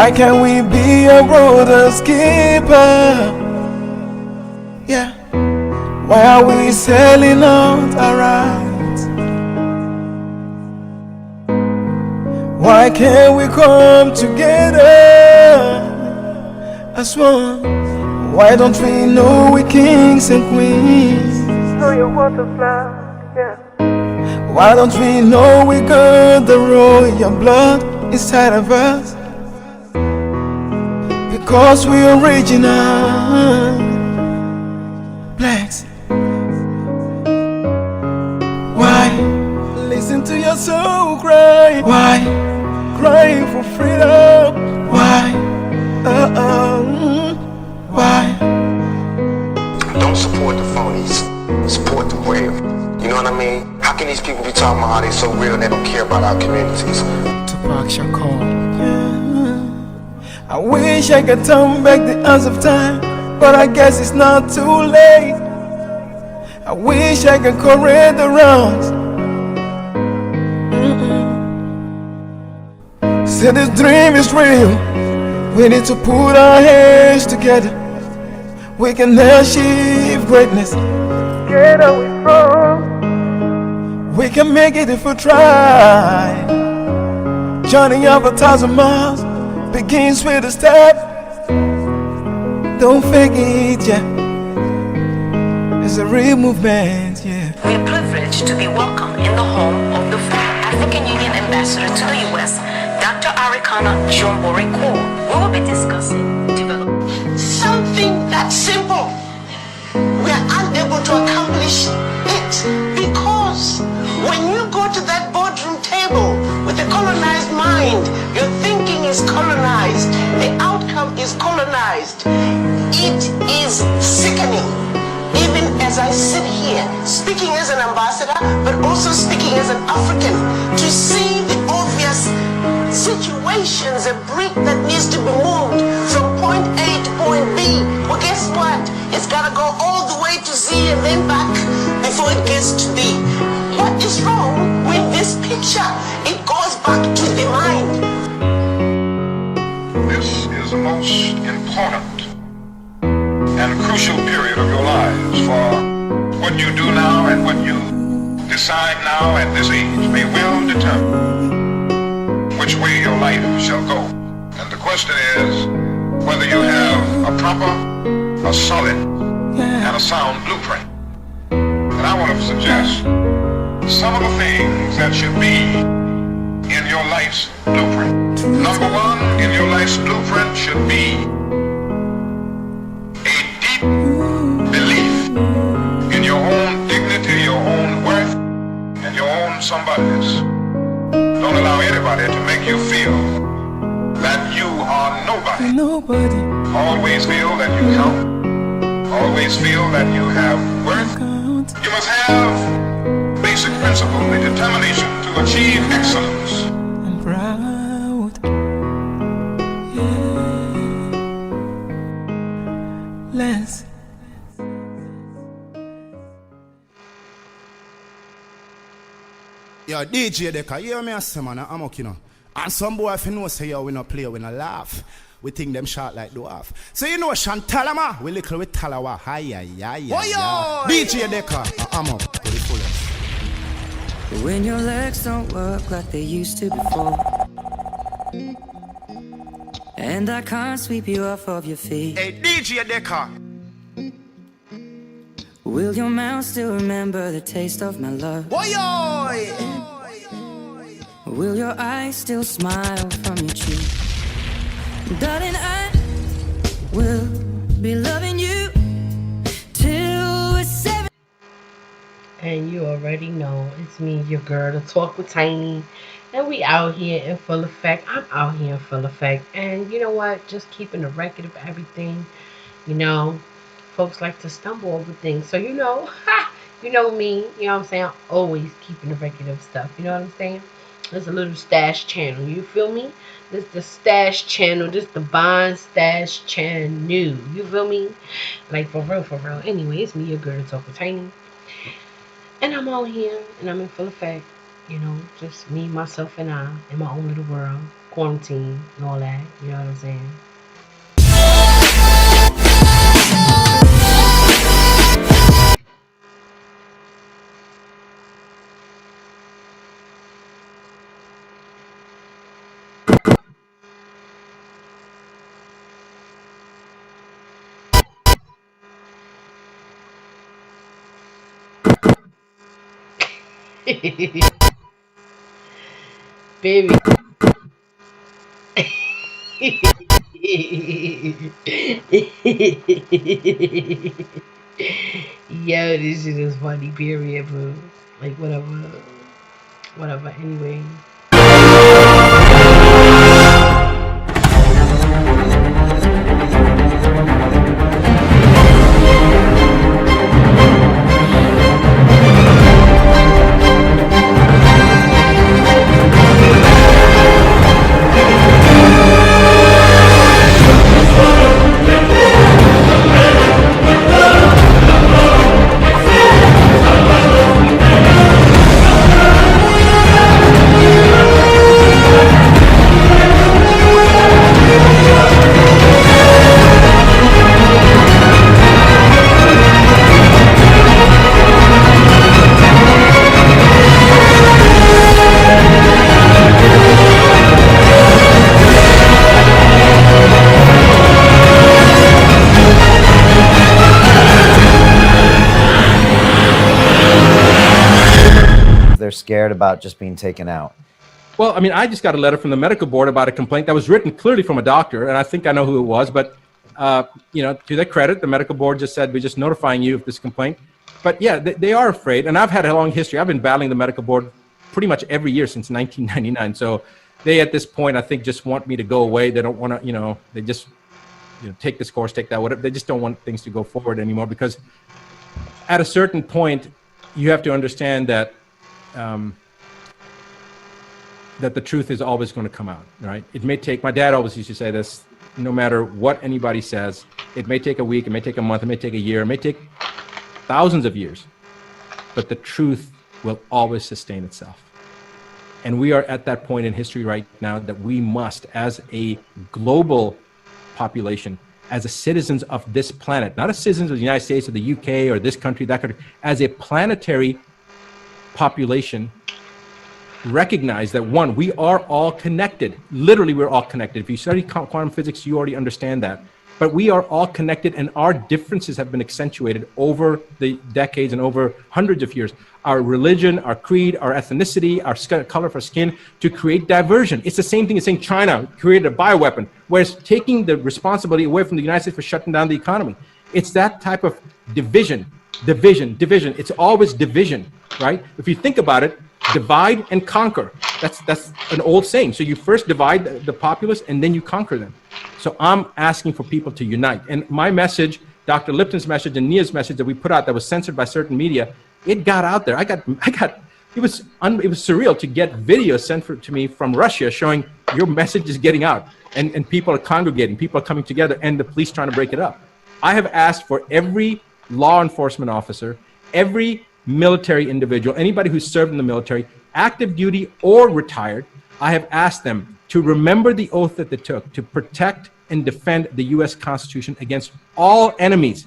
Why can't we be a brother's keeper? Yeah. Why are we selling out our rights? Why can't we come together as one? Why don't we know we kings and queens? Know your butterfly, yeah. Why don't we know we got the royal blood inside of us? Because we're original blacks. Why? Listen to your soul cry. Why? Crying for freedom. Why? Why? Don't support the phonies. Support the real. You know what I mean? How can these people be talking about how they so real and they don't care about our communities? Tupac Shakur. Yeah. I wish I could turn back the hands of time, but I guess it's not too late. I wish I could correct the wrongs. Say this dream is real. We need to put our hands together. We can achieve greatness. Get away from. We can make it if we try. Journey of 1,000 miles begins with a step. Don't fake it, yeah. It's a real movement, yeah. We are privileged to be welcomed in the home of the former African Union Ambassador to the U.S., Dr. Arikana Jombore Cole. We will be discussing development. Something that simple. We are unable to accomplish it because when you go to that boardroom table with a colonized mind, your thinking is colonized, the outcome is colonized. It is sickening. Even as I sit here, speaking as an ambassador, but also speaking as an African, to see the obvious situations, a brick that needs to be moved from point A to point B. Well, guess what? It's got to go all the way to Z and then back before it gets to D. What is wrong with this picture? It goes back to the mind. This is the most important and crucial period of your lives, for what you do now and what you decide now at this age may well determine which way your life shall go. And the question is whether you have a proper, a solid, and a sound blueprint. And I want to suggest some of the things that should be in your life's blueprint. Number one, in your life's blueprint should be a deep belief in your own dignity, your own worth, and your own somebodyness. Don't allow anybody to make you feel that you are nobody. Nobody. Always feel that you count. Always feel that you have worth. You must have basic principle, the determination to achieve excellence. I'm proud. Yeah. Lance. Yo, DJ Deca, you hear me a say, man, I'm okay, you know. And some boy, if you know, say, yo, we not play, we not laugh. We think them short like dwarf. So you know Chantalama, we little with Talawa. Hi, DJ Deca, I'm up to the fullest. When your legs don't work like they used to before, and I can't sweep you off of your feet. Hey, DJ Deca. Will your mouth still remember the taste of my love? Will your eyes still smile from your cheek? Darling, I will be loving you till we're 7. And you already know it's me, your girl, to talk with Tiny. And we out here in full effect. I'm out here in full effect. And you know what? Just keeping a record of everything. You know, folks like to stumble over things. So you know, you know me. You know what I'm saying? I'm always keeping a record of stuff. You know what I'm saying? There's a little stash channel. You feel me? This the stash channel. This the Bond stash channel. You feel me? Like for real, for real. Anyway, it's me, your girl, to talk with Tiny. And I'm out here, and I'm in full effect, you know, just me, myself, and I, in my own little world. quarantine and all that. You know what I'm saying? Baby. Yo, this shit is funny, period, boo. Like, whatever. Whatever, anyway. They're scared about just being taken out. Well, I mean, I just got a letter from the medical board about a complaint that was written clearly from a doctor, and I think I know who it was, but, you know, to their credit, the medical board just said, we're just notifying you of this complaint. But yeah, they are afraid, and I've had a long history. I've been battling the medical board pretty much every year since 1999, so they, at this point, I think, just want me to go away. They don't want to, you know, they just, you know, take this course, take that, whatever. They just don't want things to go forward anymore, because at a certain point, you have to understand that that the truth is always going to come out, right? It may take, my dad always used to say this, no matter what anybody says, it may take a week, it may take a month, it may take a year, it may take thousands of years, but the truth will always sustain itself. And we are at that point in history right now that we must, as a global population, as a citizens of this planet, not as citizens of the United States or the UK or this country, that country, as a planetary population, recognize that, one, we are all connected. Literally, we're all connected. If you study quantum physics, you already understand that. But we are all connected, and our differences have been accentuated over the decades and over hundreds of years. Our religion, our creed, our ethnicity, our color of our skin, to create diversion. It's the same thing as saying China created a bioweapon, whereas taking the responsibility away from the United States for shutting down the economy. It's that type of division. It's always division, right? If you think about it, divide and conquer. That's an old saying. So you first divide the populace and then you conquer them. So I'm asking for people to unite. And my message, Dr. Lipton's message and Nia's message that we put out that was censored by certain media, it got out there. It was surreal to get videos sent to me from Russia showing your message is getting out, and people are congregating, people are coming together, and the police trying to break it up. I have asked for every law enforcement officer, every military individual, anybody who's served in the military, active duty or retired, I have asked them to remember the oath that they took to protect and defend the U.S. Constitution against all enemies,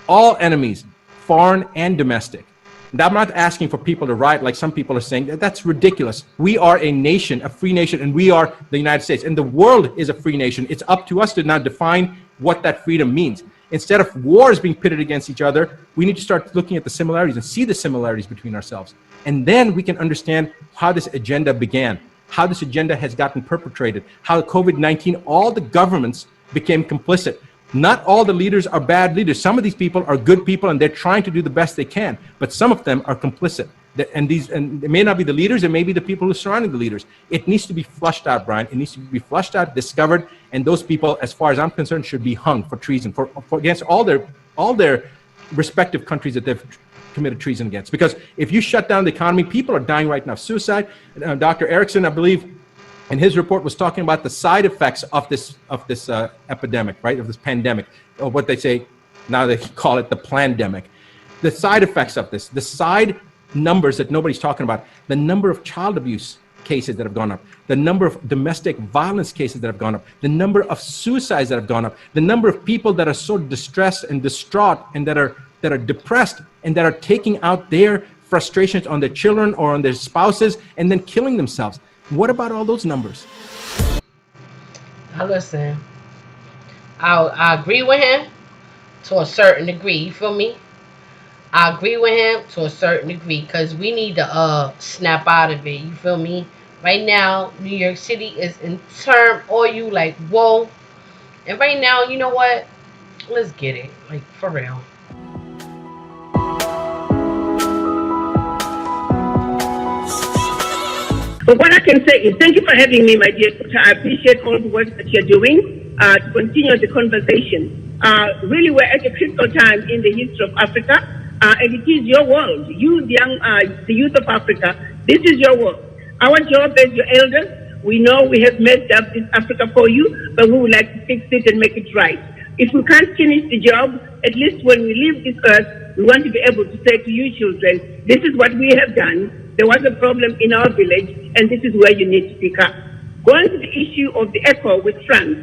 foreign and domestic. And I'm not asking for people to riot like some people are saying. That's ridiculous. We are a nation, a free nation, and we are the United States. And the world is a free nation. It's up to us to now define what that freedom means. Instead of wars being pitted against each other, we need to start looking at the similarities and see the similarities between ourselves. And then we can understand how this agenda began, how this agenda has gotten perpetrated, how COVID-19, all the governments became complicit. Not all the leaders are bad leaders. Some of these people are good people and they're trying to do the best they can, but some of them are complicit. And it may not be the leaders, it may be the people who are surrounding the leaders. It needs to be flushed out, Brian. It needs to be flushed out, discovered, and those people, as far as I'm concerned, should be hung for treason, for against all their respective countries that they've committed treason against. Because if you shut down the economy, people are dying right now of suicide. Dr. Erickson, I believe, in his report was talking about the side effects of this epidemic, right, of this pandemic, or what they say now they call it the plandemic. The side effects of this, the side numbers that nobody's talking about, the number of child abuse cases that have gone up, the number of domestic violence cases that have gone up, the number of suicides that have gone up, the number of people that are so distressed and distraught and that are depressed and that are taking out their frustrations on their children or on their spouses and then killing themselves. What about all those numbers? Now listen, I agree with him to a certain degree. You feel me? I agree with him to a certain degree because we need to snap out of it. You feel me? Right now, New York City is in turmoil, like whoa. And right now, you know what? Let's get it, like for real. But what I can say is thank you for having me, my dear doctor. I appreciate all the work that you're doing to continue the conversation. Really, we're at a critical time in the history of Africa, and it is your world. You, the youth of Africa, this is your world. Our job as your elders, we know we have messed up this Africa for you, but we would like to fix it and make it right. If we can't finish the job, at least when we leave this earth, we want to be able to say to you children, this is what we have done. There was a problem in our village, and this is where you need to pick up. Going to the issue of the ECHO with France,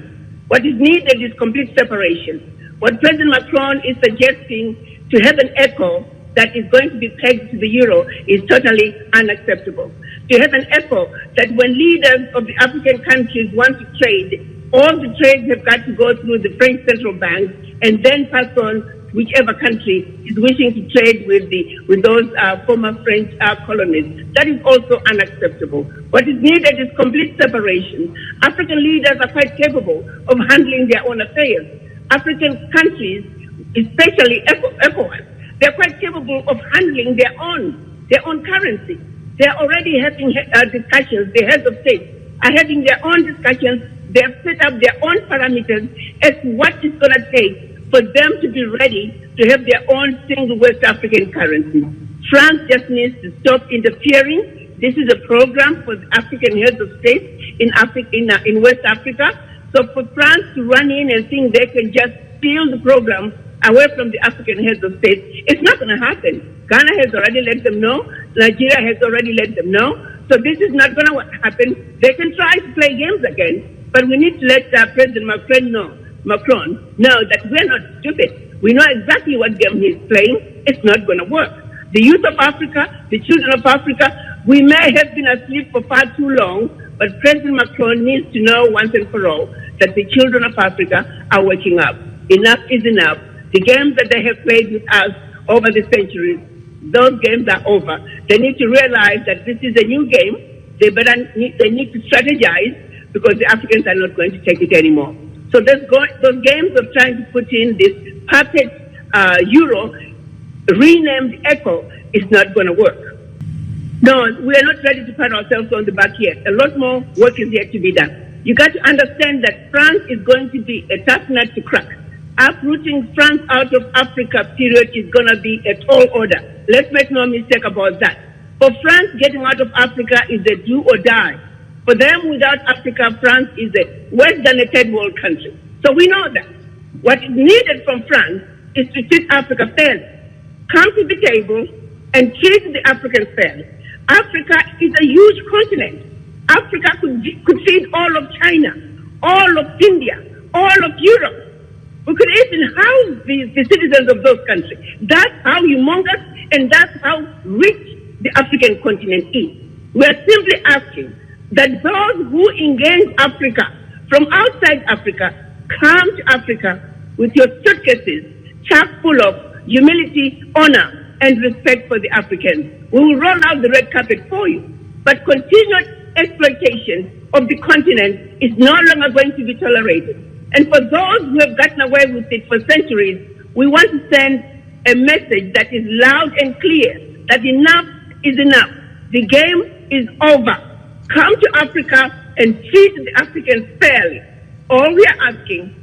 what is needed is complete separation. What President Macron is suggesting to have an ECHO that is going to be pegged to the euro is totally unacceptable. To have an ECHO that when leaders of the African countries want to trade, all the trades have got to go through the French central bank and then pass on whichever country is wishing to trade with those former French colonies. That is also unacceptable. What is needed is complete separation. African leaders are quite capable of handling their own affairs. African countries, especially ECOWAS, they're quite capable of handling their own currency. They're already having discussions. The heads of state are having their own discussions. They have set up their own parameters as to what it's going to take for them to be ready to have their own single West African currency. France just needs to stop interfering. This is a program for the African heads of state in West Africa. So for France to run in and think they can just steal the program away from the African heads of state, it's not going to happen. Ghana has already let them know. Nigeria has already let them know. So this is not going to happen. They can try to play games again, but we need to let President Macron know that we're not stupid. We know exactly what game he's playing. It's not going to work. The youth of Africa, the children of Africa, we may have been asleep for far too long, but President Macron needs to know once and for all that the children of Africa are waking up. Enough is enough. The games that they have played with us over the centuries, those games are over. They need to realize that this is a new game. They need to strategize because the Africans are not going to take it anymore. So those games of trying to put in this puppet euro, renamed ECHO, is not going to work. No, we are not ready to pat ourselves on the back yet. A lot more work is yet to be done. You got to understand that France is going to be a tough nut to crack. Uprooting France out of Africa, period, is going to be a tall order. Let's make no mistake about that. For France, getting out of Africa is a do or die. For them, without Africa, France is a worse than a third world country. So we know that. What is needed from France is to treat Africa fairly. Come to the table and treat the Africans fairly. Africa is a huge continent. Africa could feed all of China, all of India, all of Europe. We could even house the citizens of those countries. That's how humongous and that's how rich the African continent is. We are simply asking that those who engage Africa from outside Africa come to Africa with your suitcases chock full of humility, honor, and respect for the Africans. We will roll out the red carpet for you. But continued exploitation of the continent is no longer going to be tolerated. And for those who have gotten away with it for centuries, we want to send a message that is loud and clear that enough is enough. The game is over. Come to Africa and treat the Africans fairly. All we are asking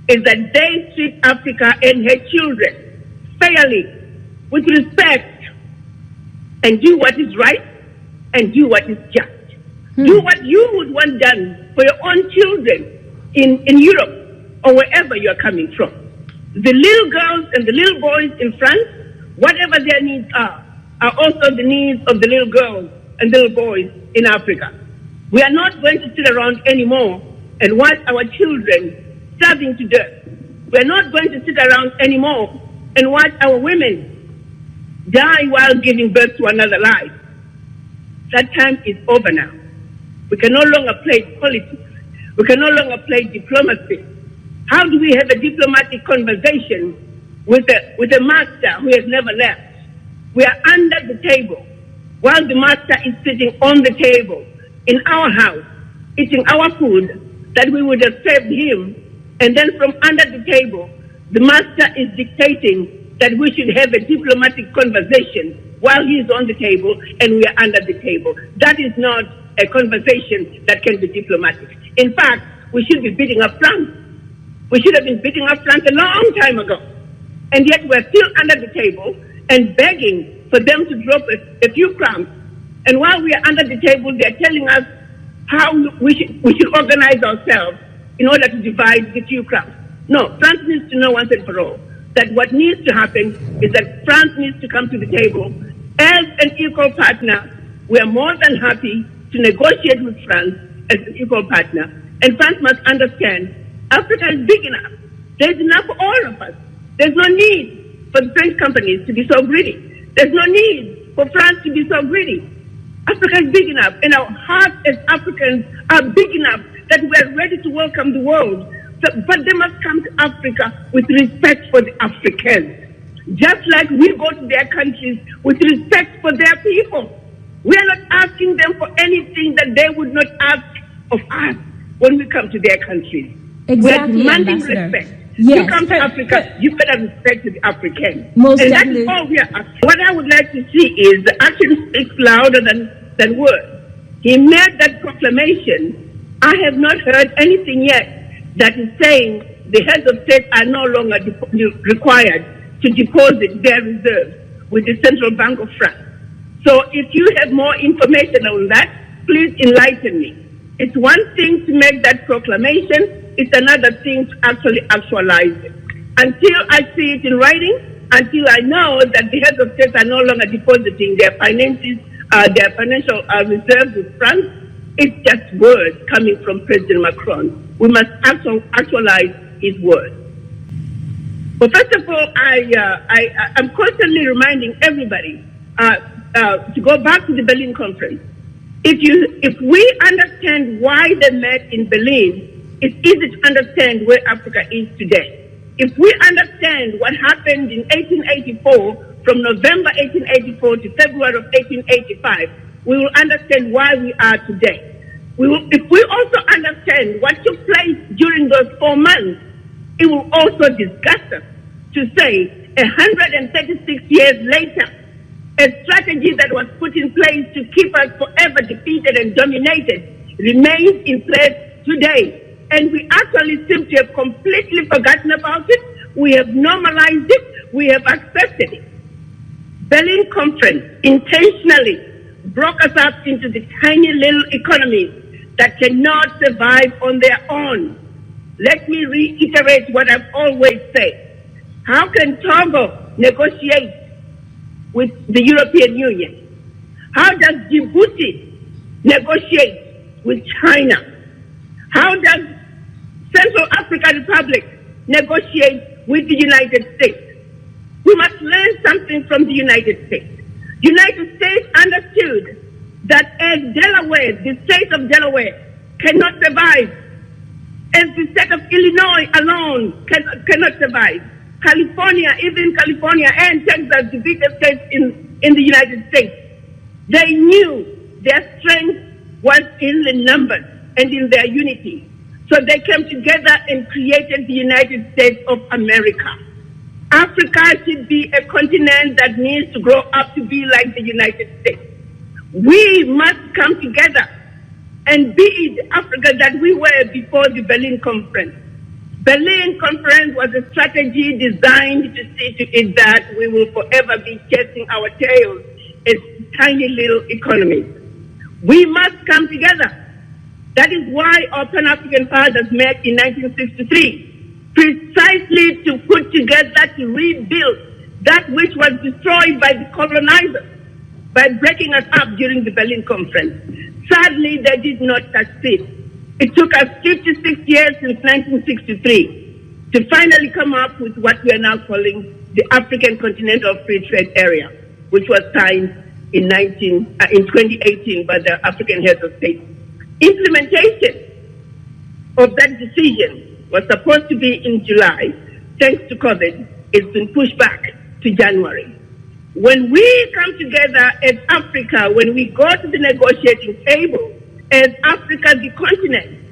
is that they treat Africa and her children fairly, with respect, and do what is right and do what is just. Do what you would want done for your own children in Europe or wherever you are coming from. The little girls and the little boys in France, whatever their needs are also the needs of the little girls and little boys in Africa. We are not going to sit around anymore and watch our children starving to death. We are not going to sit around anymore and watch our women die while giving birth to another life. That time is over now. We can no longer play politics. We can no longer play diplomacy. How do we have a diplomatic conversation with a master who has never left? We are under the table while the master is sitting on the table in our house, eating our food that we would have served him, and then from under the table, the master is dictating that we should have a diplomatic conversation while he's on the table and we are under the table. That is not a conversation that can be diplomatic. In fact, we should be beating up France. We should have been beating up France a long time ago. And yet we're still under the table and begging for them to drop a few crumbs. And while we are under the table, they're telling us how we should organize ourselves in order to divide the few crumbs. No, France needs to know once and for all that what needs to happen is that France needs to come to the table as an equal partner. We are more than happy to negotiate with France as an equal partner. And France must understand Africa is big enough. There's enough for all of us. There's no need for the French companies to be so greedy. There's no need for France to be so greedy. Africa is big enough, and our hearts as Africans are big enough that we are ready to welcome the world. But they must come to Africa with respect for the Africans, just like we go to their countries with respect for their people. We are not asking them for anything that they would not ask of us when we come to their countries. Exactly, we are demanding Ambassador. respect. Yes. You come to Africa, you better respect the Africans. Most and definitely. that's all we are asking. What I would like to see is the action speaks louder than words. He made that proclamation. I have not heard anything yet that is saying the heads of state are no longer required to deposit their reserves with the Central Bank of France. So if you have more information on that, please enlighten me. It's one thing to make that proclamation, it's another thing to actually actualize it. Until I see it in writing, until I know that the heads of state are no longer depositing their finances, their financial reserves with France, it's just words coming from President Macron. We must actualize his words. Well, first of all, I'm constantly reminding everybody to go back to the Berlin Conference. If we understand why they met in Berlin, it's easy to understand where Africa is today. If we understand what happened in 1884, from November 1884 to February of 1885, we will understand why we are today. If we also understand what took place during those 4 months, it will also disgust us to say 136 years later, a strategy that was put in place to keep us forever defeated and dominated remains in place today. And we actually seem to have completely forgotten about it. We have normalized it. We have accepted it. Berlin Conference intentionally broke us up into the tiny little economies that cannot survive on their own. Let me reiterate what I've always said. How can Togo negotiate with the European Union? How does Djibouti negotiate with China? How does Central African Republic negotiate with the United States? We must learn something from the United States. The United States understood that as Delaware, the state of Delaware, cannot survive, as the state of Illinois alone cannot survive, California, even California and Texas, the biggest states in the United States, they knew their strength was in the numbers and in their unity. So they came together and created the United States of America. Africa should be a continent that needs to grow up to be like the United States. We must come together and be the Africa that we were before the Berlin Conference. Berlin Conference was a strategy designed to see to it that we will forever be chasing our tails as tiny little economies. We must come together. That is why our Pan-African fathers met in 1963, precisely to put together, to rebuild that which was destroyed by the colonizers, by breaking us up during the Berlin Conference. Sadly, they did not succeed. It took us 56 years since 1963 to finally come up with what we are now calling the African Continental Free Trade Area, which was signed in 2018 by the African heads of state. Implementation of that decision was supposed to be in July. Thanks to COVID, it's been pushed back to January. When we come together as Africa, when we go to the negotiating table as Africa, the continent,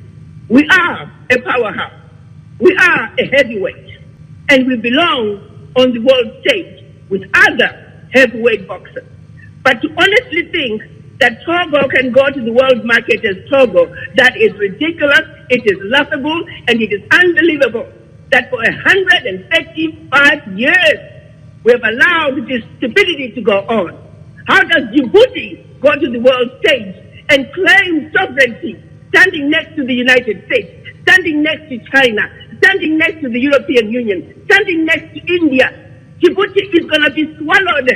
we are a powerhouse. We are a heavyweight. And we belong on the world stage with other heavyweight boxers. But to honestly think that Togo can go to the world market as Togo, that is ridiculous, it is laughable, and it is unbelievable that for 135 years, we have allowed this stupidity to go on. How does Djibouti go to the world stage and claim sovereignty, standing next to the United States, standing next to China, standing next to the European Union, standing next to India? Djibouti is going to be swallowed.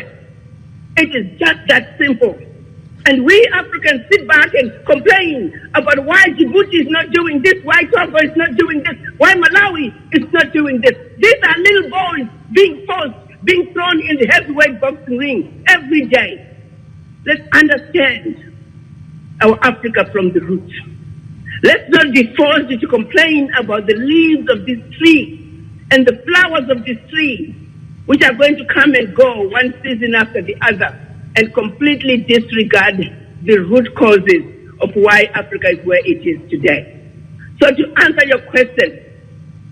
It is just that simple. And we Africans sit back and complain about why Djibouti is not doing this, why Togo is not doing this, why Malawi is not doing this. These are little boys being forced, being thrown in the heavyweight boxing ring every day. Let's understand our Africa from the root. Let's not be forced to complain about the leaves of this tree and the flowers of this tree, which are going to come and go one season after the other, and completely disregard the root causes of why Africa is where it is today. So to answer your question,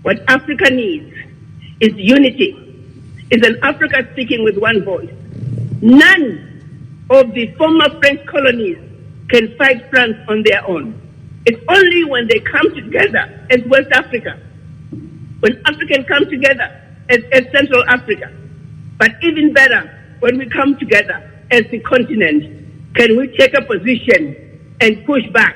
what Africa needs is unity, is an Africa speaking with one voice. None of the former French colonies can fight France on their own. It's only when they come together as West Africa, when Africans come together as Central Africa, but even better, when we come together as the continent, can we take a position and push back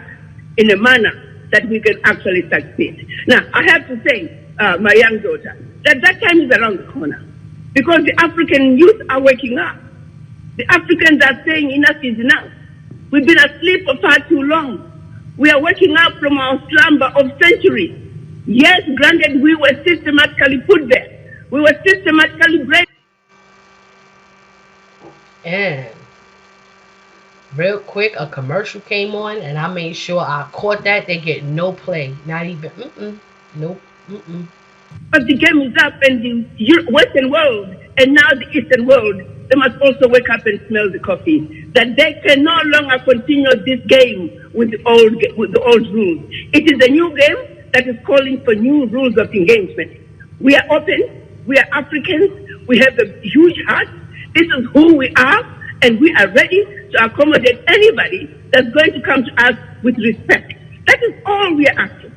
in a manner that we can actually succeed. Now, I have to say, my young daughter, that time is around the corner, because the African youth are waking up. The Africans are saying enough is enough. We've been asleep for far too long. We are waking up from our slumber of centuries. Yes, granted, we were systematically put there. We were systematically bred. And real quick, a commercial came on, and I made sure I caught that. They get no play, not even, nope, But the game is up, and the Western world, and now the Eastern world, they must also wake up and smell the coffee. That they can no longer continue this game with the old rules. It is a new game that is calling for new rules of engagement. We are open. We are Africans. We have a huge heart. This is who we are, and we are ready to accommodate anybody that's going to come to us with respect. That is all we are asking.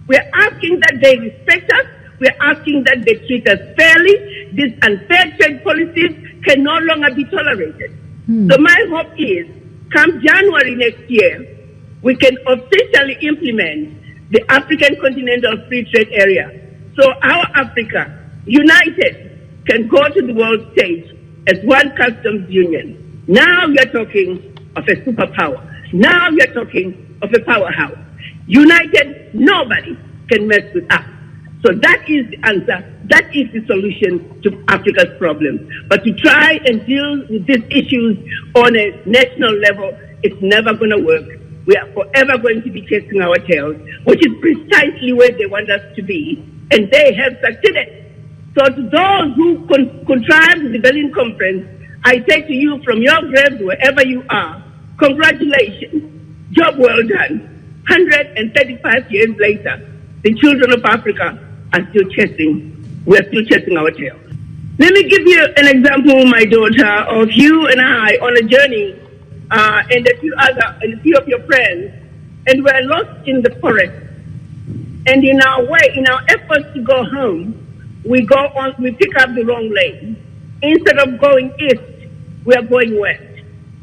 We are asking that they respect us. We are asking that they treat us fairly. These unfair trade policies can no longer be tolerated. So my hope is, come January next year, we can officially implement the African Continental Free Trade Area. So our Africa, united, can go to the world stage as one customs union. Now we are talking of a superpower. Now we are talking of a powerhouse. United, nobody can mess with us. So that is the answer. That is the solution to Africa's problems. But to try and deal with these issues on a national level, it's never going to work. We are forever going to be chasing our tails, which is precisely where they want us to be. And they have succeeded. So to those who contrived the Berlin Conference, I say to you from your graves, wherever you are, congratulations. Job well done. 135 years later, the children of Africa are still we're still chasing our tail. Let me give you an example, my daughter, of you and I on a journey, and a few of your friends, and we're lost in the forest. And in our efforts to go home, we pick up the wrong lane. Instead of going east, we are going west.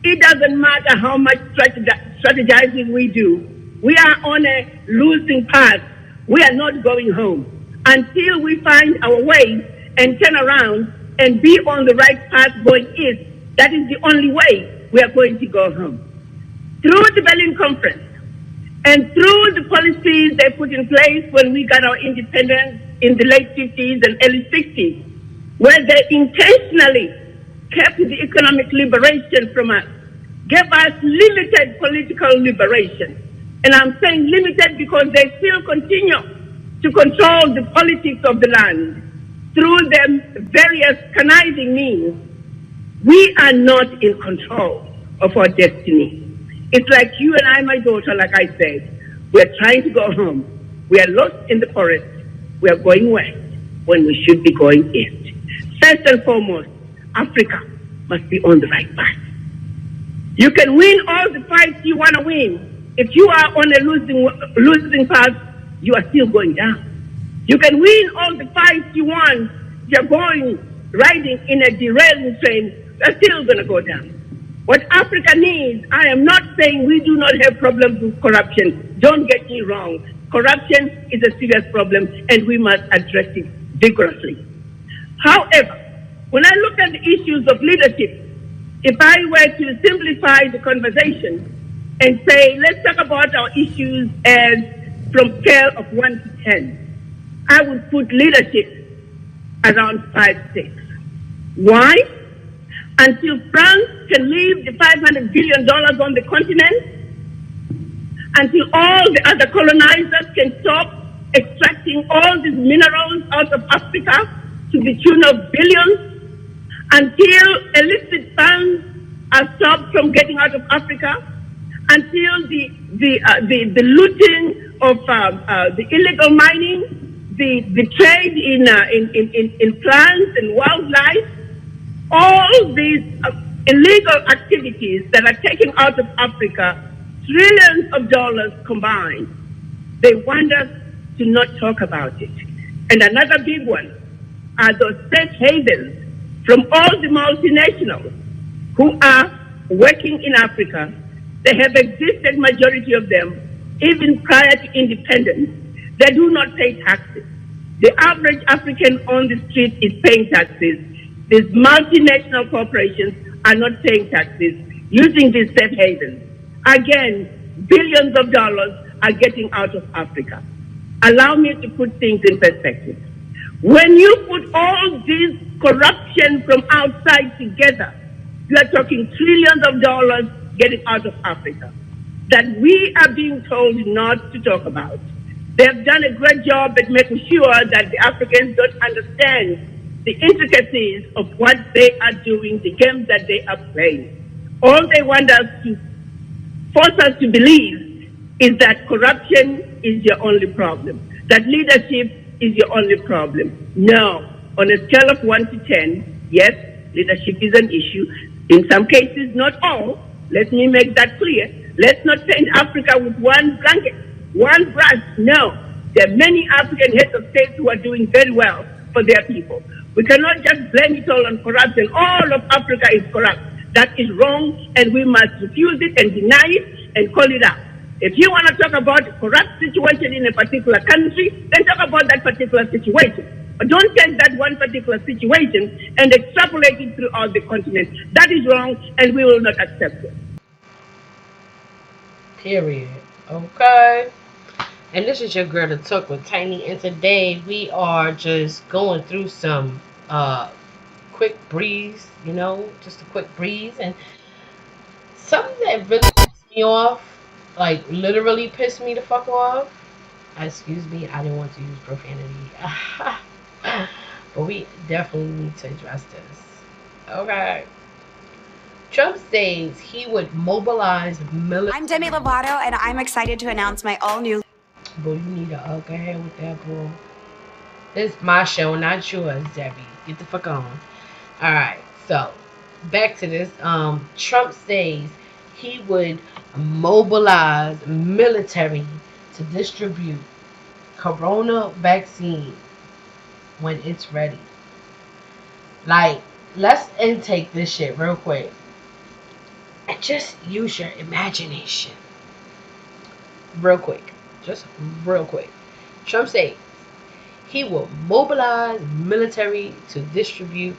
It doesn't matter how much strategizing we do. We are on a losing path. We are not going home until we find our way and turn around and be on the right path going east. That is the only way we are going to go home. through the Berlin Conference and through the policies they put in place when we got our independence in the late 50s and early 60s, where they intentionally kept the economic liberation from us, gave us limited political liberation. And I'm saying limited because they still continue to control the politics of the land through their various conniving means. We are not in control of our destiny. It's like you and I, my daughter, like I said, we're trying to go home. We are lost in the forest. We are going west when we should be going east. First and foremost, Africa must be on the right path. You can win all the fights you want to win. If you are on a losing path, you are still going down. You can win all the fights you want. You're riding in a derailing train, you're still going to go down. What Africa needs, I am not saying we do not have problems with corruption. Don't get me wrong. Corruption is a serious problem and we must address it vigorously. However, when I look at the issues of leadership, if I were to simplify the conversation and say, let's talk about our issues as from scale of 1 to 10, I would put leadership around 5-6. Why? Until France can leave the $500 billion on the continent, until all the other colonizers can stop extracting all these minerals out of Africa to the tune of billions, until illicit funds are stopped from getting out of Africa, until the looting of the illegal mining, the trade in plants and wildlife, all these illegal activities that are taken out of Africa, trillions of dollars combined, they want us to not talk about it. And another big one are those safe havens from all the multinationals who are working in Africa. They have existed, majority of them, even prior to independence. They do not pay taxes. The average African on the street is paying taxes. These multinational corporations are not paying taxes using these safe havens. Again, billions of dollars are getting out of Africa. Allow me to put things in perspective. When you put all this corruption from outside together, you are talking trillions of dollars getting out of Africa that we are being told not to talk about. They've done a great job at making sure that the Africans don't understand the intricacies of what they are doing, the games that they are playing. All they want us to force us to believe is that corruption is your only problem, that leadership is your only problem. No, on a scale of 1 to 10, yes, leadership is an issue. In some cases, not all. Let me make that clear. Let's not paint Africa with one blanket, one brush. No, there are many African heads of state who are doing very well for their people. We cannot just blame it all on corruption. All of Africa is corrupt. That is wrong, and we must refuse it and deny it and call it out. If you want to talk about a corrupt situation in a particular country, then talk about that particular situation. But don't take that one particular situation and extrapolate it throughout the continent. That is wrong, and we will not accept it. Period. Okay. And this is your girl to talk with Tiny, and today we are just going through some quick breeze, you know, just a quick breeze, and something that really pissed me off, like literally pissed me the fuck off. Excuse me, I didn't want to use profanity. But we definitely need to address this. Okay. Trump says he would mobilize military. I'm Demi Lovato, and I'm excited to announce my all-new... Boy, you need to go ahead with that, boy. This is my show, not yours, Debbie. Get the fuck on. Alright, so, back to this. Trump says he would mobilize military to distribute corona vaccine when it's ready. Like, let's intake this shit real quick. And just use your imagination. Real quick. Just real quick. Trump says he will mobilize military to distribute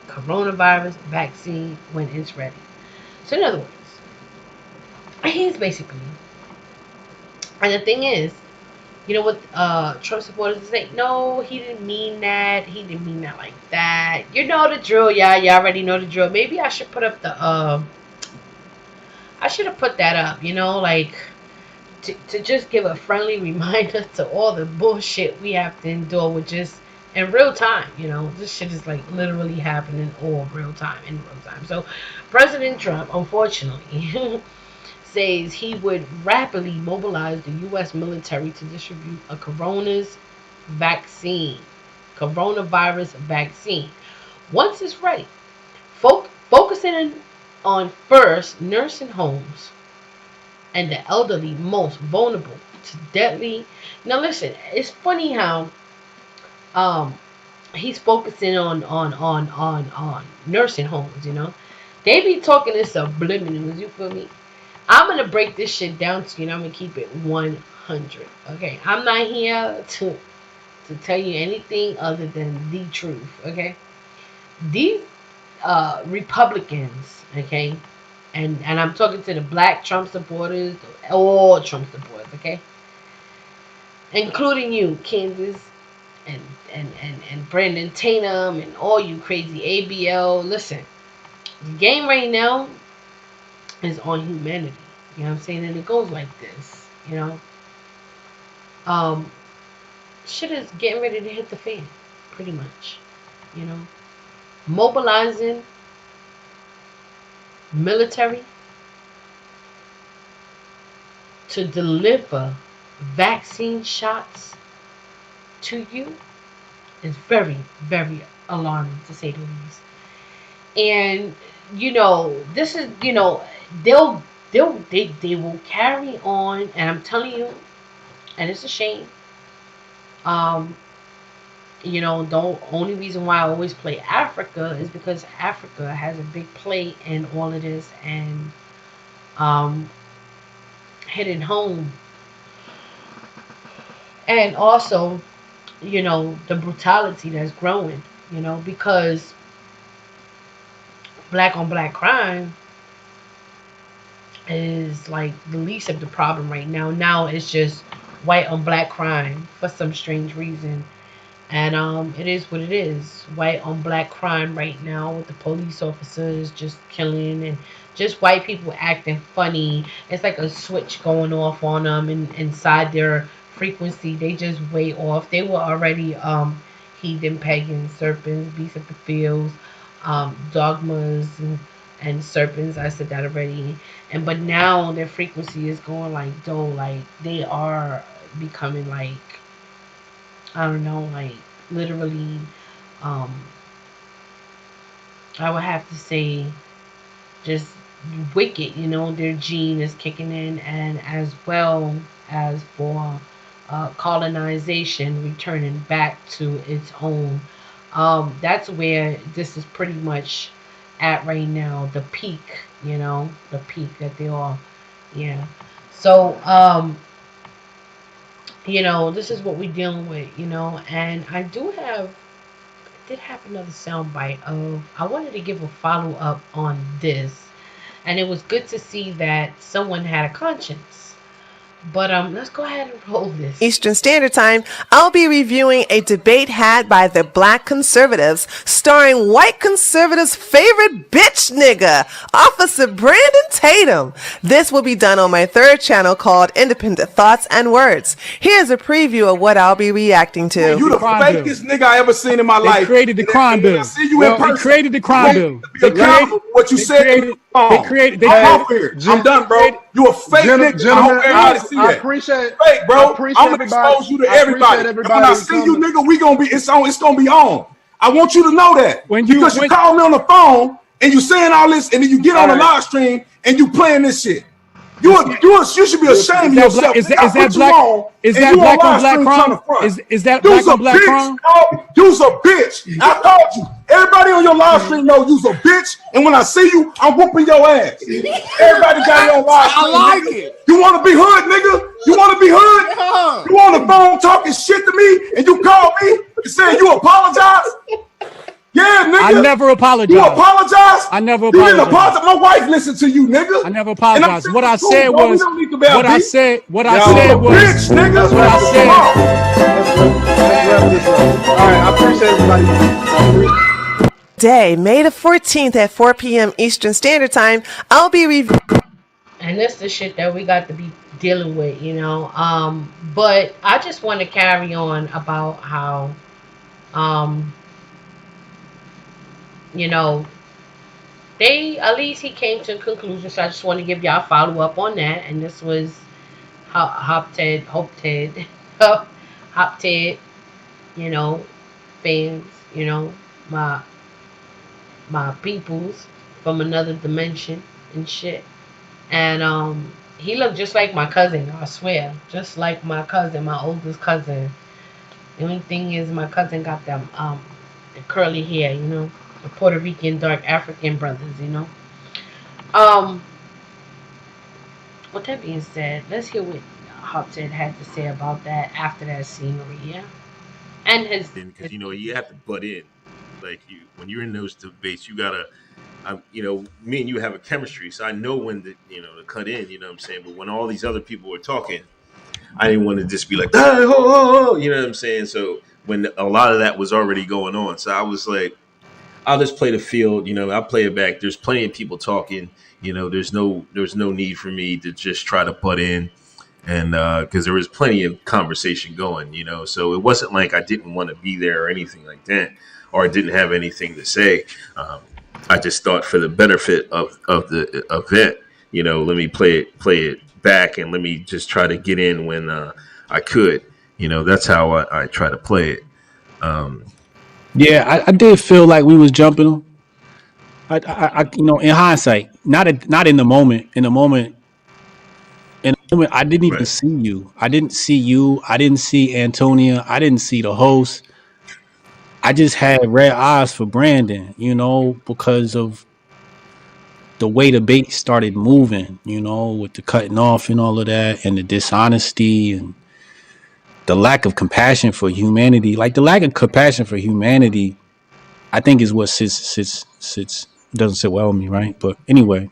coronavirus vaccine when it's ready. So in other words, He's basically. And the thing is, you know what Trump supporters say? No, he didn't mean that. He didn't mean that like that. You know the drill, yeah. You already know the drill. Maybe I should put up the I should have put that up, you know, like to just give a friendly reminder to all the bullshit we have to endure with just in real time, you know. This shit is like literally happening all real time, in real time. So President Trump, unfortunately, says he would rapidly mobilize the U.S. military to distribute a coronavirus vaccine once it's ready, focusing on first nursing homes and the elderly most vulnerable to deadly. Now listen, it's funny how he's focusing on nursing homes, you know. They be talking in subliminals, you feel me? I'm gonna break this shit down to you and I'm gonna keep it 100. Okay. I'm not here to tell you anything other than the truth. Okay. These Republicans, okay, and I'm talking to the black Trump supporters, all Trump supporters, okay, including you, Kansas, and Brandon Tatum, and all you crazy ABL. Listen, the game right now is on humanity. You know what I'm saying? And it goes like this, you know. Shit is getting ready to hit the fan, pretty much, you know. Mobilizing military to deliver vaccine shots to you is very, very alarming, to say the least. And you know, this is, you know, they will carry on, and I'm telling you, and it's a shame. You know, the only reason why I always play Africa is because Africa has a big play in all of this, and hitting home. And also, you know, the brutality that's growing, you know, because black on black crime is like the least of the problem right now. Now it's just white on black crime for some strange reason. And it is what it is. White on black crime right now, with the police officers just killing and just white people acting funny. It's like a switch going off on them, and inside their frequency, they just way off. They were already heathen, pagan, serpents, beasts of the fields, dogmas and serpents. I said that already. But now their frequency is going like dough. Like they are becoming like, I don't know, like literally, I would have to say just wicked, you know. Their gene is kicking in, and as well as for colonization returning back to its own. That's where this is pretty much at right now, the peak, you know, the peak that they are, yeah. So, you know, this is what we're dealing with, you know. And I did have another soundbite of, I wanted to give a follow-up on this, and it was good to see that someone had a conscience. But let's go ahead and roll this. Eastern Standard Time, I'll be reviewing a debate had by the Black conservatives, starring white conservatives' favorite bitch nigga, Officer Brandon Tatum. This will be done on my third channel called Independent Thoughts and Words. Here's a preview of what I'll be reacting to. You the fakest nigga I ever seen in my life. They created the crime bill. I see you in person. They created the crime bill. Be accountable for what you said. I'm done, bro. You a fake nigga. I hope everybody see that. I appreciate fake, bro. Appreciate I'm gonna expose you to everybody. And when I see you, nigga, we gonna be. It's gonna be on. I want you to know that because you call me on the phone and you saying all this, and then you get on the live stream and you playing this shit. You should be ashamed of yourself. Is that black on black crime? Is that black on black crime? You's a bitch. I told you. Everybody on your live stream know you's a bitch. And when I see you, I'm whooping your ass. Everybody got your live stream. I like it. You want to be hood, nigga? You want to be hood? Yeah. You on the phone talking shit to me, and you call me and saying you apologize? Yeah, nigga. I never apologized. You apologize? I never You didn't apologized. apologize. My wife listened to you, nigga. I never apologized. What I said bro, was, what I said was, bitch, nigga. what I said. Let's wrap this up. All right, I appreciate everybody. Day, May the 14th at 4 p.m. Eastern Standard Time, I'll be reviewing. And that's the shit that we got to be dealing with, you know. But I just want to carry on about how, you know, at least he came to a conclusion. So I just want to give y'all a follow up on that. And this was Hopted, you know, fans, you know, my peoples from another dimension and shit. And he looked just like my cousin, I swear. Just like my cousin, my oldest cousin. The only thing is my cousin got them the curly hair, you know. The Puerto Rican dark African brothers, you know. With that being said, let's hear what Hopted had to say about that after that scenery, yeah? And his because you know you have to butt in. Like when you're in those debates, you gotta you know, me and you have a chemistry, so I know when to cut in, you know what I'm saying? But when all these other people were talking, I didn't want to just be like, you know what I'm saying? So when a lot of that was already going on, so I was like, I'll just play the field, you know, I'll play it back. There's plenty of people talking, you know, there's no need for me to just try to butt in. And because there was plenty of conversation going, you know, so it wasn't like I didn't want to be there or anything like that, or I didn't have anything to say. I just thought for the benefit of the event, you know, let me play it back and let me just try to get in when I could. You know, that's how I try to play it. Yeah, I did feel like we was jumping them. I you know, in hindsight, not in the moment. In the moment, I didn't even see you. I didn't see you. I didn't see Antonia. I didn't see the host. I just had red eyes for Brandon, you know, because of the way the debate started moving, you know, with the cutting off and all of that, and the dishonesty and the lack of compassion for humanity. Like the lack of compassion for humanity, I think is what doesn't sit well with me, right? But anyway,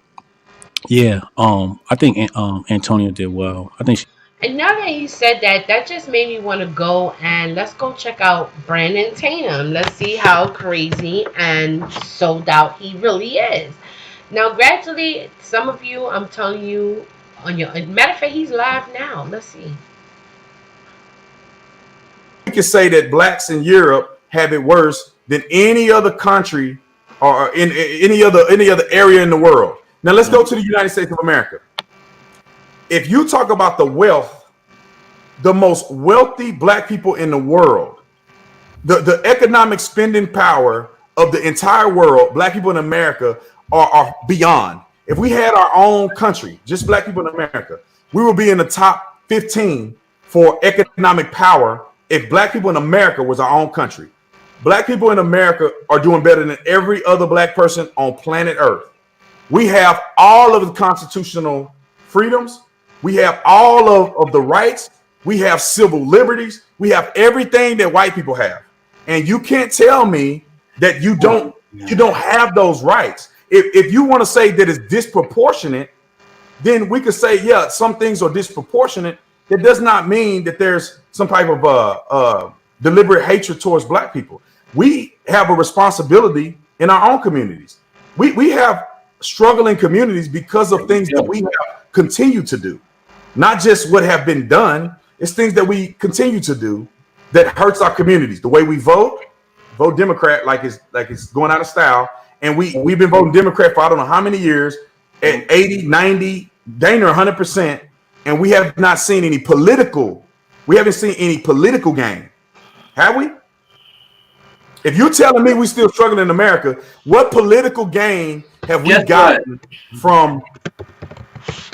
yeah, I think Antonia did well. I think And now that you said that, that just made me want to go and let's go check out Brandon Tatum. Let's see how crazy and sold out he really is. Now, gradually, some of you, I'm telling you, matter of fact, he's live now. Let's see. We can say that blacks in Europe have it worse than any other country or in any other area in the world. Now let's go to the United States of America. If you talk about the wealth, the most wealthy black people in the world, the economic spending power of the entire world, black people in America are beyond. If we had our own country, just black people in America, we would be in the top 15 for economic power if black people in America was our own country. Black people in America are doing better than every other black person on planet Earth. We have all of the constitutional freedoms. We have all of the rights. We have civil liberties. We have everything that white people have. And you can't tell me that you don't have those rights. If you want to say that it's disproportionate, then we could say, yeah, some things are disproportionate. That does not mean that there's some type of deliberate hatred towards black people. We have a responsibility in our own communities. We have struggling communities because of things that we have continued to do. Not just what have been done, it's things that we continue to do that hurts our communities. The way we vote Democrat like it's going out of style. And we've been voting Democrat for I don't know how many years, at 80, 90, dang near 100%. And we have not seen any political gain. Have we? If you're telling me we still struggling in America, what political gain have we gotten from?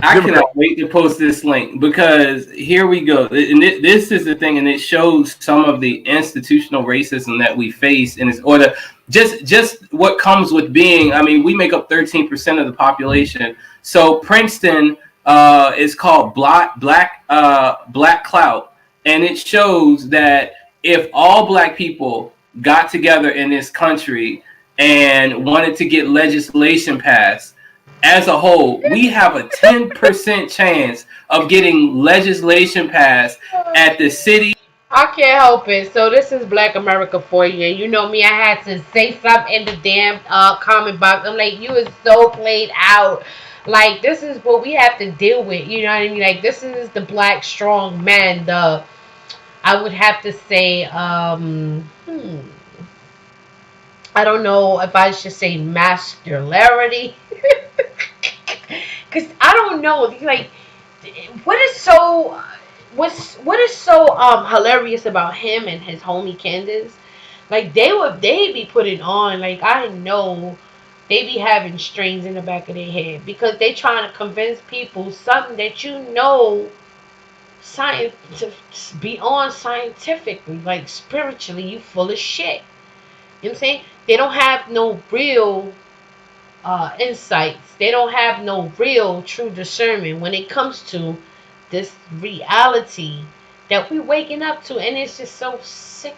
I cannot wait to post this link because here we go. And this is the thing, and it shows some of the institutional racism that we face, and it's order just what comes with being. I mean, we make up 13% of the population. So Princeton is called Black Clout, and it shows that if all black people got together in this country and wanted to get legislation passed, as a whole, we have a 10% chance of getting legislation passed at the city. I can't help it. So this is Black America for you. You know me, I had to say something in the damn comment box. I'm like, you is so played out. Like, this is what we have to deal with. You know what I mean? Like, this is the black strong man. I would have to say, I don't know if I should say masculinity. Because I don't know. Like, what is so hilarious about him and his homie Candace? Like, they be putting on, like, I know they be having strings in the back of their head because they trying to convince people something that you know beyond scientifically, like spiritually, you full of shit. You know what I'm saying? They don't have no real insights. They don't have no real true discernment when it comes to this reality that we waking up to, and it's just so sick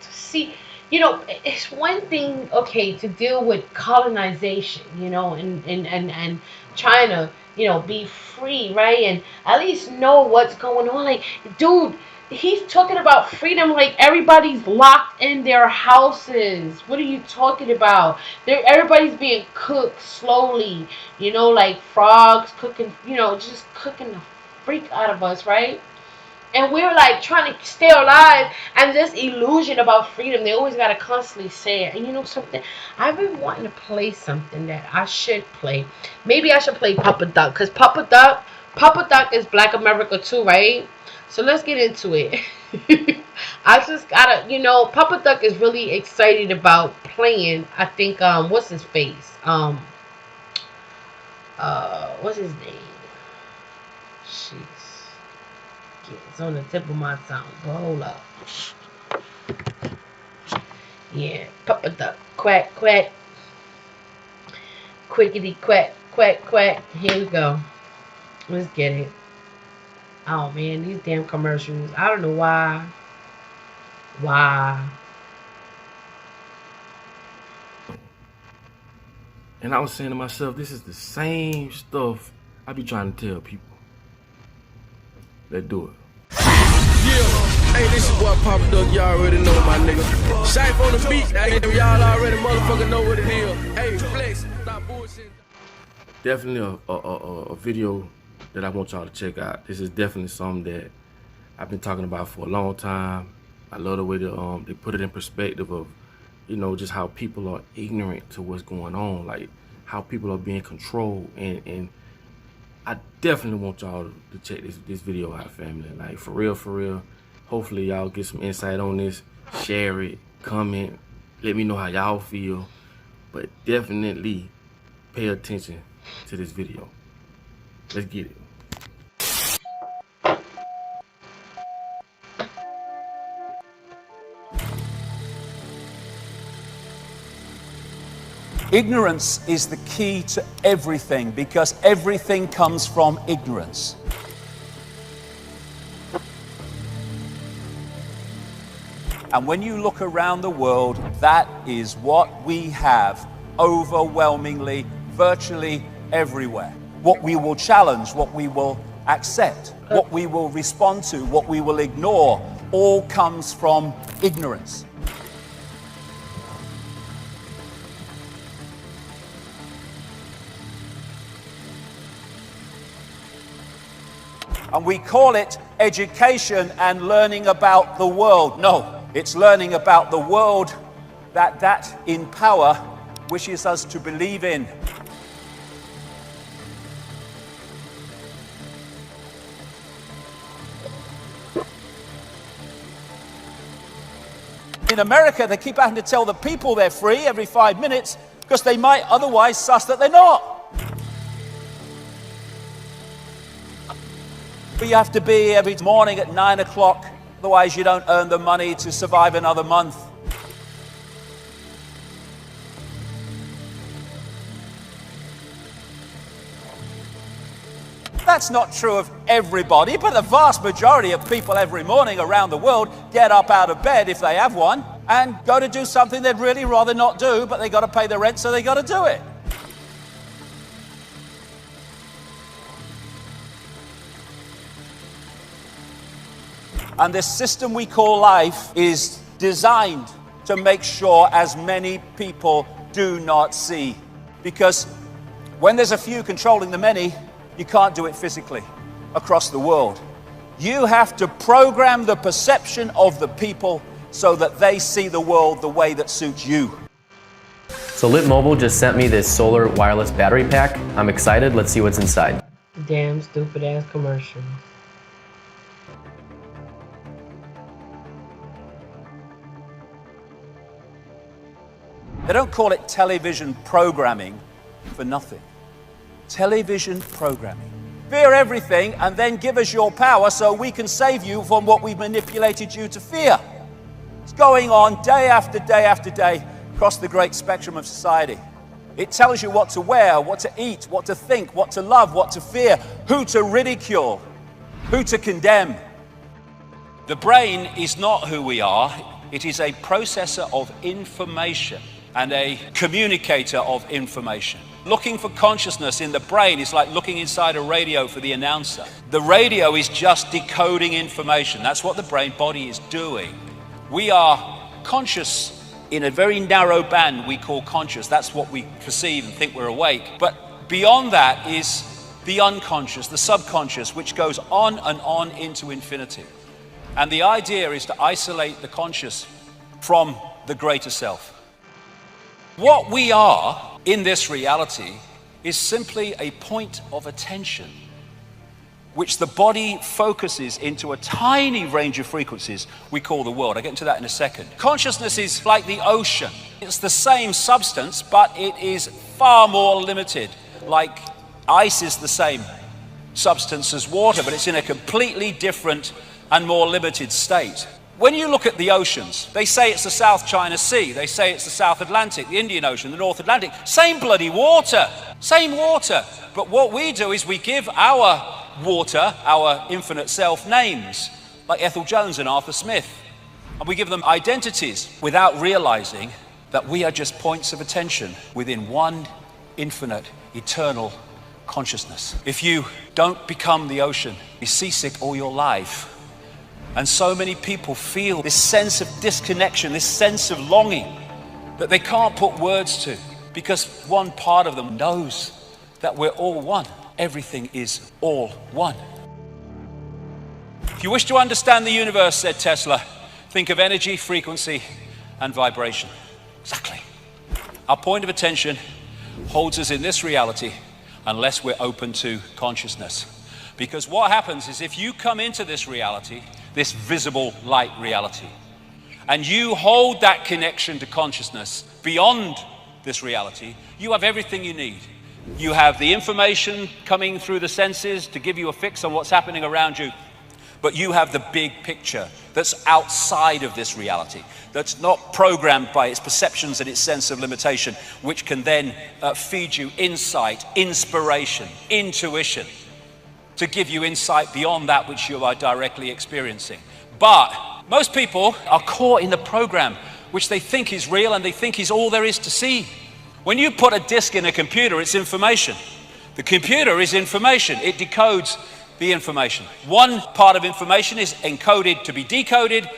to see. You know, it's one thing, okay, to deal with colonization, you know, and trying to, you know, be free, right? And at least know what's going on. Like, dude, he's talking about freedom like everybody's locked in their houses. What are you talking about? Everybody's being cooked slowly, you know, like frogs cooking, you know, just cooking the freak out of us, right? And we're like trying to stay alive, and this illusion about freedom, they always gotta constantly say it. And you know something? I've been wanting to play something that I should play. Maybe I should play Papa Duck, because Papa Duck is Black America too, right? So let's get into it. I just gotta, you know, Papa Duck is really excited about playing. I think what's his face? What's his name? Jeez. It's on the tip of my tongue. But hold up. Yeah, Papa Duck. Quack, quack. Quickity, quack, quack, quack. Here we go. Let's get it. Oh, man, these damn commercials. I don't know why. Why? And I was saying to myself, this is the same stuff I be trying to tell people. Let's do it. Yeah, hey, this is what Papa Duck, y'all already know, my nigga. Shape on the beat, y'all already motherfucking know what it is. Hey, flex, stop bullshit. Definitely a video that I want y'all to check out. This is definitely something that I've been talking about for a long time. I love the way they put it in perspective of, you know, just how people are ignorant to what's going on, like how people are being controlled, and I definitely want y'all to check this video out, family. Like, for real. Hopefully y'all get some insight on this. Share it, comment, let me know how y'all feel. But definitely pay attention to this video. Let's get it. Ignorance is the key to everything, because everything comes from ignorance. And when you look around the world, that is what we have overwhelmingly, virtually everywhere. What we will challenge, what we will accept, what we will respond to, what we will ignore, all comes from ignorance. And we call it education and learning about the world. No, it's learning about the world that in power wishes us to believe in. In America, they keep having to tell the people they're free every 5 minutes because they might otherwise suss that they're not. But you have to be every morning at 9 o'clock, otherwise you don't earn the money to survive another month. That's not true of everybody, but the vast majority of people every morning around the world get up out of bed if they have one. and go to do something they'd really rather not do, but they got to pay the rent, so they got to do it. And this system we call life is designed to make sure as many people do not see. Because when there's a few controlling the many, you can't do it physically across the world. You have to program the perception of the people so that they see the world the way that suits you. So Lit Mobile just sent me this solar wireless battery pack. I'm excited. Let's see what's inside. Damn stupid ass commercials. They don't call it television programming for nothing. Television programming. Fear everything and then give us your power so we can save you from what we've manipulated you to fear. It's going on day after day after day across the great spectrum of society. It tells you what to wear, what to eat, what to think, what to love, what to fear, who to ridicule, who to condemn. The brain is not who we are. It is a processor of information and a communicator of information. Looking for consciousness in the brain is like looking inside a radio for the announcer. The radio is just decoding information. That's what the brain body is doing. We are conscious in a very narrow band we call conscious. That's what we perceive and think we're awake. But beyond that is the unconscious, the subconscious, which goes on and on into infinity. And the idea is to isolate the conscious from the greater self. What we are in this reality is simply a point of attention which the body focuses into a tiny range of frequencies we call the world. I'll get into that in a second. Consciousness is like the ocean. It's the same substance, but it is far more limited. Like ice is the same substance as water, but it's in a completely different and more limited state. When you look at the oceans, they say it's the South China Sea, they say it's the South Atlantic, the Indian Ocean, the North Atlantic. Same bloody water, same water. But what we do is we give our water, our infinite self, names, like Ethel Jones and Arthur Smith. And we give them identities without realizing that we are just points of attention within one infinite, eternal consciousness. If you don't become the ocean, you're seasick all your life. And so many people feel this sense of disconnection, this sense of longing that they can't put words to, because one part of them knows that we're all one. Everything is all one. If you wish to understand the universe, said Tesla, think of energy, frequency, and vibration. Exactly. Our point of attention holds us in this reality unless we're open to consciousness. Because what happens is if you come into this reality, this visible light reality, and you hold that connection to consciousness beyond this reality, you have everything you need. You have the information coming through the senses to give you a fix on what's happening around you, but you have the big picture that's outside of this reality, that's not programmed by its perceptions and its sense of limitation, which can then feed you insight, inspiration, intuition, to give you insight beyond that which you are directly experiencing. But most people are caught in the program which they think is real and they think is all there is to see. When you put a disk in a computer, it's information. The computer is information. It decodes the information. One part of information is encoded to be decoded.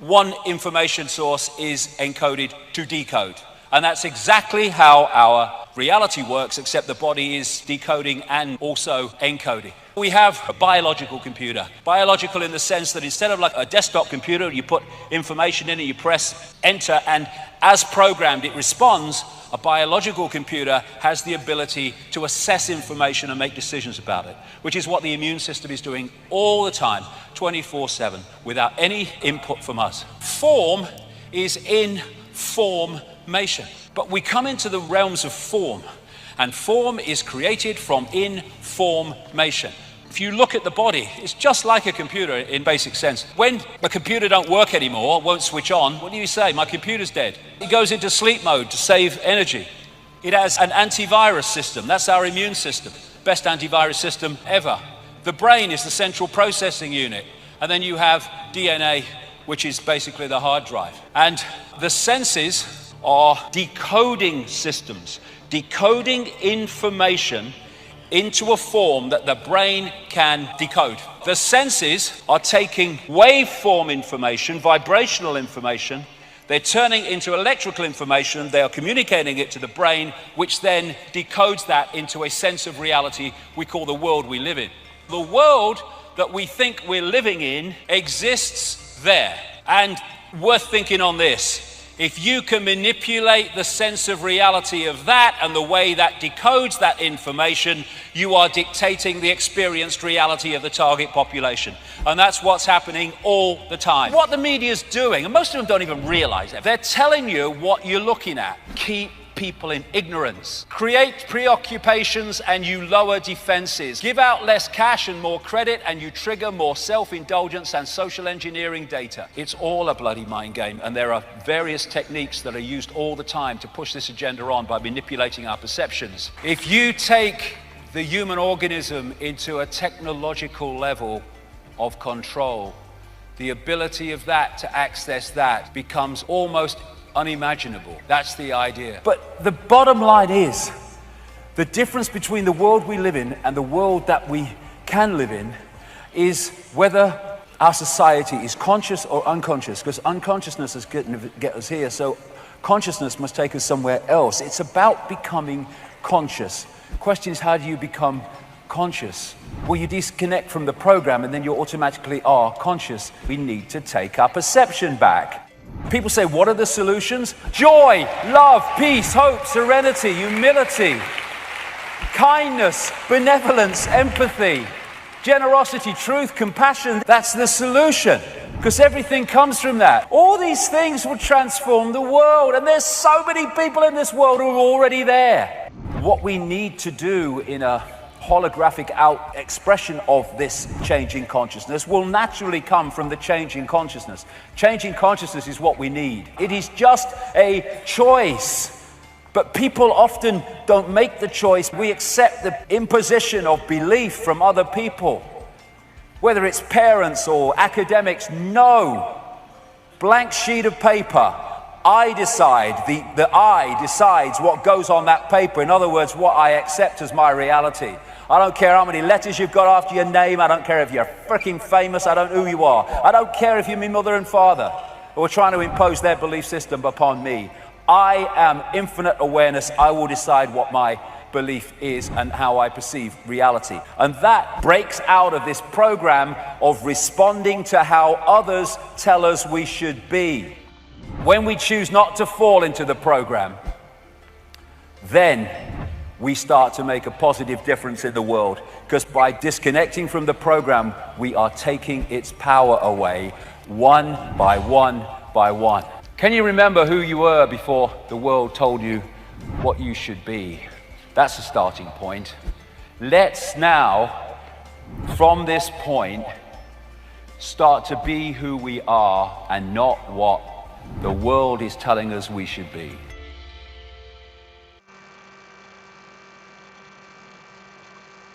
One information source is encoded to decode. And that's exactly how our reality works, except the body is decoding and also encoding. We have a biological computer. Biological in the sense that instead of like a desktop computer, you put information in it, you press enter, and as programmed, it responds. A biological computer has the ability to assess information and make decisions about it, which is what the immune system is doing all the time, 24/7, without any input from us. Form is information. But we come into the realms of form, and form is created from information. If you look at the body, it's just like a computer in basic sense. When a computer don't work anymore, won't switch on, what do you say? My computer's dead. It goes into sleep mode to save energy. It has an antivirus system. That's our immune system. Best antivirus system ever. The brain is the central processing unit. And then you have DNA, which is basically the hard drive. And the senses are decoding systems, decoding information into a form that the brain can decode. The senses are taking waveform information, vibrational information, they're turning into electrical information, they are communicating it to the brain, which then decodes that into a sense of reality we call the world we live in. The world that we think we're living in exists there. And worth thinking on this. If you can manipulate the sense of reality of that and the way that decodes that information, you are dictating the experienced reality of the target population. And that's what's happening all the time. What the media's doing, and most of them don't even realize it, they're telling you what you're looking at. Keep people in ignorance. Create preoccupations and you lower defenses. Give out less cash and more credit and you trigger more self-indulgence and social engineering data. It's all a bloody mind game, and there are various techniques that are used all the time to push this agenda on by manipulating our perceptions. If you take the human organism into a technological level of control, the ability of that to access that becomes almost unimaginable. That's the idea. But the bottom line is, the difference between the world we live in and the world that we can live in is whether our society is conscious or unconscious, because unconsciousness is going to get us here, so consciousness must take us somewhere else. It's about becoming conscious. The question is, how do you become conscious? Well, you disconnect from the program and then you automatically are conscious. We need to take our perception back. People say, what are the solutions? Joy, love, peace, hope, serenity, humility, kindness, benevolence, empathy, generosity, truth, compassion. That's the solution, because everything comes from that. All these things will transform the world, and there's so many people in this world who are already there. What we need to do in a holographic out expression of this changing consciousness will naturally come from the changing consciousness. Changing consciousness is what we need. It is just a choice. But people often don't make the choice. We accept the imposition of belief from other people, whether it's parents or academics. No. Blank sheet of paper. I decide, the I decides what goes on that paper. In other words, what I accept as my reality. I don't care how many letters you've got after your name. I don't care if you're freaking famous. I don't know who you are. I don't care if you're my mother and father who are trying to impose their belief system upon me. I am infinite awareness. I will decide what my belief is and how I perceive reality. And that breaks out of this program of responding to how others tell us we should be. When we choose not to fall into the program, then we start to make a positive difference in the world, because by disconnecting from the program, we are taking its power away, one by one by one. Can you remember who you were before the world told you what you should be? That's a starting point. Let's now, from this point, start to be who we are and not what the world is telling us we should be.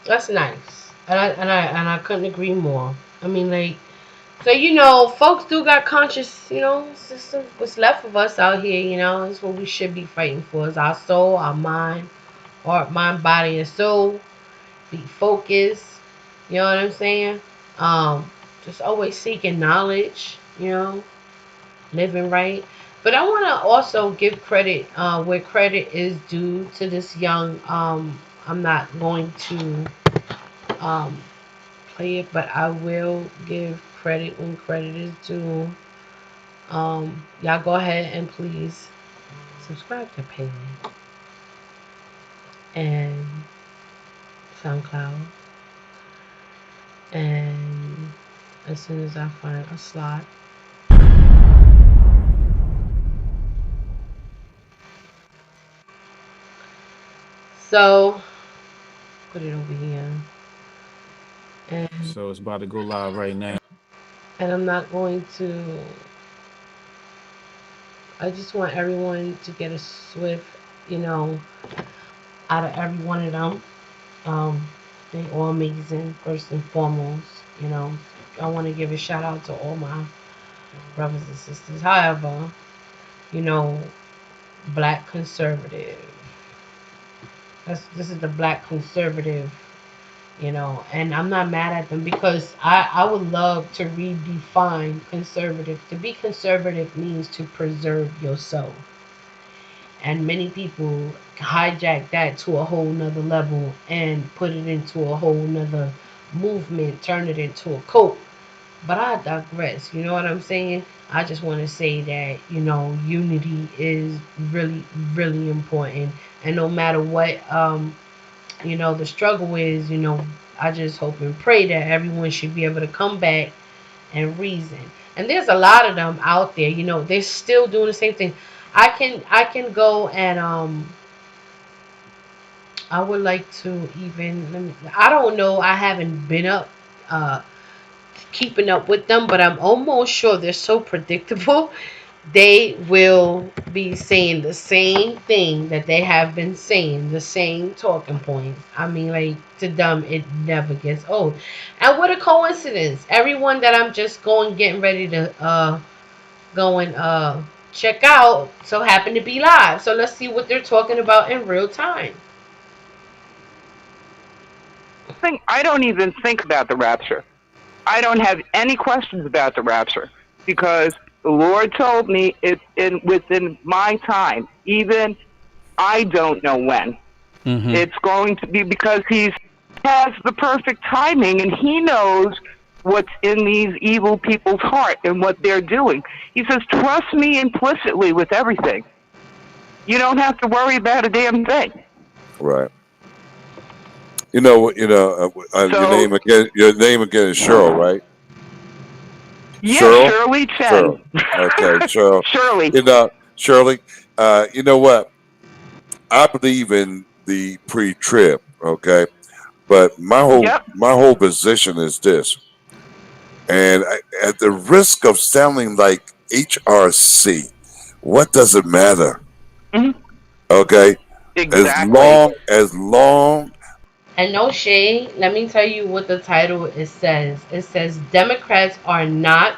That's nice, and I couldn't agree more. I mean, like, so you know, folks do got conscious. You know, it's just what's left of us out here. You know, it's what we should be fighting for: is our soul, our mind, heart, mind, body, and soul. Be focused. You know what I'm saying? Just always seeking knowledge. You know, living right. But I want to also give credit where credit is due to this young. I'm not going to play it, but I will give credit when credit is due. Y'all go ahead and please subscribe to Payme and SoundCloud. And as soon as I find a slot, so put it over here. And so it's about to go live right now. And I'm not going to, I just want everyone to get a swift, you know, out of every one of them. They're all amazing, first and foremost. You know, I want to give a shout out to all my brothers and sisters. However, you know, black conservative. This is the black conservative, you know, and I'm not mad at them because I would love to redefine conservative. To be conservative means to preserve yourself. And many people hijack that to a whole nother level and put it into a whole nother movement, turn it into a cult. But I digress, you know what I'm saying? I just want to say that, you know, unity is really, really important. And no matter what, you know, the struggle is, you know, I just hope and pray that everyone should be able to come back and reason. And there's a lot of them out there, you know, they're still doing the same thing. I can go and I would like to even, I don't know, I haven't been up keeping up with them, but I'm almost sure they're so predictable. They will be saying the same thing that they have been saying, the same talking points. I mean, like, to them, it never gets old. And what a coincidence. Everyone that I'm just getting ready to go and check out so happen to be live. So let's see what they're talking about in real time. I don't even think about the rapture. I don't have any questions about the rapture because the Lord told me it's within my time. Even I don't know when. Mm-hmm. It's going to be because He has the perfect timing and He knows what's in these evil people's heart and what they're doing. He says, trust me implicitly with everything. You don't have to worry about a damn thing. Right. Your name again is Cheryl, right? Yeah, Cheryl? Shirley Chen. Cheryl. Okay, Cheryl. Shirley. Shirley, you know what? I believe in the pre-trib, okay? But my whole position is this. And at the risk of sounding like HRC, what does it matter? Mm-hmm. Okay? Exactly. As long And no shade, let me tell you what the title it says. It says Democrats are not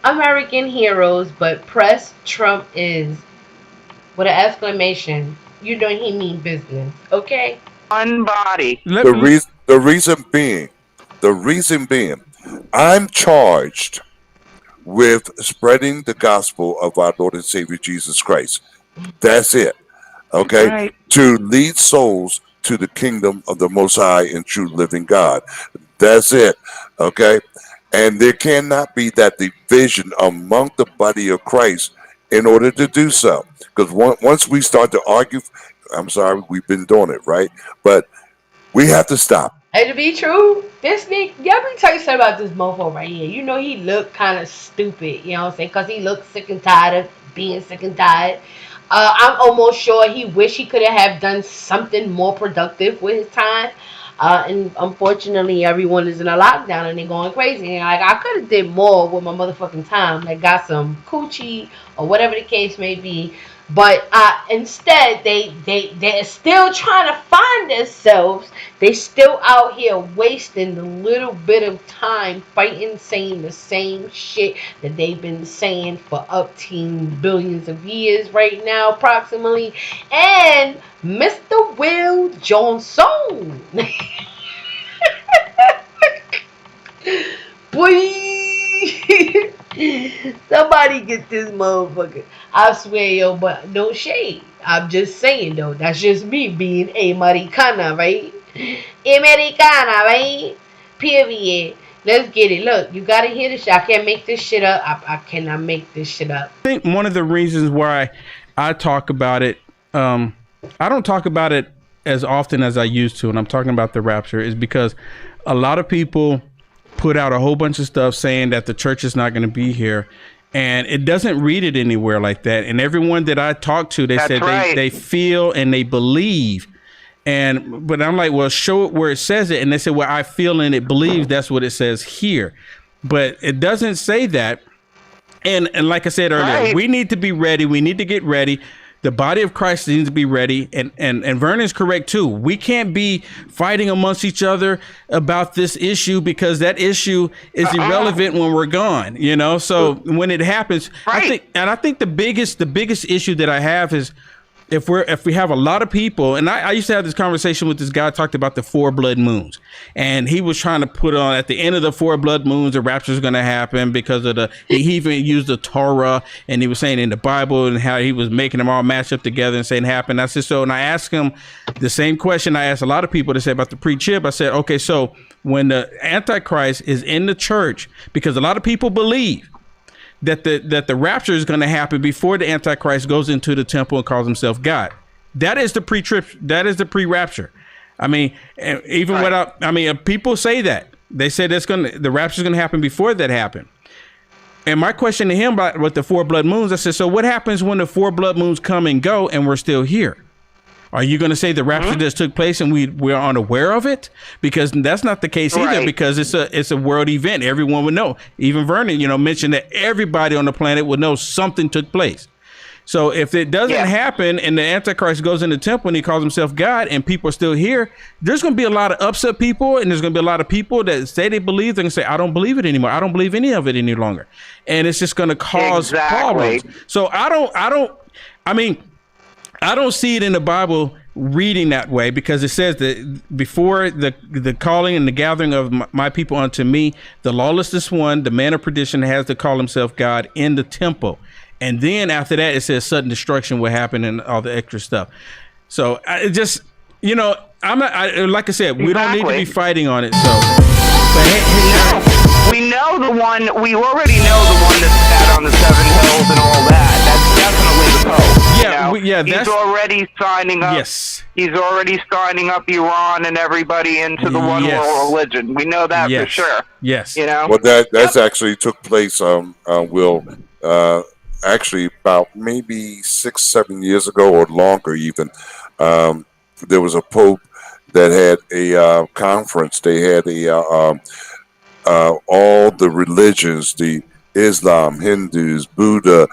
American heroes, but press Trump is. With an exclamation. You know he mean business. Okay? One body. The reason being, I'm charged with spreading the gospel of our Lord and Savior Jesus Christ. That's it. Okay? Right. To lead souls to the kingdom of the Most High and true living God. That's it. Okay? And there cannot be that division among the body of Christ in order to do so. Because once we start to argue, I'm sorry, we've been doing it, right? But we have to stop. And to be true, this nigga, let me tell you something about this mofo right here. You know, he looked kind of stupid, you know what I'm saying? Because he looked sick and tired of being sick and tired. I'm almost sure he wish he could have done something more productive with his time. And unfortunately, everyone is in a lockdown and they're going crazy. And like, I could have did more with my motherfucking time. Like, got some coochie or whatever the case may be. But instead, they're still trying to find themselves. They still out here wasting a little bit of time fighting, saying the same shit that they've been saying for upteen billions of years right now, approximately. And Mr. Will Johnson. Boy. Somebody get this motherfucker. I swear, yo, but no shade. I'm just saying, though. That's just me being Americana, right? Americana, right? Period. Let's get it. Look, you gotta hear this shit. I can't make this shit up. I cannot make this shit up. I think one of the reasons why I talk about it, I don't talk about it as often as I used to, and I'm talking about the rapture, is because a lot of people put out a whole bunch of stuff saying that the church is not going to be here, and it doesn't read it anywhere like that. And everyone that I talked to, they said they feel and they believe. But I'm like, well, show it where it says it. And they said, well, I feel and it believes. That's what it says here. But it doesn't say that. And like I said earlier, we need to be ready. We need to get ready. The body of Christ needs to be ready, and Vernon's correct too. We can't be fighting amongst each other about this issue because that issue is irrelevant when we're gone. You know, so when it happens, I think the biggest issue that I have is if we have a lot of people, and I used to have this conversation with this guy, talked about the 4 blood moons, and he was trying to put on at the end of the 4 blood moons, the rapture is going to happen because of he even used the Torah, and he was saying in the Bible and how he was making them all match up together and saying happen. I said, so, and I asked him the same question I asked a lot of people to say about the pre-trib. I said, okay, so when the Antichrist is in the church, because a lot of people believe that the rapture is going to happen before the Antichrist goes into the temple and calls himself God. That is the pre-trip. That is the pre-rapture. I mean, even without, I mean, people say that. They say the rapture is going to happen before that happened. And my question to him about with the 4 blood moons, I said, so what happens when the 4 blood moons come and go and we're still here? Are you going to say the rapture just took place and we're unaware of it? Because that's not the case either, because it's a world event. Everyone would know. Even Vernon, mentioned that everybody on the planet would know something took place. So if it doesn't happen and the Antichrist goes in the temple and he calls himself God and people are still here, there's going to be a lot of upset people, and there's going to be a lot of people that say they believe, they're going to say, I don't believe it anymore. I don't believe any of it any longer. And it's just going to cause problems. So I don't see it in the Bible reading that way, because it says that before the calling and the gathering of my people unto me, the lawless one, the man of perdition, has to call himself God in the temple. And then after that, it says sudden destruction will happen and all the extra stuff. So it just, I'm not, like I said, we don't need to be fighting on it. So, we know the one, we already know the one that's sat on the 7 hills and all that. That's definitely the Pope. He's already signing up. Yes. He's already signing up Iran and everybody into the one world religion. We know that for sure. Yes. Well, that's actually took place. Will actually about maybe 6-7 years ago or longer even. There was a Pope that had a conference. They had all the religions, the Islam, Hindus, Buddha,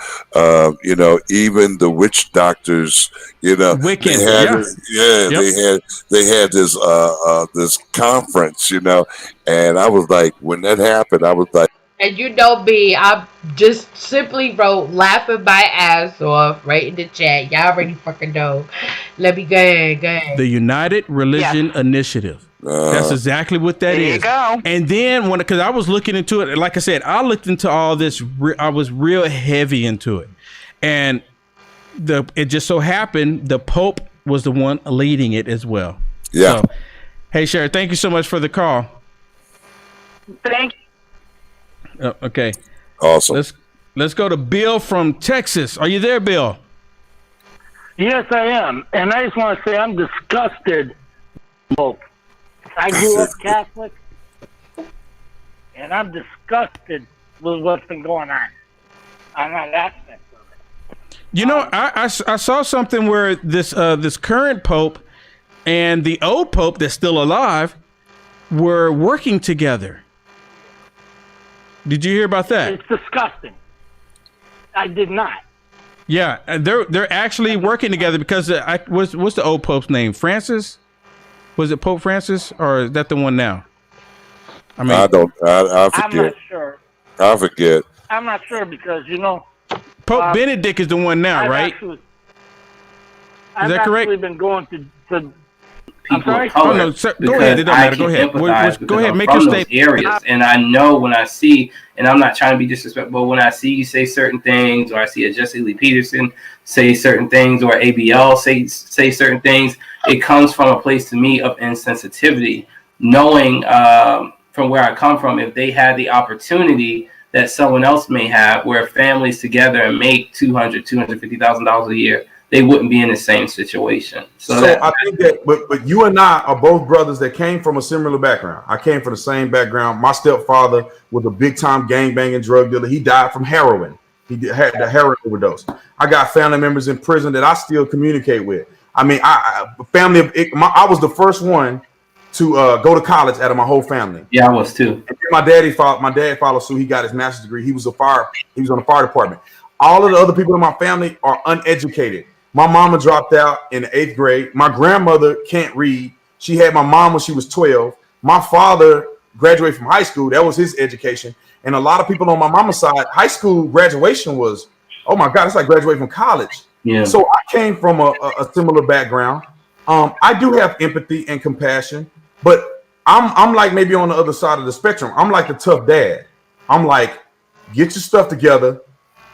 even the witch doctors, Wiccan, they had this conference, and I was like, when that happened, I was like, and B, I just simply wrote laughing my ass off right in the chat. Y'all already fucking know. Let me go ahead. The United Religion Initiative. That's exactly what that is. There you go. And then because I was looking into it, like I said, I looked into all this. I was real heavy into it, and it just so happened the Pope was the one leading it as well. Yeah. So, hey, Sherry, thank you so much for the call. Thank you. Okay. Awesome. Let's go to Bill from Texas. Are you there, Bill? Yes, I am. And I just want to say I'm disgusted. I grew up Catholic, and I'm disgusted with what's been going on that aspect of it. I saw something where this current Pope and the old Pope that's still alive were working together. Did you hear about that? It's disgusting. I did not. Yeah, they're actually working together because what's the old Pope's name? Francis? Was it Pope Francis, or is that the one now? I mean, I forget. I'm not sure. I forget. I'm not sure because Pope Benedict is the one now, right? I've actually been going to people of color. Oh, no, sir, go ahead. It don't matter. Go ahead. Go ahead. Make your statement. Areas, and I know when I see, and I'm not trying to be disrespectful, but when I see you say certain things, or I see a Jesse Lee Peterson say certain things, or ABL say certain things, it comes from a place to me of insensitivity, knowing from where I come from, if they had the opportunity that someone else may have, where families together and make $250,000 a year, they wouldn't be in the same situation. So I think that, but you and I are both brothers that came from a similar background. I came from the same background. My stepfather was a big time gangbanging drug dealer. He died from heroin. He had the heroin overdose. I got family members in prison that I still communicate with. I mean, I was the first one to go to college out of my whole family. Yeah, I was too. And my dad followed suit. He got his master's degree. He was on the fire department. All of the other people in my family are uneducated. My mama dropped out in the 8th grade. My grandmother can't read. She had my mom when she was 12. My father graduated from high school. That was his education. And a lot of people on my mama's side, high school graduation was, oh my God, it's like graduating from college. Yeah. So I came from a similar background. I do have empathy and compassion, but I'm like maybe on the other side of the spectrum. I'm like the tough dad. I'm like, get your stuff together,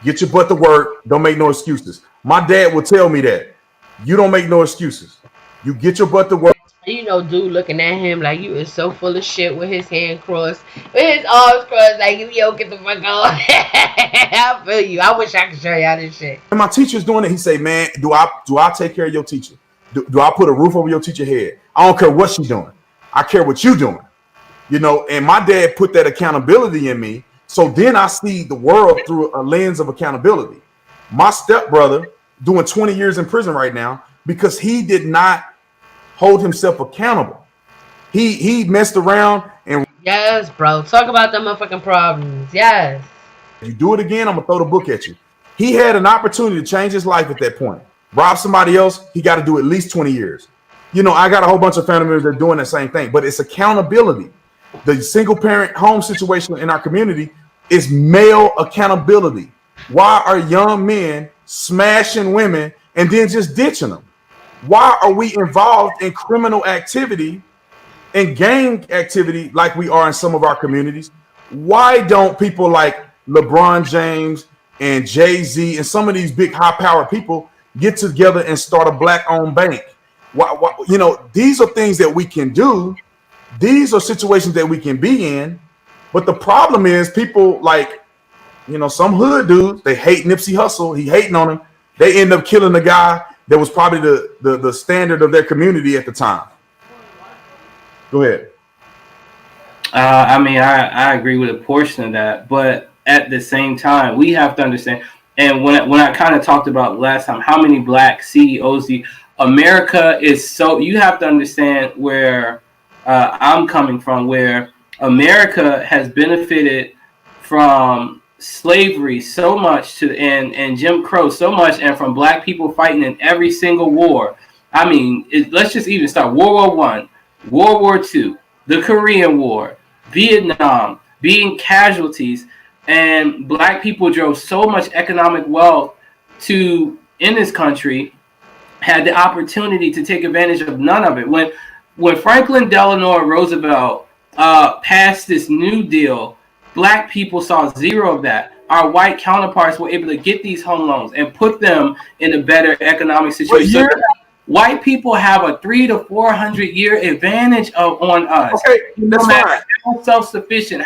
get your butt to work, don't make no excuses. My dad would tell me that. You don't make no excuses. You get your butt to work. You know, dude looking at him like you is so full of shit with his hand crossed, with his arms crossed, like yo, get the fuck on. I feel you. I wish I could show y'all this shit. And my teacher's doing it. He say, man, do I take care of your teacher? Do I put a roof over your teacher's head? I don't care what she's doing. I care what you doing. You know, and my dad put that accountability in me. So then I see the world through a lens of accountability. My stepbrother doing 20 years in prison right now because he did not hold himself accountable. He messed around and yes, bro. Talk about the motherfucking problems. Yes. You do it again, I'm gonna throw the book at you. He had an opportunity to change his life at that point. Rob somebody else, he got to do at least 20 years. You know, I got a whole bunch of family members that are doing the same thing, but it's accountability. The single parent home situation in our community is male accountability. Why are young men smashing women and then just ditching them? Why are we involved in criminal activity and gang activity like we are in some of our communities? Why don't people like LeBron James and Jay-Z and some of these big high-powered people get together and start a black-owned bank? Why, you know, these are things that we can do. These are situations that we can be in. But the problem is people like, you know, some hood dudes, they hate Nipsey Hussle. He hating on him. They end up killing the guy that was probably the standard of their community at the time. Go ahead. I mean, I agree with a portion of that, but at the same time, we have to understand. And when I kind of talked about last time, how many black CEOs America is so, you have to understand where I'm coming from, where America has benefited from slavery so much and Jim Crow so much, and from black people fighting in every single war. I mean, let's just even start World War I, World War II, the Korean War, Vietnam, being casualties, and black people drove so much economic wealth in this country, had the opportunity to take advantage of none of it. When Franklin Delano Roosevelt passed this New Deal, black people saw zero of that. Our white counterparts were able to get these home loans and put them in a better economic situation. White people have a 300 to 400 year advantage on us. Okay, no matter how self-sufficient,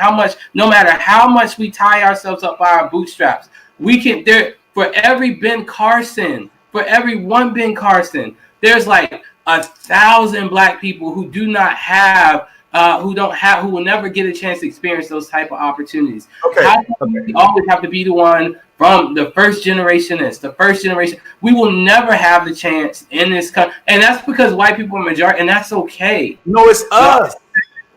no matter how much we tie ourselves up by our bootstraps, we can. For every Ben Carson, for every one Ben Carson, there's like 1,000 black people who do not have. Who will never get a chance to experience those type of opportunities. We always have to be the one from the first generation. We will never have the chance in this country, and that's because white people are majority, and that's okay. No, it's us.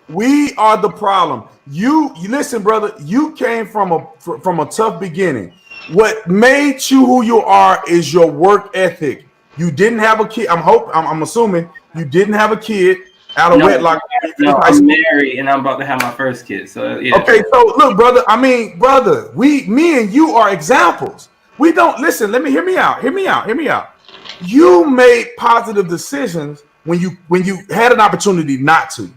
We are the problem. You listen, brother. You came from a tough beginning. What made you who you are is your work ethic. You didn't have a kid. I'm assuming you didn't have a kid. Out of wedlock. No, I'm married and I'm about to have my first kid. So yeah. Okay, so look, brother. Me and you are examples. We don't listen. Hear me out. You made positive decisions when you had an opportunity not to.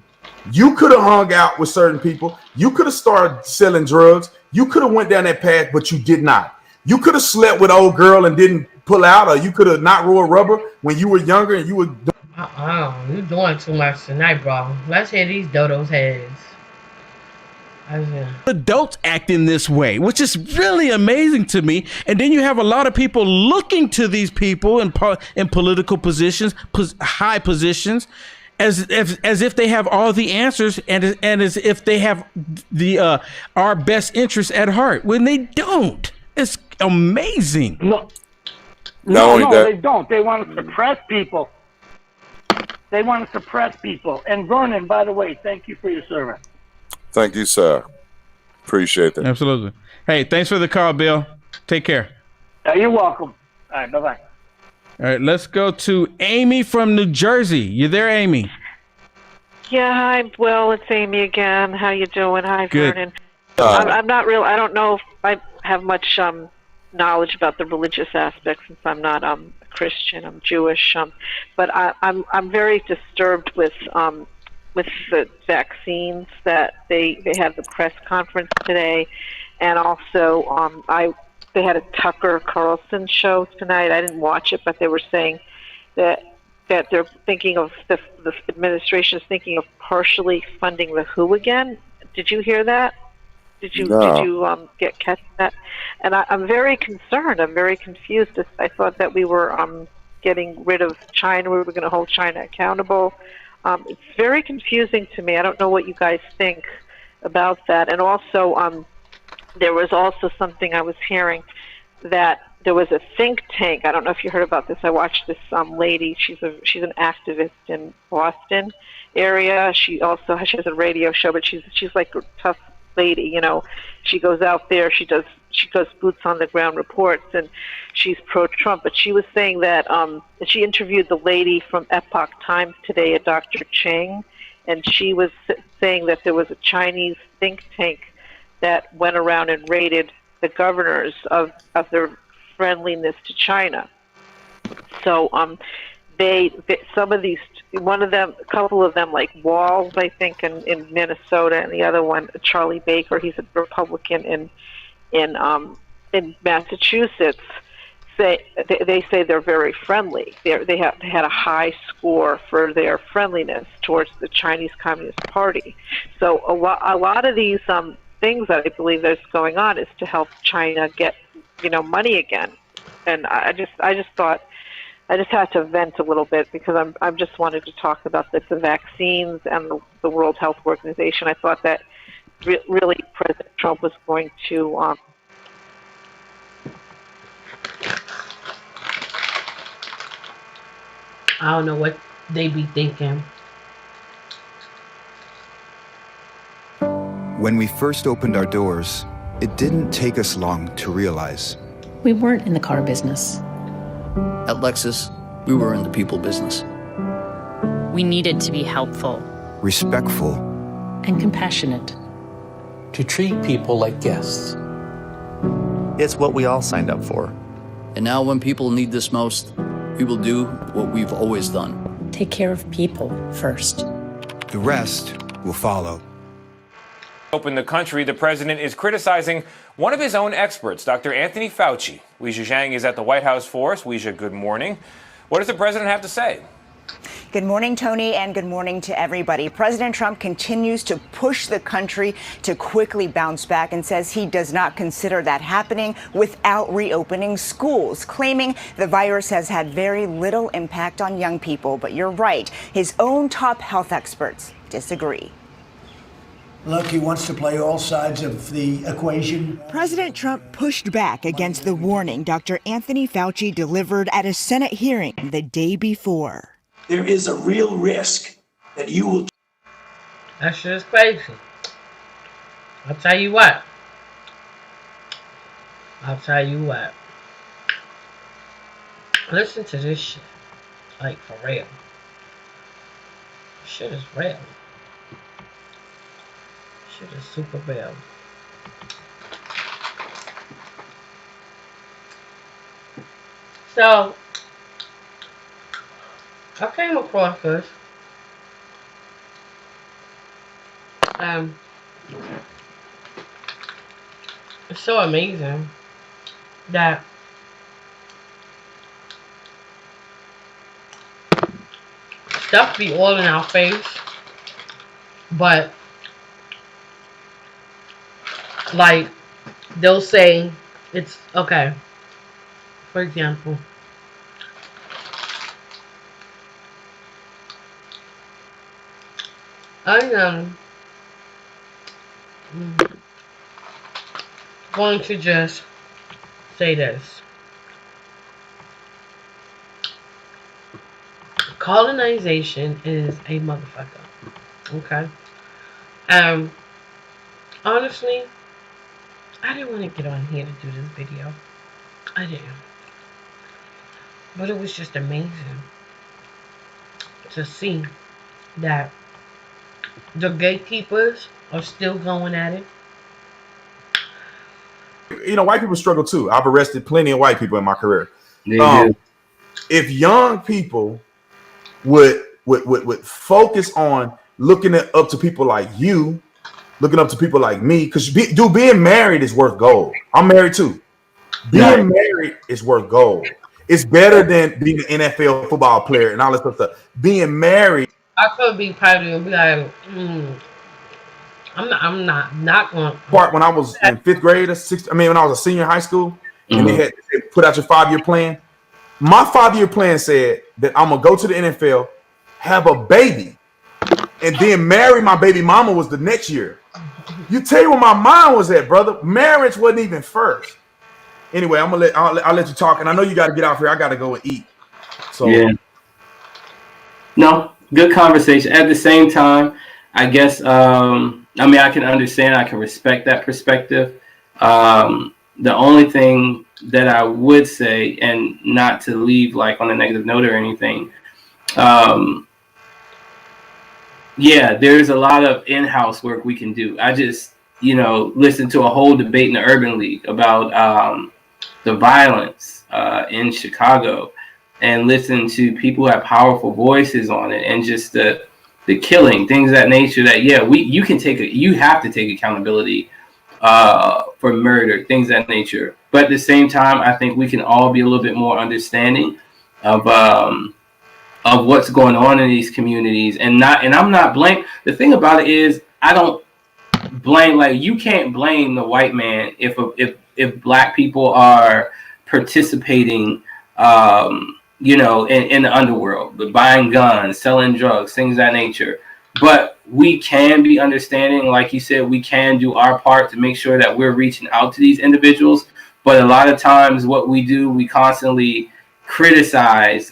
You could have hung out with certain people. You could have started selling drugs. You could have went down that path, but you did not. You could have slept with old girl and didn't pull out, or you could have not rolled rubber when you were younger and you were. You're doing too much tonight, bro. Let's hear these dodos' heads. Adults act in this way, which is really amazing to me. And then you have a lot of people looking to these people in political positions, high positions, as if they have all the answers and as if they have our best interests at heart when they don't. It's amazing. No, they don't. They want to suppress people. And Vernon, by the way, thank you for your service. Thank you, sir. Appreciate that. Absolutely. Hey, thanks for the call, Bill. Take care. You're welcome. All right, bye-bye. All right, let's go to Amy from New Jersey. You there, Amy? Yeah, hi. Well, it's Amy again. How you doing? Hi, Good. Vernon. I'm not real. I don't know if I have much knowledge about the religious aspect since I'm not a Christian. I'm Jewish. But I'm very disturbed with the vaccines that they had the press conference today, and also they had a Tucker Carlson show tonight. I didn't watch it, but they were saying that they're thinking of the administration is thinking of partially funding the WHO again. Did you hear that? Did you catch that? And I'm very concerned. I'm very confused. I thought that we were getting rid of China. We were going to hold China accountable. It's very confusing to me. I don't know what you guys think about that. And also, there was also something I was hearing that there was a think tank. I don't know if you heard about this. I watched this lady. She's an activist in Boston area. She has a radio show, but she's like a tough lady. You know, she goes out there. She does boots on the ground reports, and she's pro-Trump. But she was saying that she interviewed the lady from Epoch Times today, Dr. Cheng, and she was saying that there was a Chinese think tank that went around and rated the governors of their friendliness to China. So some of these, a couple of them, like Walls, I think, in Minnesota, and the other one, Charlie Baker, he's a Republican in Massachusetts. They say they're very friendly. They had a high score for their friendliness towards the Chinese Communist Party. So a lot of these things that I believe that's going on is to help China get money again. And I just thought I just had to vent a little bit because I just wanted to talk about the vaccines and the World Health Organization. I thought that really President Trump was going to I don't know what they be thinking. When we first opened our doors, it didn't take us long to realize we weren't in the car business. At Lexus, we were in the people business. We needed to be helpful, respectful, and compassionate. To treat people like guests. It's what we all signed up for. And now when people need this most, we will do what we've always done. Take care of people first. The rest will follow. Open the country, the president is criticizing one of his own experts, Dr. Anthony Fauci. Weijia Zhang is at the White House for us. Weijia, good morning. What does the president have to say? Good morning, Tony, and good morning to everybody. President Trump continues to push the country to quickly bounce back and says he does not consider that happening without reopening schools, claiming the virus has had very little impact on young people. But you're right, his own top health experts disagree. Look, he wants to play all sides of the equation. President Trump pushed back against the warning Dr. Anthony Fauci delivered at a Senate hearing the day before. There is a real risk that you will... That shit is crazy. I'll tell you what. Listen to this shit. Like, for real. Shit is real. Shit is super real. So, I came across this. It's so amazing that stuff be all in our face, but like they'll say it's okay. For example, I am going to just say this. Colonization is a motherfucker. Okay? Honestly, I didn't want to get on here to do this video. I didn't. But it was just amazing to see that the gatekeepers are still going at it. You know, white people struggle too. I've arrested plenty of white people in my career. If young people would focus on looking up to people like you, looking up to people like me, because being married is worth gold. I'm married too. Being married is worth gold. It's better than being an NFL football player and all this other stuff. Being married, I could be petty and be like, I'm not going. When I was in 5th grade or 6th, when I was a senior in high school, and they put out your 5-year plan. My 5-year plan said that I'm gonna go to the NFL, have a baby, and then marry my baby mama was the next year. You tell you where my mind was at, brother. Marriage wasn't even first. Anyway, I'll let you talk, and I know you got to get out here. I got to go and eat. So no, good conversation. At the same time, I guess I can understand. I can respect that perspective. The only thing that I would say, and not to leave like on a negative note or anything, there's a lot of in-house work we can do. I just, listened to a whole debate in the Urban League about the violence in Chicago, and listen to people who have powerful voices on it, and just the killing, things of that nature. That you have to take accountability for murder, things of that nature. But at the same time, I think we can all be a little bit more understanding of what's going on in these communities, and I'm not blaming. The thing about it is, I don't blame, like, you can't blame the white man if black people are participating, in the underworld, but buying guns, selling drugs, things of that nature. But we can be understanding, like you said, we can do our part to make sure that we're reaching out to these individuals. But a lot of times what we do, we constantly criticize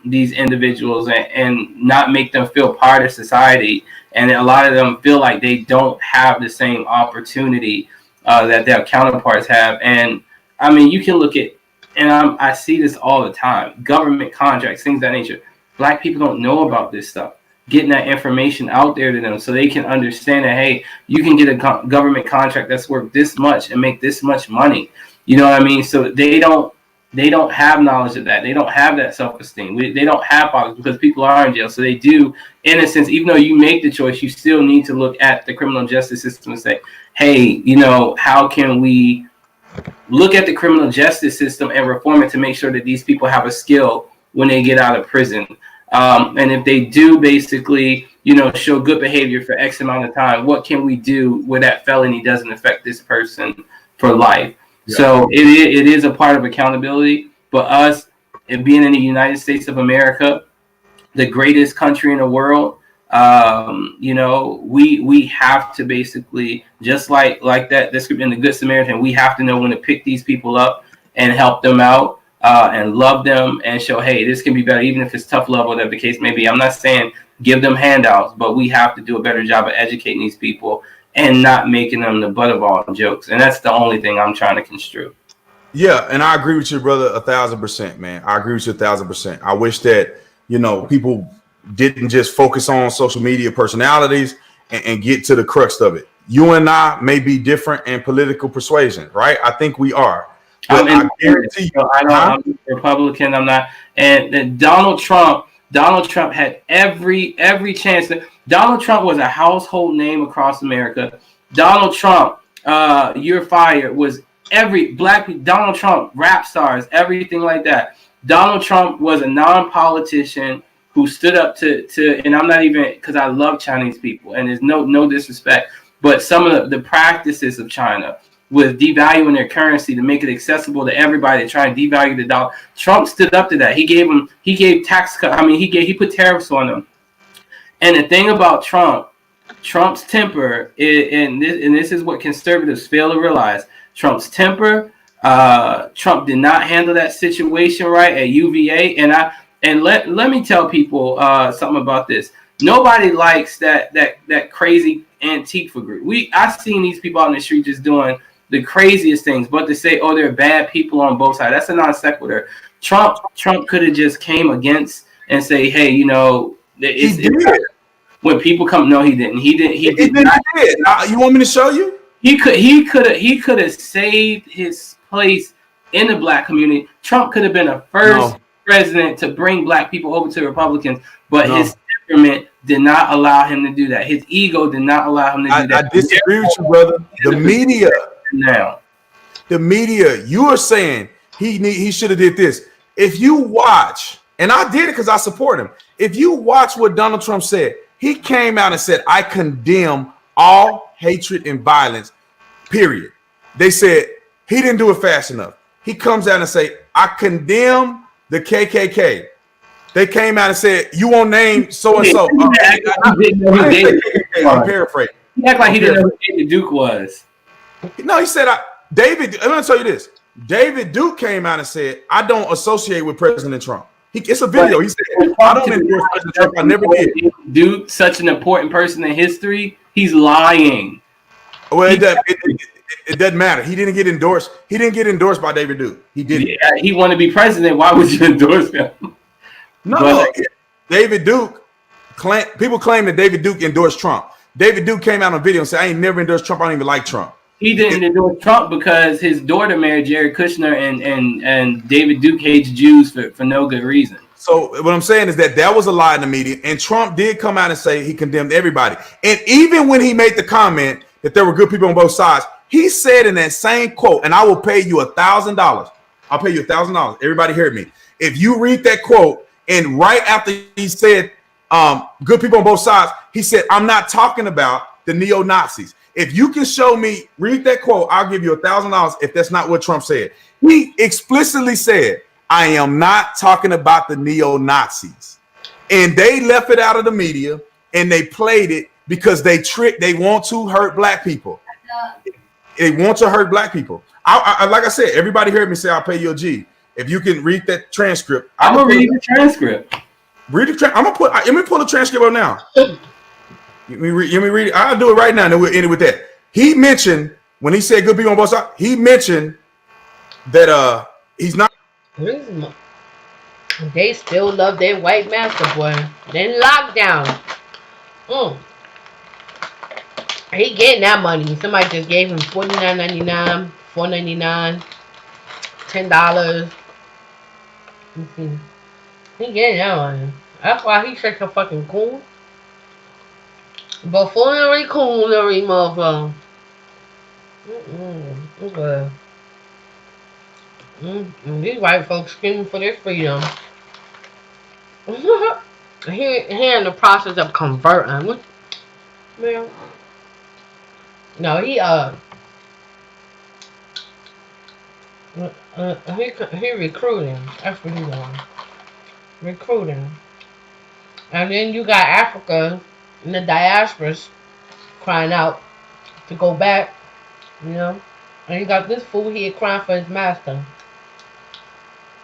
these individuals and not make them feel part of society. And a lot of them feel like they don't have the same opportunity that their counterparts have. And you can look at, and I see this all the time, government contracts, things of that nature. Black people don't know about this stuff. Getting that information out there to them so they can understand that, hey, you can get a government contract that's worth this much and make this much money. You know what I mean? So they don't have knowledge of that. They don't have that self-esteem. They don't have pockets because people are in jail. So they do, in a sense, even though you make the choice, you still need to look at the criminal justice system and say, hey, how can we look at the criminal justice system and reform it to make sure that these people have a skill when they get out of prison? And if they do basically, show good behavior for X amount of time, what can we do where that felony doesn't affect this person for life? Yeah. So it is a part of accountability. But us, and being in the United States of America, the greatest country in the world, we have to basically, just like that description in the Good Samaritan, we have to know when to pick these people up and help them out. And love them and show, hey, this can be better, even if it's tough love, whatever the case may be. I'm not saying give them handouts, but we have to do a better job of educating these people and not making them the butt of all jokes. And that's the only thing I'm trying to construe. Yeah, and I agree with you, brother, 1,000%, man. I agree with you 1,000%. I wish that, people didn't just focus on social media personalities and get to the crux of it. You and I may be different in political persuasion, right? I think we are. I guarantee you, I'm Republican. I'm not. And Donald Trump had every chance. Donald Trump was a household name across America. Donald Trump, You're Fired, was every Donald Trump, rap stars, everything like that. Donald Trump was a non-politician who stood up to, and I'm not even, because I love Chinese people, and there's no disrespect, but some of the practices of China with devaluing their currency to make it accessible to everybody, to try and devalue the dollar. Trump stood up to that. He gave tax cut. He put tariffs on them. And the thing about Trump's temper, and this is what conservatives fail to realize. Trump's temper. Trump did not handle that situation right at UVA. And let me tell people something about this. Nobody likes that crazy Antifa group. I've seen these people out in the street just doing the craziest things, but to say, oh, they're bad people on both sides, that's a non sequitur. Trump could have just came against and say, hey, you know, He did. When people come, no, he didn't. He did not. You want me to show you? He could have saved his place in the black community. Trump could have been the first president to bring black people over to Republicans, but his temperament did not allow him to do that. His ego did not allow him to do that. I disagree with you, brother. The media, you are saying he should have did this. If you watch, and I did it because I support him. If you watch what Donald Trump said, he came out and said, I condemn all hatred and violence, period. They said he didn't do it fast enough. He comes out and say, I condemn the KKK. They came out and said, you won't name so-and-so. I'm paraphrasing. He acted like he didn't know who David Duke was. No, he said, David, I'm going to tell you this. David Duke came out and said, I don't associate with President Trump. It's a video. He said, I don't endorse President Trump. I never did. Duke, such an important person in history, he's lying. Well, it doesn't matter. He didn't get endorsed. He didn't get endorsed by David Duke. He didn't. Yeah, he wanted to be president. Why would you endorse him? No, David Duke. People claim that David Duke endorsed Trump. David Duke came out on video and said, I ain't never endorsed Trump. I don't even like Trump. He didn't endorse Trump because his daughter married Jared Kushner, and David Duke hates Jews for no good reason. So what I'm saying is that was a lie in the media, and Trump did come out and say he condemned everybody. And even when he made the comment that there were good people on both sides, he said in that same quote, and I will pay you $1,000. I'll pay you $1,000. Everybody heard me. If you read that quote, and right after he said good people on both sides, he said, I'm not talking about the neo-Nazis. If you can show me, read that quote, I'll give you $1,000 if that's not what Trump said. He explicitly said, I am not talking about the neo-Nazis. And they left it out of the media and they played it because they want to hurt black people. They want to hurt black people. I like I said, everybody heard me say I'll pay you a G. If you can read that transcript. I'm gonna read the transcript. Read the transcript. Let me pull the transcript up now. Let me read it. I'll do it right now, and then we'll end it with that. He mentioned when he said good people on both sides, he mentioned that he's not. They still love their white master, boy. Then lockdown. He getting that money. Somebody just gave him $49.99, $4.99, $10. He getting that money. That's why he's such a fucking cool. Buffoonery, coonery, motherfucker. Okay. These white folks screaming for their freedom. He in the process of converting. What, man? No, he recruiting. That's what he's doing. Recruiting. And then you got Africa and the diasporas crying out to go back, you know. And you got this fool here crying for his master.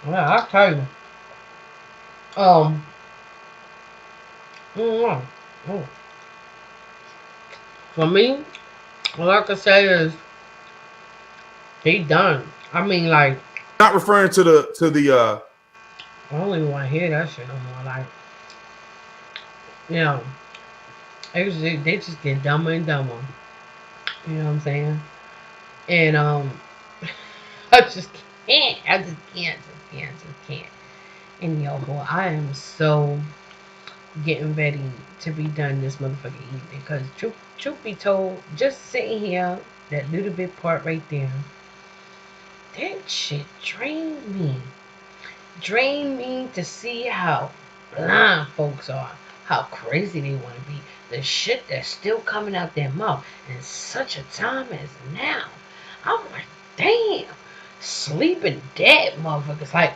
Well, I'll tell you. For me, all I can say is he done. I mean, like, not referring to the I don't even want to hear that shit no more. Like, you know, they just get dumber and dumber. You know what I'm saying? And I just can't. And yo, boy, I am so getting ready to be done this motherfucking evening. Because truth be told, just sitting here, that little bit part right there, that shit drained me. Drained me to see how blind folks are, how crazy they want to be, the shit that's still coming out their mouth in such a time as now. I'm like, damn, sleeping dead motherfuckers. Like,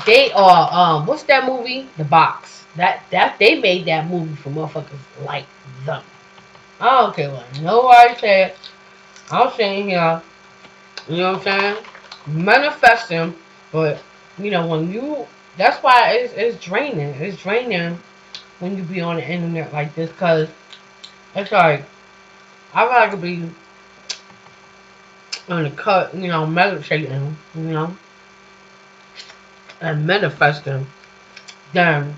they are what's that movie? The Box. That they made that movie for motherfuckers like them. I don't care what nobody said. I'm saying here, you know what I'm saying? Manifesting, but you know, when you, that's why it's draining. It's draining when you be on the internet like this, because it's like, I'd rather be on the cut, you know, meditating, you know, and manifesting than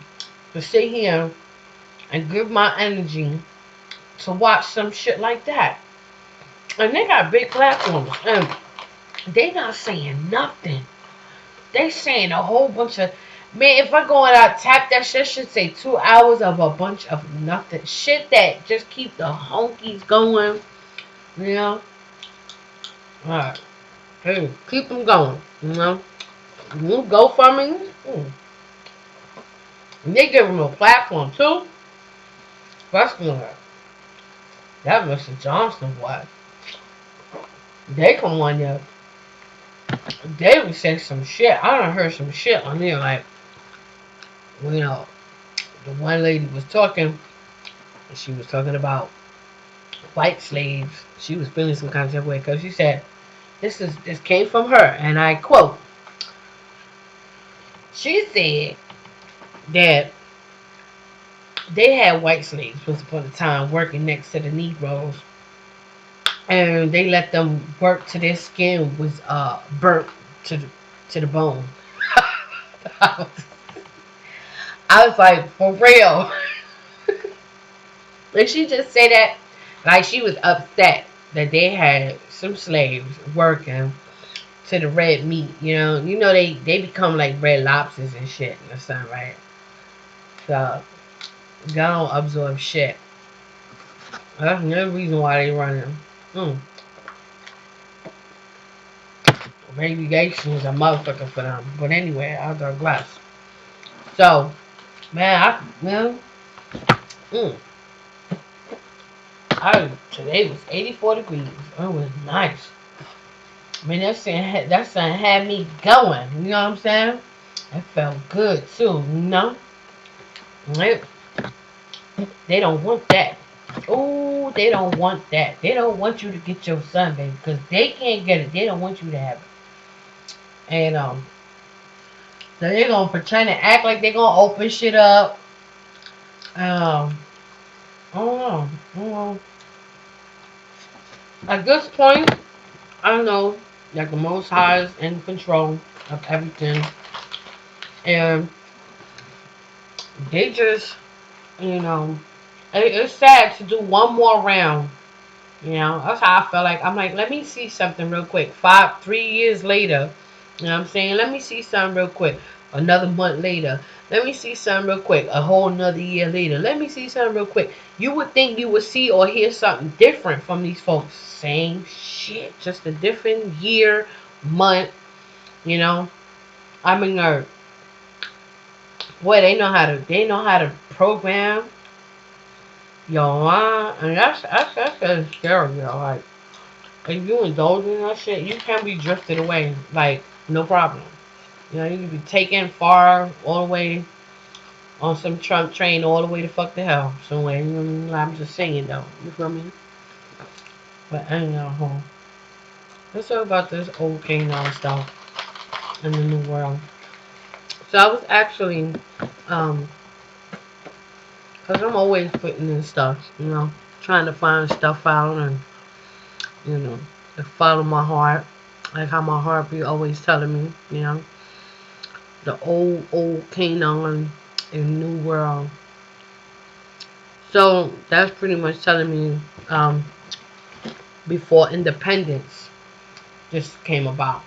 to sit here and give my energy to watch some shit like that. And they got big platforms, and they not saying nothing. They saying a whole bunch of, man, if I go and I tap that shit, should say 2 hours of a bunch of nothing. Shit that just keep the honkies going. You know? Alright. Hey, keep them going. You know? You go for me. And they give them a platform too. Especially that Mr. Johnson, what? They come on there. They would say some shit. I done heard some shit on there, like, you know, the one lady was talking, and she was talking about white slaves. She was feeling some kind of way because she said, this came from her, and I quote, she said that they had white slaves once upon a time working next to the Negroes, and they let them work till their skin was burnt to the bone. I was like, for real? And she just said that like she was upset that they had some slaves working to the red meat. You know they become like red lobsters and shit or something, right? So they don't absorb shit. That's another reason why they running. Radiation is a motherfucker for them. But anyway, I digress. So, man, today was 84 degrees. It was nice. I mean, that sun had me going. You know what I'm saying? It felt good too. You know? They don't want that. Oh, they don't want that. They don't want you to get your sun, baby, because they can't get it. They don't want you to have it. And so they're gonna pretend to act like they're gonna open shit up. I don't know. At this point, I know that the Most High is in control of everything, and they just, it's sad to do one more round. That's how I felt like. I'm like, let me see something real quick. 3 years later, you know what I'm saying? Let me see something real quick. Another month later, let me see something real quick. A whole another year later, let me see something real quick. You would think you would see or hear something different from these folks. Same shit, just a different year, month. I'm a nerd. Boy, they know how to program. And that's scary, yo. Like, if you indulge in that shit, you can be drifted away, like, no problem. You can be taken far, all the way on some Trump train, all the way to fuck the hell somewhere. I'm just saying, though. You feel me? But anyhow, let's talk about this old Canaan stuff in the new world. So I was actually, because I'm always putting in stuff, trying to find stuff out and, to follow my heart, like how my heart be always telling me, the old Canaan and new world. So that's pretty much telling me, before independence just came about.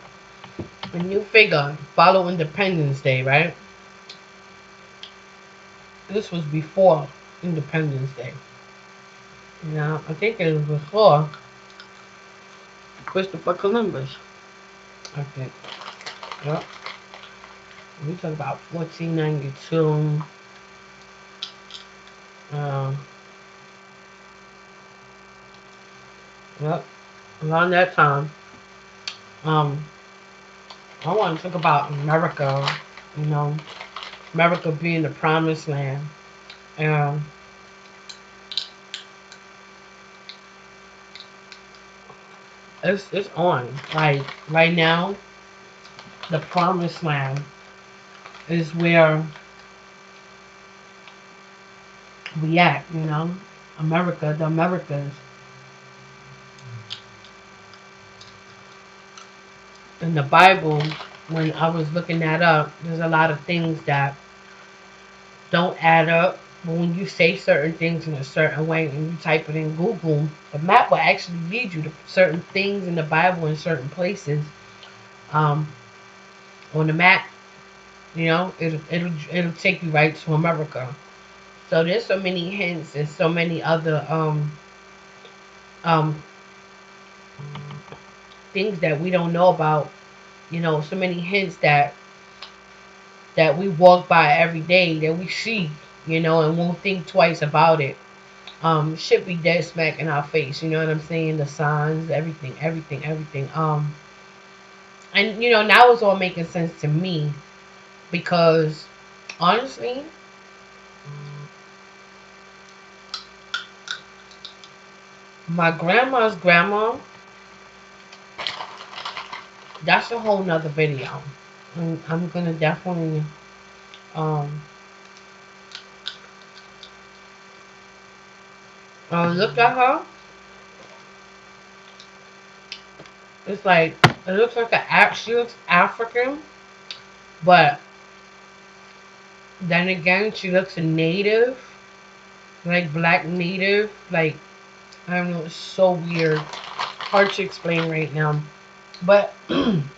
And you figure, follow Independence Day, right? This was before Independence Day. I think it was before Christopher Columbus. I think. Yep. We talk about 1492. Yep. Around that time. I want to talk about America, America being the promised land. And it's on. Like, right now, the promised land is where we at, America, the Americas. In the Bible, when I was looking that up, there's a lot of things that don't add up. But when you say certain things in a certain way and you type it in Google, the map will actually lead you to certain things in the Bible in certain places. On the map, you know, it'll take you right to America. So there's so many hints and so many other um things that we don't know about. You know, so many hints that we walk by every day that we see, you know, and won't think twice about it. Should be dead smack in our face, you know what I'm saying? The signs, everything. And you know, now it's all making sense to me because honestly, my grandma's grandma, that's a whole nother video. And I'm gonna definitely look at her. It's like it looks like she looks African, but then again she looks a native, like black native, like I don't know, it's so weird. Hard to explain right now. But I'm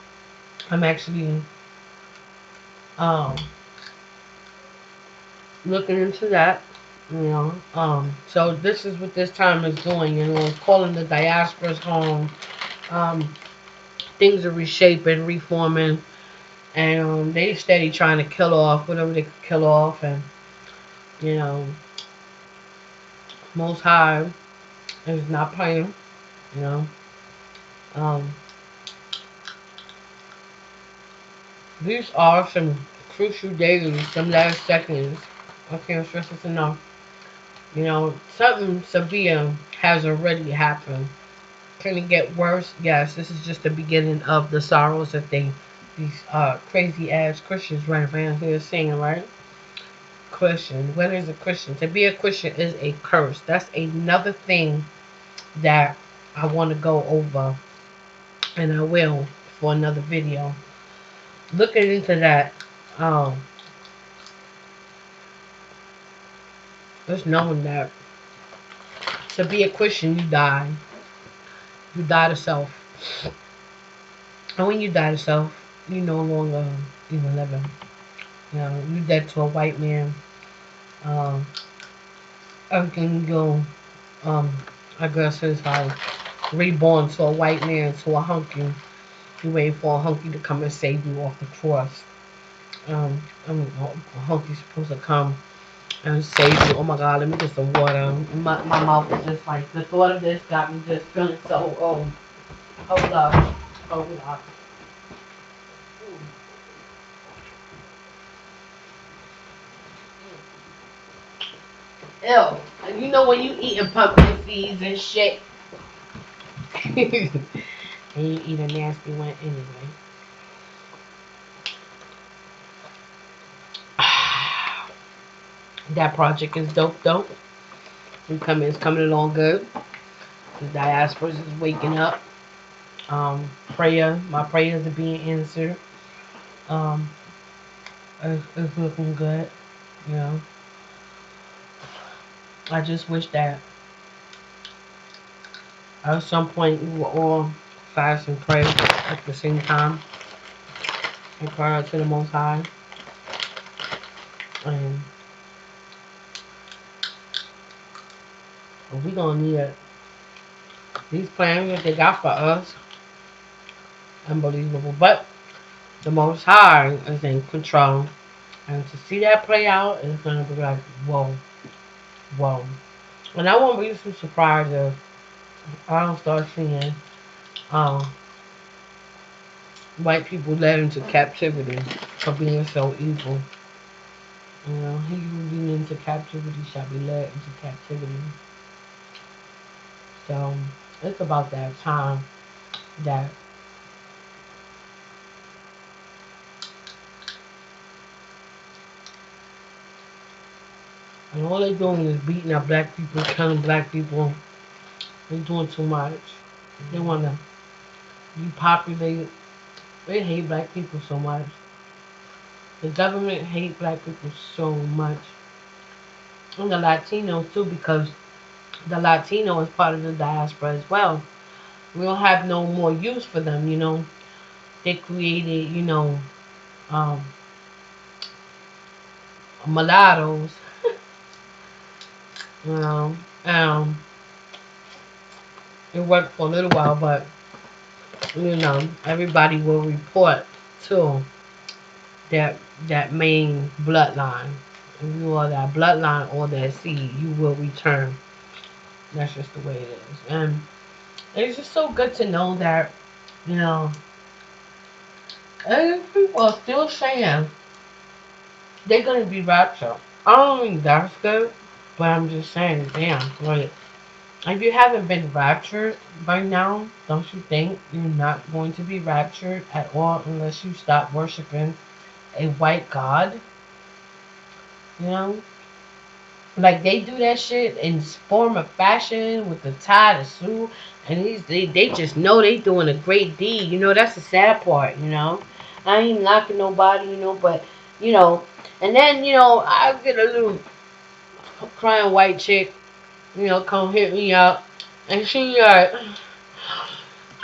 actually looking into that, you know. So this is what this time is doing, you know, it's calling the diasporas home. Things are reshaping, reforming, and they steady trying to kill off whatever they could kill off, and you know, Most High is not playing, you know. These are some crucial days, some last seconds. I can't stress this enough. You know, something severe has already happened. Can it get worse? Yes, this is just the beginning of the sorrows that these crazy ass Christians right around here saying, right? Christian. What is a Christian? To be a Christian is a curse. That's another thing that I want to go over, and I will for another video. Looking into that, just knowing that to be a Christian, you die. You die to self. And when you die to self, you no longer even living. You know, you dead to a white man. Everything you go, I guess is how reborn to a white man, to a hunky. You wait for a hunky to come and save you off the cross. I mean, a hunky's supposed to come and save you. Oh my God, let me get some water. My mouth is just like, the thought of this got me just feeling so, hold up. Ew. And you know when you eating pumpkin seeds and shit. And you eat a nasty one anyway. That project is dope. It's coming along good. The diaspora is waking up. My prayers are being answered. It's looking good, you know. I just wish that at some point we will all fast and pray at the same time and cry out to the Most High. And we gonna need it. These plans that they got for us, unbelievable. But the Most High is in control, and to see that play out is gonna be like, whoa. And I won't be too surprised if I don't start seeing white people led into captivity for being so evil. You know, he who lead into captivity shall be led into captivity. So it's about that time that and all they're doing is beating up black people, killing black people. They're doing too much. They want to repopulate They hate black people so much. The government hate black people so much. And the Latinos too, because the Latino is part of the diaspora as well. We don't have no more use for them, you know. They created, you know, um, mulattoes, you know. It worked for a little while, but you know, everybody will report to that main bloodline. If you are that bloodline or that seed, you will return. That's just the way it is. And it's just so good to know that, you know, people are still saying they're gonna be raptured. I don't think that's good, but I'm just saying, damn, like, if you haven't been raptured by now, don't you think you're not going to be raptured at all unless you stop worshiping a white god? You know? Like, they do that shit in form of fashion with the tie, the suit, and they just know they doing a great deed. You know, that's the sad part, you know? I ain't knocking nobody, you know, but, you know, and then, you know, I get a little crying white chick, you know, come hit me up, and she like,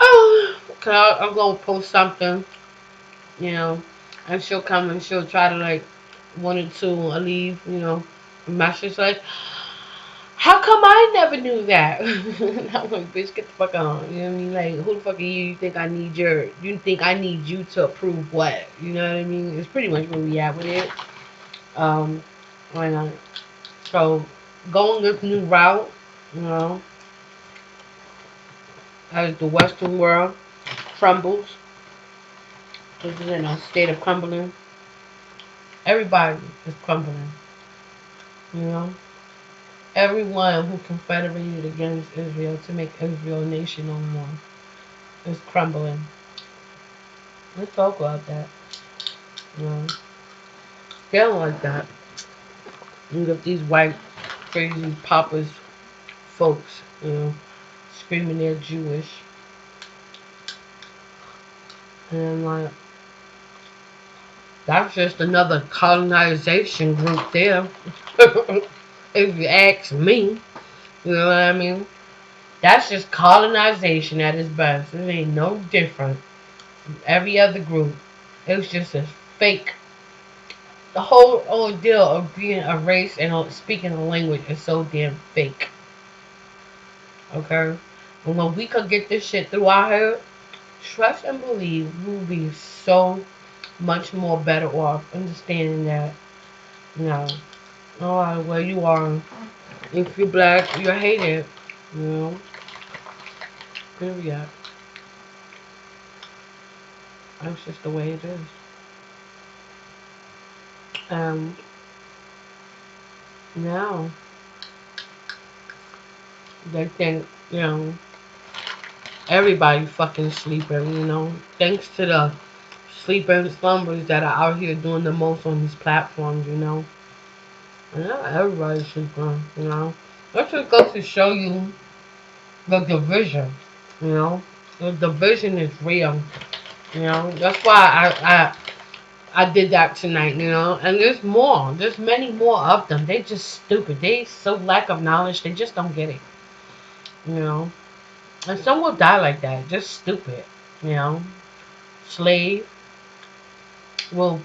oh, cause I'm gonna post something, you know, and she'll come and she'll try to like one or two leave, you know, and my shit's like, how come I never knew that? I'm like, bitch, get the fuck on. You know what I mean? Like, who the fuck are you? You think I need you to approve what? You know what I mean? It's pretty much where we at with it. Why not? So, going this new route, you know, as the Western world crumbles, this is in a state of crumbling. Everybody is crumbling, you know. Everyone who confederated against Israel to make Israel a nation no more is crumbling. Let's talk about that. You know, they don't like that. You got these white, crazy poppers folks, you know, screaming they're Jewish. And I'm like, that's just another colonization group there. If you ask me, you know what I mean? That's just colonization at its best. It ain't no different from every other group. It's just a fake. The whole ordeal of being a race and speaking a language is so damn fake. Okay? And when we could get this shit through our head, trust and believe we'll be so much more better off understanding that, you know, no matter where you are, if you're black, you're hated, you know. Period. That's just the way it is. Now they think, you know, everybody fucking sleeping, you know. Thanks to the sleeping slumbers that are out here doing the most on these platforms, you know. And not everybody's sleeping, you know. That just goes to show you the division, you know. The division is real, you know. That's why I did that tonight, you know. And there's more. There's many more of them. They just stupid. They so lack of knowledge. They just don't get it, you know. And some will die like that. Just stupid, you know. Slave will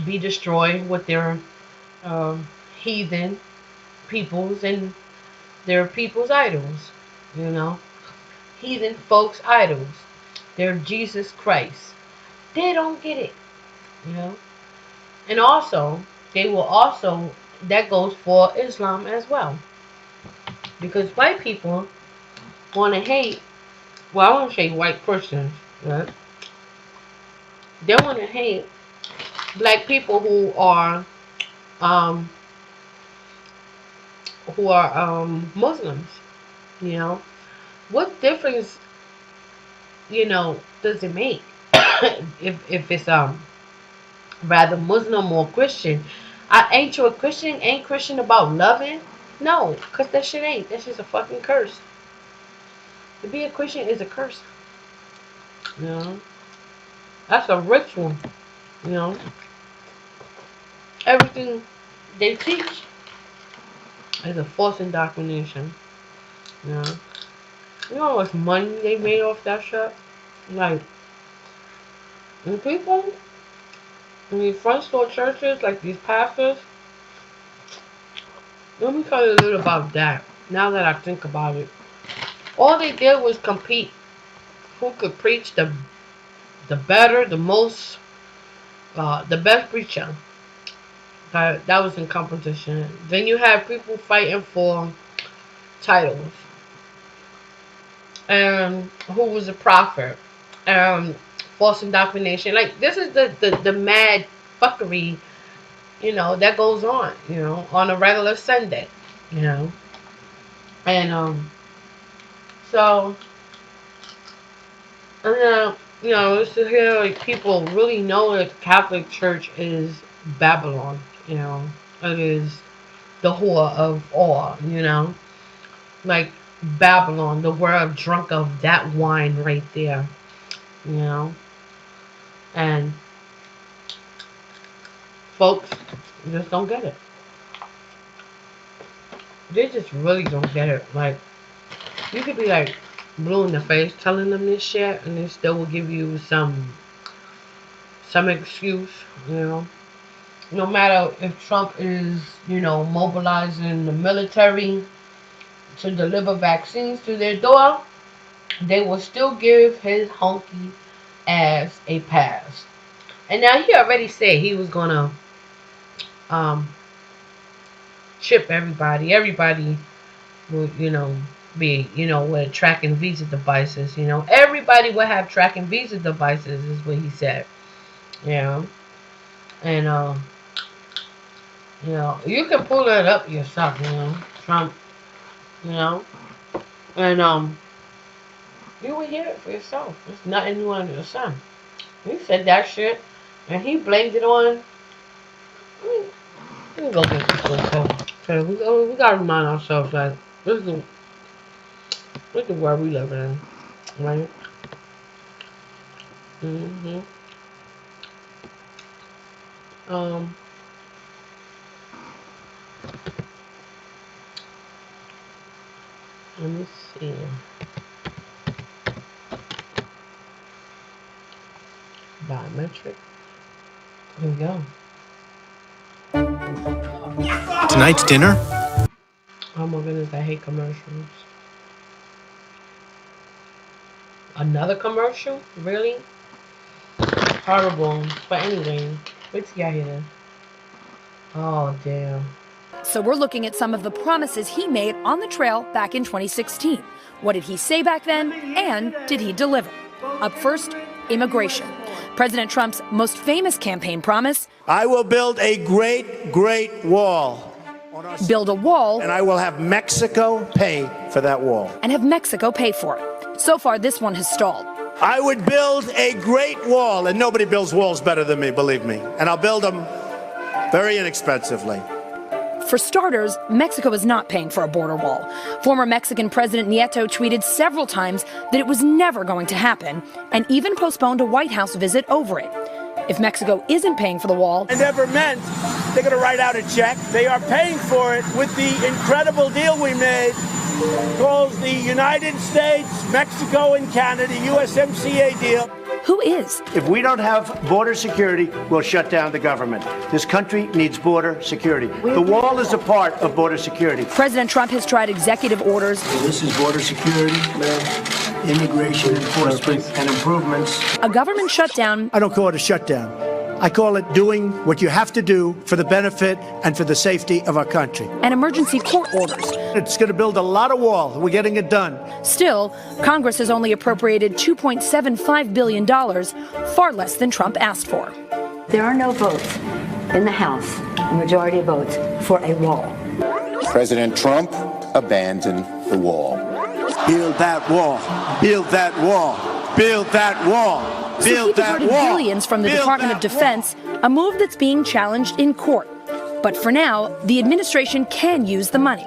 be destroyed with their heathen peoples and their people's idols, you know. Heathen folks' idols. They're Jesus Christ. They don't get it, you know. And also, they will also, that goes for Islam as well. Because white people want to hate, well, I want to say white Christians, right? They want to hate black people who are Muslims, you know. What difference, you know, does it make if it's rather Muslim or Christian? Ain't you a Christian? Ain't Christian about loving? No, cause that shit ain't. That shit's a fucking curse. To be a Christian is a curse. You know, that's a ritual. You know, everything they teach is a false indoctrination. You know how much money they made off that shit? Like, the people in these front store churches, like these pastors, let me tell you a little about that. Now that I think about it, all they did was compete. Who could preach the better, the most, the best preacher. That was in competition. Then you have people fighting for titles. And who was a prophet? False indoctrination. Like, this is the mad fuckery, you know, that goes on, you know, on a regular Sunday, you know. And so, you know, it's to hear like people really know that the Catholic Church is Babylon, you know. It is the whore of all, you know. Like Babylon, the world drunk of that wine right there, you know. And folks just don't get it. They just really don't get it. Like, you could be like blue in the face telling them this shit, and they still will give you some excuse, you know. No matter if Trump is, you know, mobilizing the military to deliver vaccines to their door, they will still give his honky ass a pass. And now he already said he was gonna chip everybody. Everybody would, you know, be, you know, with tracking visa devices. You know, everybody would have tracking visa devices, is what he said. You know, and you know, you can pull that up yourself. You know, Trump. You know, and you will hear it for yourself. There's nothing new under the sun. He said that shit, and he blamed it on. Let me go get this one. Okay, we gotta remind ourselves that this is the world we live in, right? Let me see. Biometric. Here we go. Tonight's dinner? Oh my goodness, I hate commercials. Another commercial? Really? Horrible. But anyway, wait till y'all hear this. Oh, damn. So we're looking at some of the promises he made on the trail back in 2016. What did he say back then, and did he deliver? Up first, immigration. President Trump's most famous campaign promise: I will build a great, great wall. Build a wall. And I will have Mexico pay for that wall. And have Mexico pay for it. So far, this one has stalled. I would build a great wall, and nobody builds walls better than me, believe me. And I'll build them very inexpensively. For starters, Mexico is not paying for a border wall. Former Mexican President Nieto tweeted several times that it was never going to happen, and even postponed a White House visit over it. If Mexico isn't paying for the wall, It never meant they're going to write out a check. They are paying for it with the incredible deal we made called the United States, Mexico, and Canada USMCA deal. Who is? If we don't have border security, we'll shut down the government. This country needs border security. The wall is a part of border security. President Trump has tried executive orders. This is border security, immigration enforcement, and improvements. A government shutdown. I don't call it a shutdown. I call it doing what you have to do for the benefit and for the safety of our country. And emergency court orders. It's going to build a lot of wall. We're getting it done. Still, Congress has only appropriated $2.75 billion, far less than Trump asked for. There are no votes in the House, a majority of votes, for a wall. President Trump abandoned the wall. Build that wall. Build that wall. Build that wall. So he diverted billions from the Department of Defense, a move that's being challenged in court. But for now, the administration can use the money.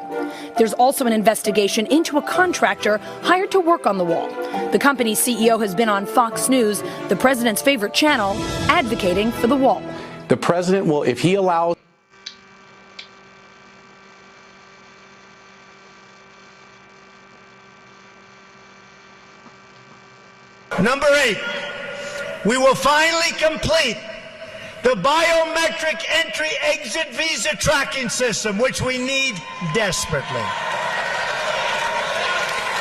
There's also an investigation into a contractor hired to work on the wall. The company's CEO has been on Fox News, the president's favorite channel, advocating for the wall. The president will, if he allows. Number 8, we will finally complete the biometric entry-exit visa tracking system, which we need desperately.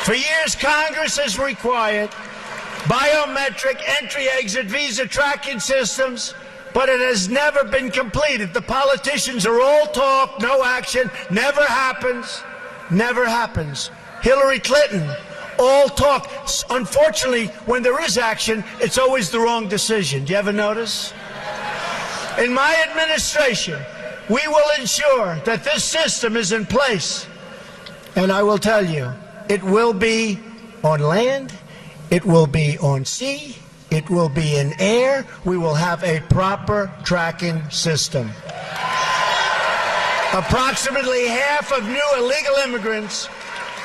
For years, Congress has required biometric entry-exit visa tracking systems, but it has never been completed. The politicians are all talk, no action, never happens, never happens. Hillary Clinton, all talk. Unfortunately, when there is action, it's always the wrong decision. Do you ever notice? In my administration, we will ensure that this system is in place. And I will tell you, it will be on land, it will be on sea, it will be in air. We will have a proper tracking system. Approximately half of new illegal immigrants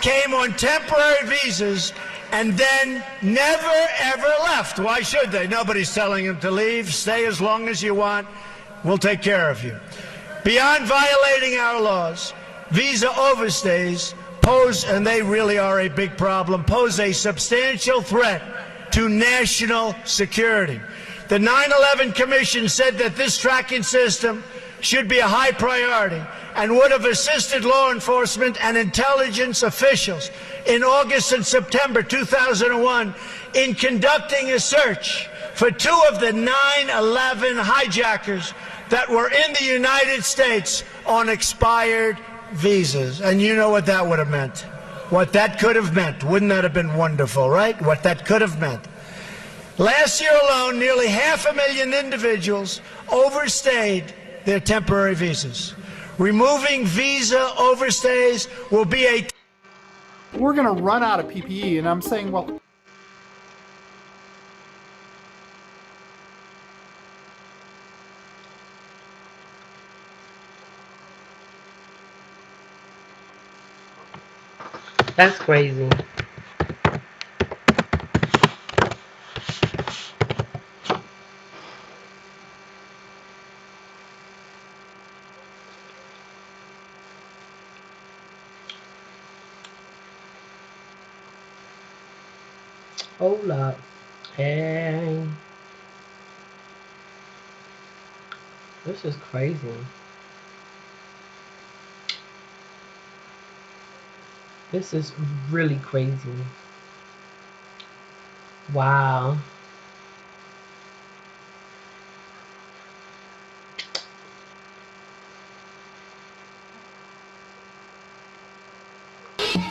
came on temporary visas and then never ever left. Why should they? Nobody's telling them to leave. Stay as long as you want. We'll take care of you. Beyond violating our laws, visa overstays pose, and they really are a big problem, pose a substantial threat to national security. The 9/11 Commission said that this tracking system should be a high priority and would have assisted law enforcement and intelligence officials in August and September 2001 in conducting a search for 2 of the 9/11 hijackers that were in the United States on expired visas. And you know what that would have meant. What that could have meant. Wouldn't that have been wonderful, right? What that could have meant. Last year alone, nearly 500,000 individuals overstayed their temporary visas. Removing visa overstays will be a... We're going to run out of PPE, and I'm saying, well... That's crazy. Hold up. And this is crazy. This is really crazy. Wow.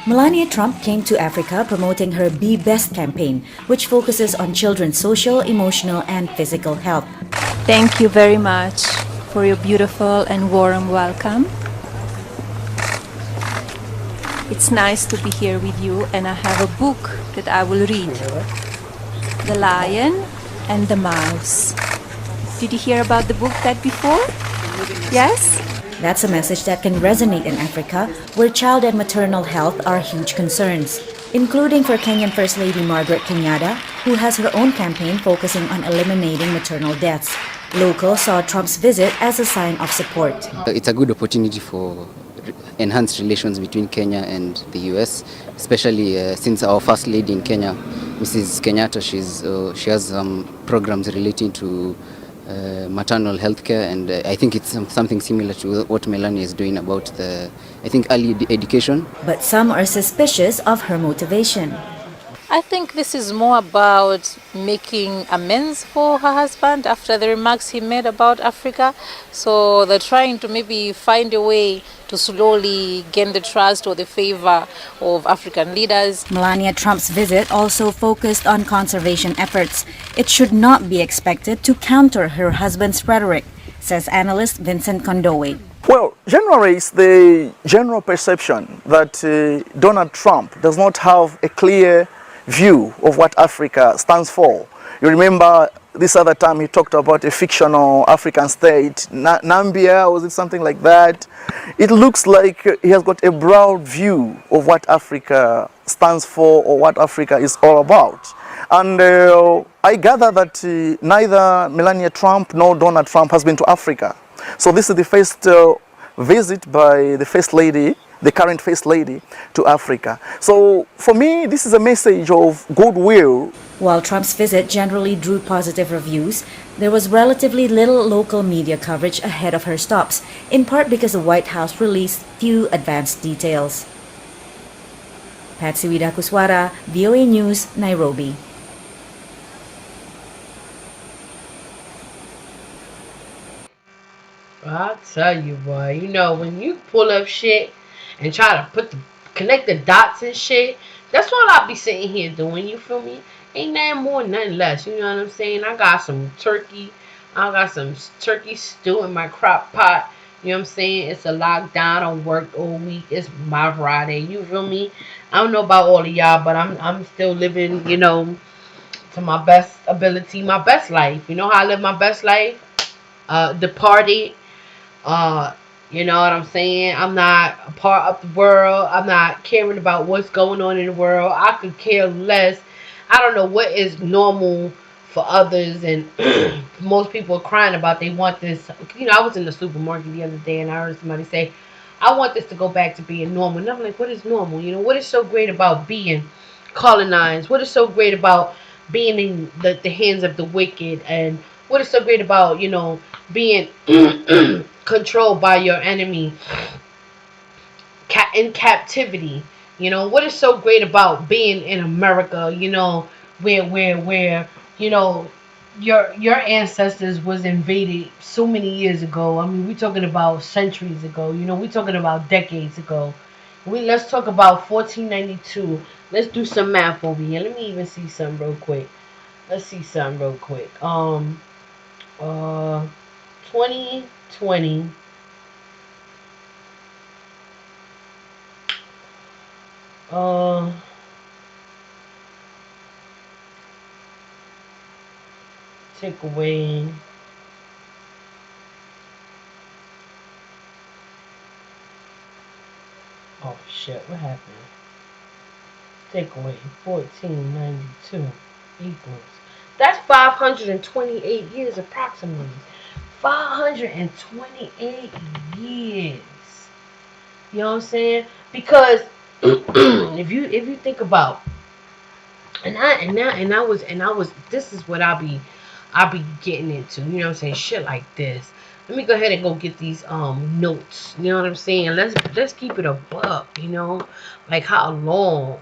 Melania Trump came to Africa promoting her Be Best campaign, which focuses on children's social, emotional, and physical health. Thank you very much for your beautiful and warm welcome. It's nice to be here with you, and I have a book that I will read. The Lion and the Mouse. Did you hear about the book that before? Yes? That's a message that can resonate in Africa, where child and maternal health are huge concerns, including for Kenyan First Lady Margaret Kenyatta, who has her own campaign focusing on eliminating maternal deaths. Locals saw Trump's visit as a sign of support. It's a good opportunity for enhanced relations between Kenya and the US, especially since our First Lady in Kenya, Mrs. Kenyatta, she has programs relating to maternal health care, and I think it's something similar to what Melania is doing about early education. But some are suspicious of her motivation. I think this is more about making amends for her husband after the remarks he made about Africa. So they're trying to maybe find a way to slowly gain the trust or the favor of African leaders. Melania Trump's visit also focused on conservation efforts. It should not be expected to counter her husband's rhetoric, says analyst Vincent Kondowe. Well, generally, it's the general perception that Donald Trump does not have a clear view of what Africa stands for. You remember this other time he talked about a fictional African state, Nambia, was it something like that? It looks like he has got a broad view of what Africa stands for or what Africa is all about. And I gather that neither Melania Trump nor Donald Trump has been to Africa. So this is the first visit by the First Lady, the current First Lady, to Africa. So for me, this is a message of goodwill. While Trump's visit generally drew positive reviews, there was relatively little local media coverage ahead of her stops, in part because the White House released few advanced details. Patsy Widakuswara, VOA News, Nairobi. I'll tell you, boy, you know, when you pull up shit and try to connect the dots and shit, that's all I'll be sitting here doing, you feel me? Ain't nothing more, nothing less, you know what I'm saying? I got some turkey stew in my crock pot, you know what I'm saying? It's a lockdown, I don't work all week, it's my Friday, you feel me? I don't know about all of y'all, but I'm still living, you know, to my best ability, my best life. You know how I live my best life? Departed. You know what I'm saying? I'm not a part of the world. I'm not caring about what's going on in the world. I could care less. I don't know what is normal for others, and most people are crying about they want this. You know, I was in the supermarket the other day and I heard somebody say, I want this to go back to being normal. And I'm like, what is normal? You know, what is so great about being colonized? What is so great about being in the hands of the wicked? And what is so great about, you know, being controlled by your enemy in captivity? You know, what is so great about being in America, you know, where you know, your ancestors was invaded so many years ago. I mean, we're talking about centuries ago. You know, we're talking about decades ago. Let's talk about 1492. Let's do some math over here. Let me even see something real quick. Let's see something real quick. 2020. Take away oh shit, what happened? Take away 1492 equals, that's 528 years approximately. 528 years. You know what I'm saying? Because if you think about, I was this is what I'll be getting into, you know what I'm saying, shit like this. Let me go ahead and go get these notes, you know what I'm saying? Let's keep it a buck, you know? Like how long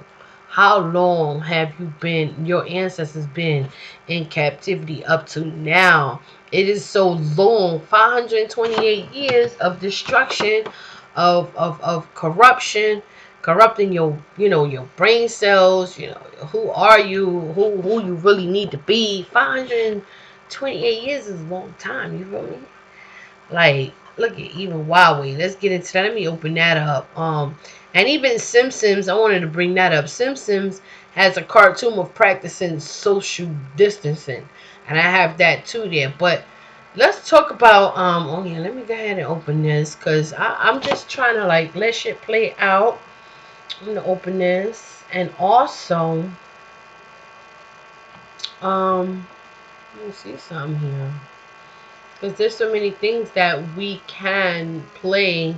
have your ancestors been in captivity up to now? It is so long. 528 years of destruction, of corruption, corrupting your, you know, your brain cells. You know, who are you? Who you really need to be? 528 years is a long time. You feel me? Like, look at even Huawei. Let's get into that. Let me open that up. And even Simpsons, I wanted to bring that up. Simpsons has a cartoon of practicing social distancing, and I have that too there. But let's talk about oh yeah, let me go ahead and open this, because I'm just trying to like let shit play out. I'm gonna open this, and also let me see something here, because there's so many things that we can play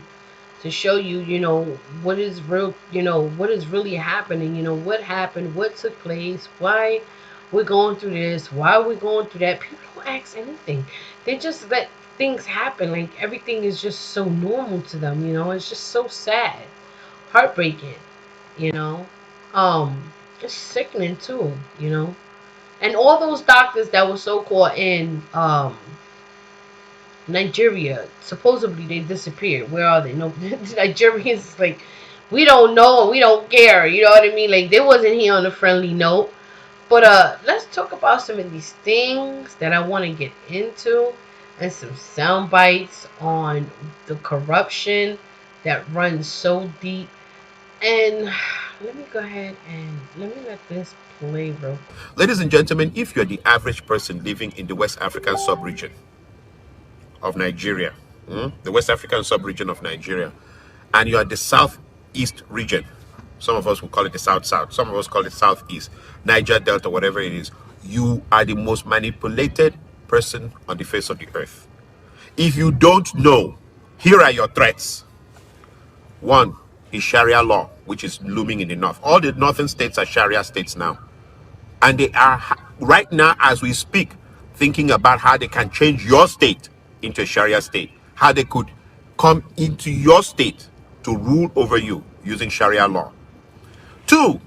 to show you, you know, what is real, you know, what is really happening, you know, what happened, what took place, why we're going through this, why we're going through that. People don't ask anything. They just let things happen. Like, everything is just so normal to them, you know. It's just so sad, heartbreaking, you know. It's sickening too, you know. And all those doctors that were so-called in Nigeria, supposedly they disappeared. Where are they? No, Nigerians, like, we don't know and we don't care, you know what I mean? Like, they wasn't here on a friendly note. But let's talk about some of these things that I want to get into, and some sound bites on the corruption that runs so deep. And let me go ahead and let me let this play real quick. Ladies and gentlemen, if you're the average person living in the West African sub-region of Nigeria, the West African sub-region of Nigeria, and you're the southeast region, some of us will call it the south-south, some of us call it southeast, Niger Delta, whatever it is, you are the most manipulated person on the face of the earth. If you don't know, here are your threats. One is Sharia law, which is looming in the north. All the northern states are Sharia states now. And they are, right now, as we speak, thinking about how they can change your state into a Sharia state. How they could come into your state to rule over you using Sharia law. Two,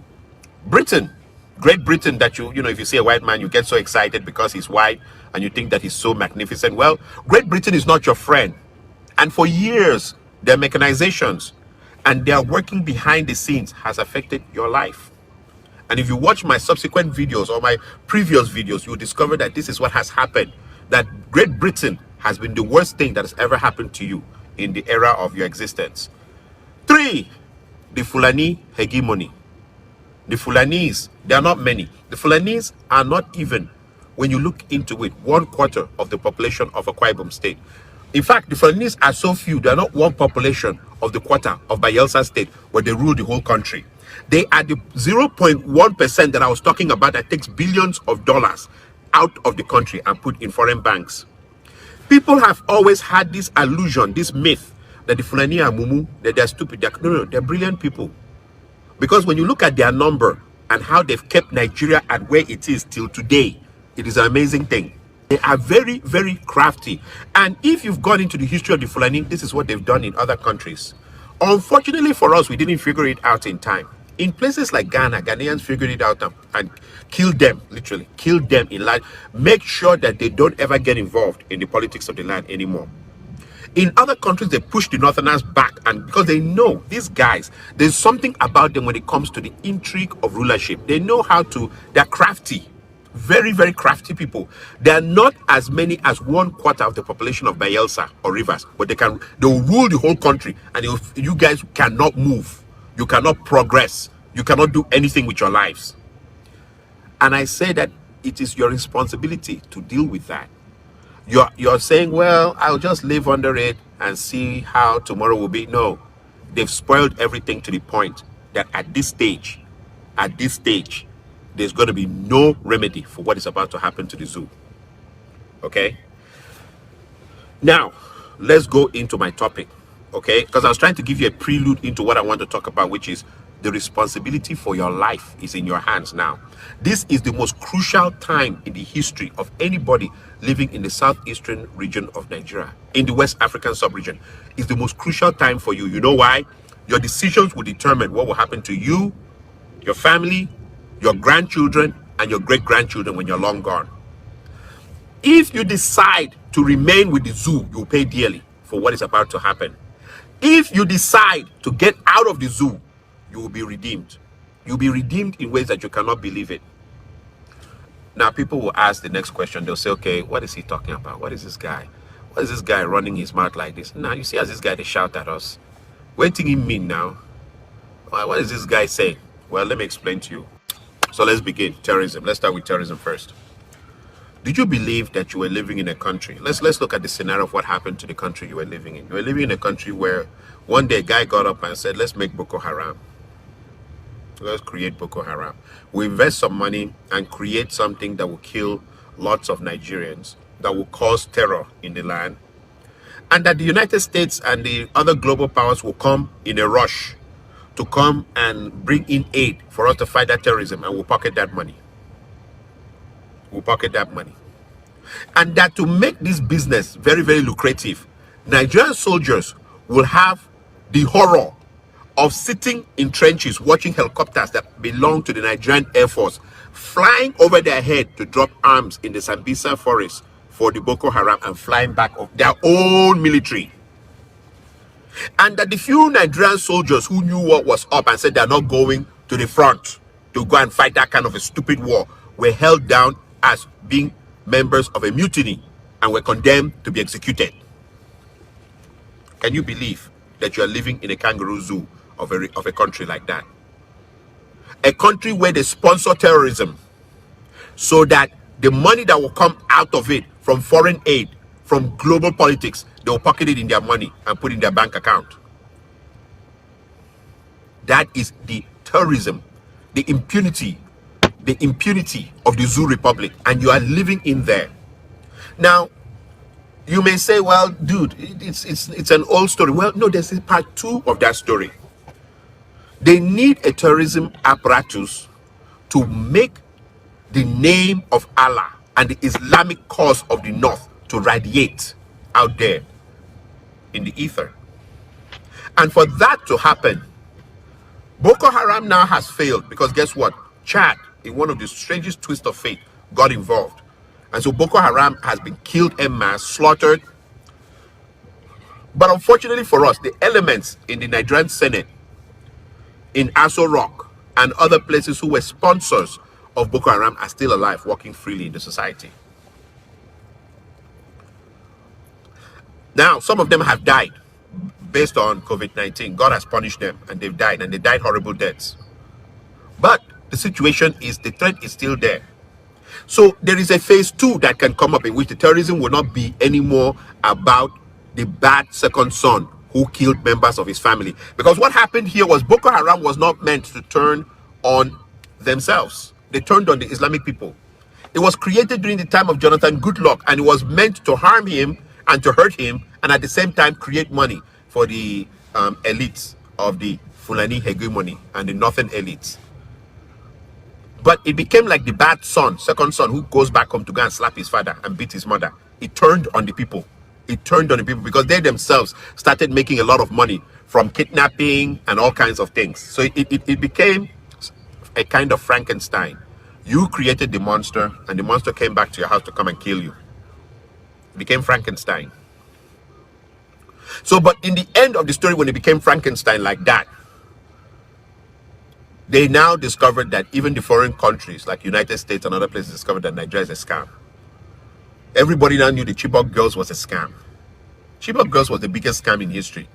Britain. Great Britain, that you know, if you see a white man, you get so excited because he's white and you think that he's so magnificent. Well, Great Britain is not your friend. And for years, their mechanizations and their working behind the scenes has affected your life. And if you watch my subsequent videos or my previous videos, you'll discover that this is what has happened. That Great Britain has been the worst thing that has ever happened to you in the era of your existence. Three, the Fulani hegemony. The Fulanis, they are not many. The Fulanis are not even, when you look into it, 1/4 of the population of Akwa Ibom State. In fact, the Fulanis are so few, they are not one population of the quarter of Bayelsa State, where they rule the whole country. They are the 0.1% that I was talking about that takes billions of dollars out of the country and put in foreign banks. People have always had this illusion, this myth, that the Fulani are mumu, that they're stupid. No, they're brilliant people. Because when you look at their number and how they've kept Nigeria at where it is till today, it is an amazing thing. They are very, very crafty. And if you've gone into the history of the Fulani, this is what they've done in other countries. Unfortunately for us, we didn't figure it out in time. In places like Ghana, Ghanaians figured it out and killed them, literally, killed them in life. Make sure that they don't ever get involved in the politics of the land anymore. In other countries, they push the Northerners back, and because they know these guys, there's something about them when it comes to the intrigue of rulership. They know how to, they're crafty, very, very crafty people. They are not as many as 1/4 of the population of Bayelsa or Rivers, but they will rule the whole country, and you guys cannot move, you cannot progress, you cannot do anything with your lives. And I say that it is your responsibility to deal with that. You're saying, well, I'll just live under it and see how tomorrow will be. No, they've spoiled everything to the point that at this stage, there's going to be no remedy for what is about to happen to the zoo. Okay? Now, let's go into my topic. Okay? Because I was trying to give you a prelude into what I want to talk about, which is the responsibility for your life is in your hands now. This is the most crucial time in the history of anybody living in the southeastern region of Nigeria, in the West African sub-region. It's the most crucial time for you. You know why? Your decisions will determine what will happen to you, your family, your grandchildren, and your great-grandchildren when you're long gone. If you decide to remain with the zoo, you'll pay dearly for what is about to happen. If you decide to get out of the zoo, you will be redeemed. You'll be redeemed in ways that you cannot believe it. Now, people will ask the next question. They'll say, okay, what is he talking about? What is this guy? What is this guy running his mouth like this? Now, you see as this guy, they shout at us. What do you mean now? What is this guy saying? Well, let me explain to you. So let's begin. Terrorism. Let's start with terrorism first. Did you believe that you were living in a country? Let's look at the scenario of what happened to the country you were living in. You were living in a country where one day a guy got up and said, let's make Boko Haram. Let's create Boko Haram. We invest some money and create something that will kill lots of Nigerians, that will cause terror in the land, and that the United States and the other global powers will come in a rush to come and bring in aid for us to fight that terrorism, and we'll pocket that money. We'll pocket that money. And that to make this business very, very lucrative, Nigerian soldiers will have the horror of sitting in trenches watching helicopters that belong to the Nigerian Air Force flying over their head to drop arms in the Sambisa forest for the Boko Haram and flying back of their own military. And that the few Nigerian soldiers who knew what was up and said they're not going to the front to go and fight that kind of a stupid war were held down as being members of a mutiny and were condemned to be executed. Can you believe that you are living in a kangaroo zoo of a country like that? a country where they sponsor terrorism, so that the money that will come out of it from foreign aid, from global politics, they will pocket it in their money and put it in their bank account. That is the terrorism, the impunity of the Zoo Republic, and you are living in there. Now, you may say, well, dude, it's an old story. Well, no, there's part 2 of that story. They need a terrorism apparatus to make the name of Allah and the Islamic cause of the North to radiate out there in the ether. And for that to happen, Boko Haram now has failed, because guess what? Chad, in one of the strangest twists of fate, got involved. And so Boko Haram has been killed en masse, slaughtered. But unfortunately for us, the elements in the Nigerian Senate, in Aso Rock, and other places who were sponsors of Boko Haram are still alive, walking freely in the society. Now, some of them have died based on COVID-19. God has punished them, and they've died, and they died horrible deaths. But the situation is, the threat is still there. So there is a phase 2 that can come up, in which the terrorism will not be anymore about the bad second son who killed members of his family. Because what happened here was Boko Haram was not meant to turn on themselves. They turned on the Islamic people. It was created during the time of Jonathan Goodluck, and it was meant to harm him and to hurt him, and at the same time create money for the elites of the Fulani hegemony and the northern elites. But it became like the bad son, second son, who goes back home to go and slap his father and beat his mother. It turned on the people. It turned on the people because they themselves started making a lot of money from kidnapping and all kinds of things. So it became a kind of Frankenstein. You created the monster, and the monster came back to your house to come and kill you. It became Frankenstein. So, but in the end of the story, when it became Frankenstein like that, they now discovered that even the foreign countries like United States and other places discovered that Nigeria is a scam. Everybody now knew the Chibok girls was a scam. Chibok girls was the biggest scam in history.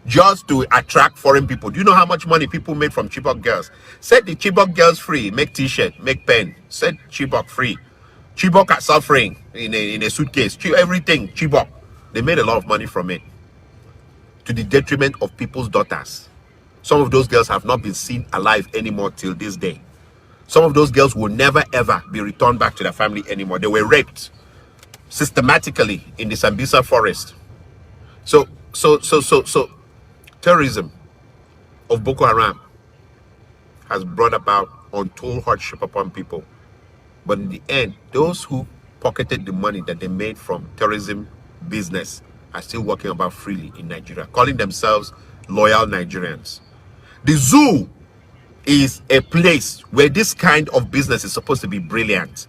Just to attract foreign people. Do you know how much money people made from Chibok girls? Set the Chibok girls free, make t-shirt, make pen. Set Chibok free. Chibok are suffering in a suitcase. Everything Chibok. They made a lot of money from it, to the detriment of people's daughters. Some of those girls have not been seen alive anymore till this day. Some of those girls will never ever be returned back to their family anymore. They were raped systematically in the Sambisa forest. So terrorism of Boko Haram has brought about untold hardship upon people. But in the end, those who pocketed the money that they made from terrorism business are still walking about freely in Nigeria, calling themselves loyal Nigerians. The zoo is a place where this kind of business is supposed to be brilliant.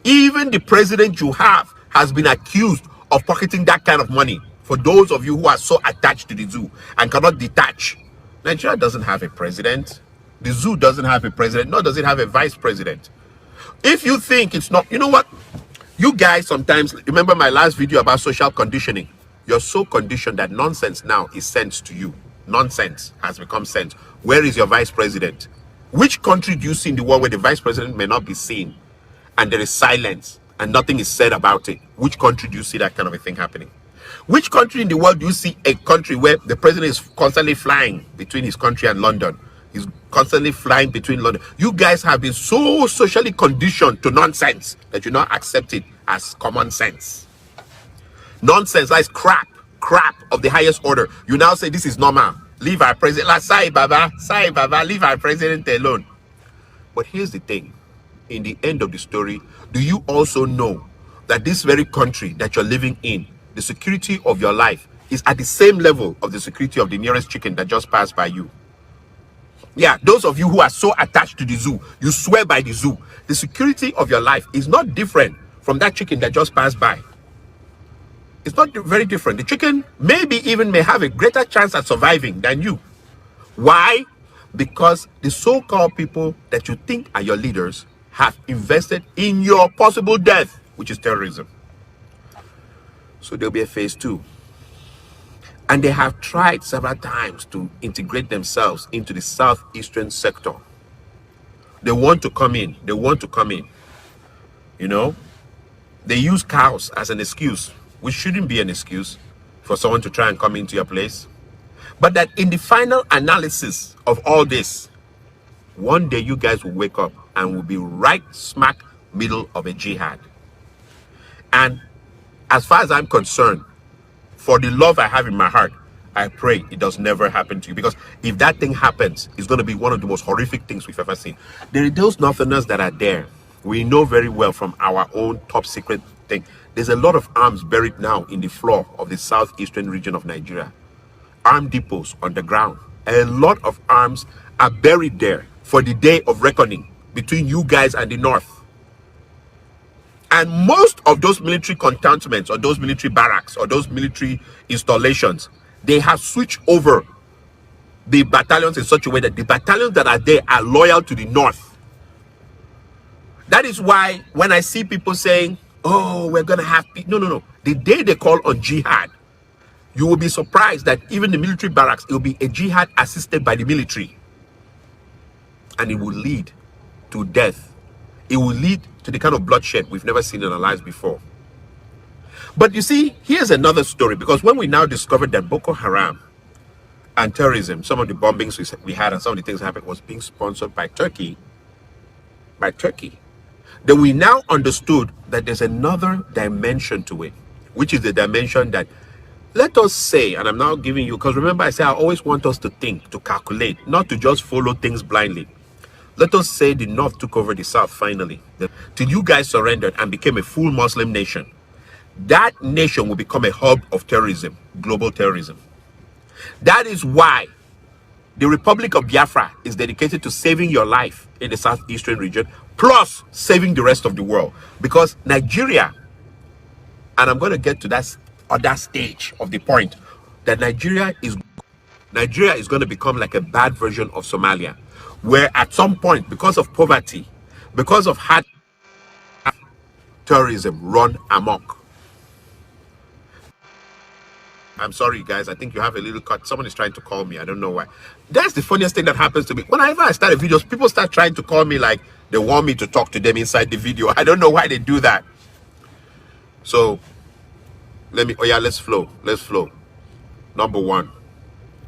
Even the president you have has been accused of pocketing that kind of money. For those of you who are so attached to the zoo and cannot detach, Nigeria doesn't have a president. The zoo doesn't have a president, nor does it have a vice president. If you think it's not, you know what? You guys sometimes, remember my last video about social conditioning? You're so conditioned that nonsense now is sense to you. Nonsense has become sense. Where is your vice president? Which country do you see in the world where the vice president may not be seen and there is silence and nothing is said about it? Which country do you see that kind of a thing happening? Which country in the world do you see a country where the president is constantly flying between his country and London? He's constantly flying between London. You guys have been so socially conditioned to nonsense that you now accept it as common sense. Nonsense, that is crap of the highest order. You now say this is normal. Leave our president. Like, Sai Baba, leave our president alone. But here's the thing. In the end of the story, do you also know that this very country that you're living in, the security of your life is at the same level of the security of the nearest chicken that just passed by you? Yeah, those of you who are so attached to the zoo, you swear by the zoo. The security of your life is not different from that chicken that just passed by. It's not very different. The chicken maybe even may have a greater chance at surviving than you. Why? Because the so-called people that you think are your leaders have invested in your possible death, which is terrorism. So there'll be a phase 2. And they have tried several times to integrate themselves into the southeastern sector They want to come in. They want to come in. You know, they use cows as an excuse, which shouldn't be an excuse for someone to try and come into your place. But that in the final analysis of all this, one day you guys will wake up and will be right smack middle of a jihad. And as far as I'm concerned, for the love I have in my heart, I pray it does never happen to you. Because if that thing happens, it's going to be one of the most horrific things we've ever seen. There are those Northerners that are there. We know very well from our own top secret thing. There's a lot of arms buried now in the floor of the southeastern region of Nigeria. Arm depots on the ground. A lot of arms are buried there for the day of reckoning between you guys and the North. And most of those military cantonments or those military barracks or those military installations, they have switched over the battalions in such a way that the battalions that are there are loyal to the North. That is why when I see people saying, oh, we're going to have... No. The day they call on jihad, you will be surprised that even the military barracks, it will be a jihad assisted by the military. And it will lead to death. It will lead to the kind of bloodshed we've never seen in our lives before. But you see, here's another story, because when we now discovered that Boko Haram and terrorism, some of the bombings we had and some of the things that happened was being sponsored by Turkey, then we now understood that there's another dimension to it, which is the dimension that, let us say, and I'm now giving you, because remember I say I always want us to think, to calculate, not to just follow things blindly. Let us say the North took over the South finally, till you guys surrendered and became a full Muslim nation. That nation will become a hub of terrorism, global terrorism. That is why the Republic of Biafra is dedicated to saving your life in the southeastern region, plus saving the rest of the world. Because Nigeria, and I'm going to get to that other stage of the point, that Nigeria is going to become like a bad version of Somalia, where at some point, because of poverty, because of hard terrorism run amok. I'm sorry, guys. I think you have a little cut. Someone is trying to call me. I don't know why. That's the funniest thing that happens to me. Whenever I start a video, people start trying to call me like they want me to talk to them inside the video. I don't know why they do that. So, let's flow. Let's flow. Number one,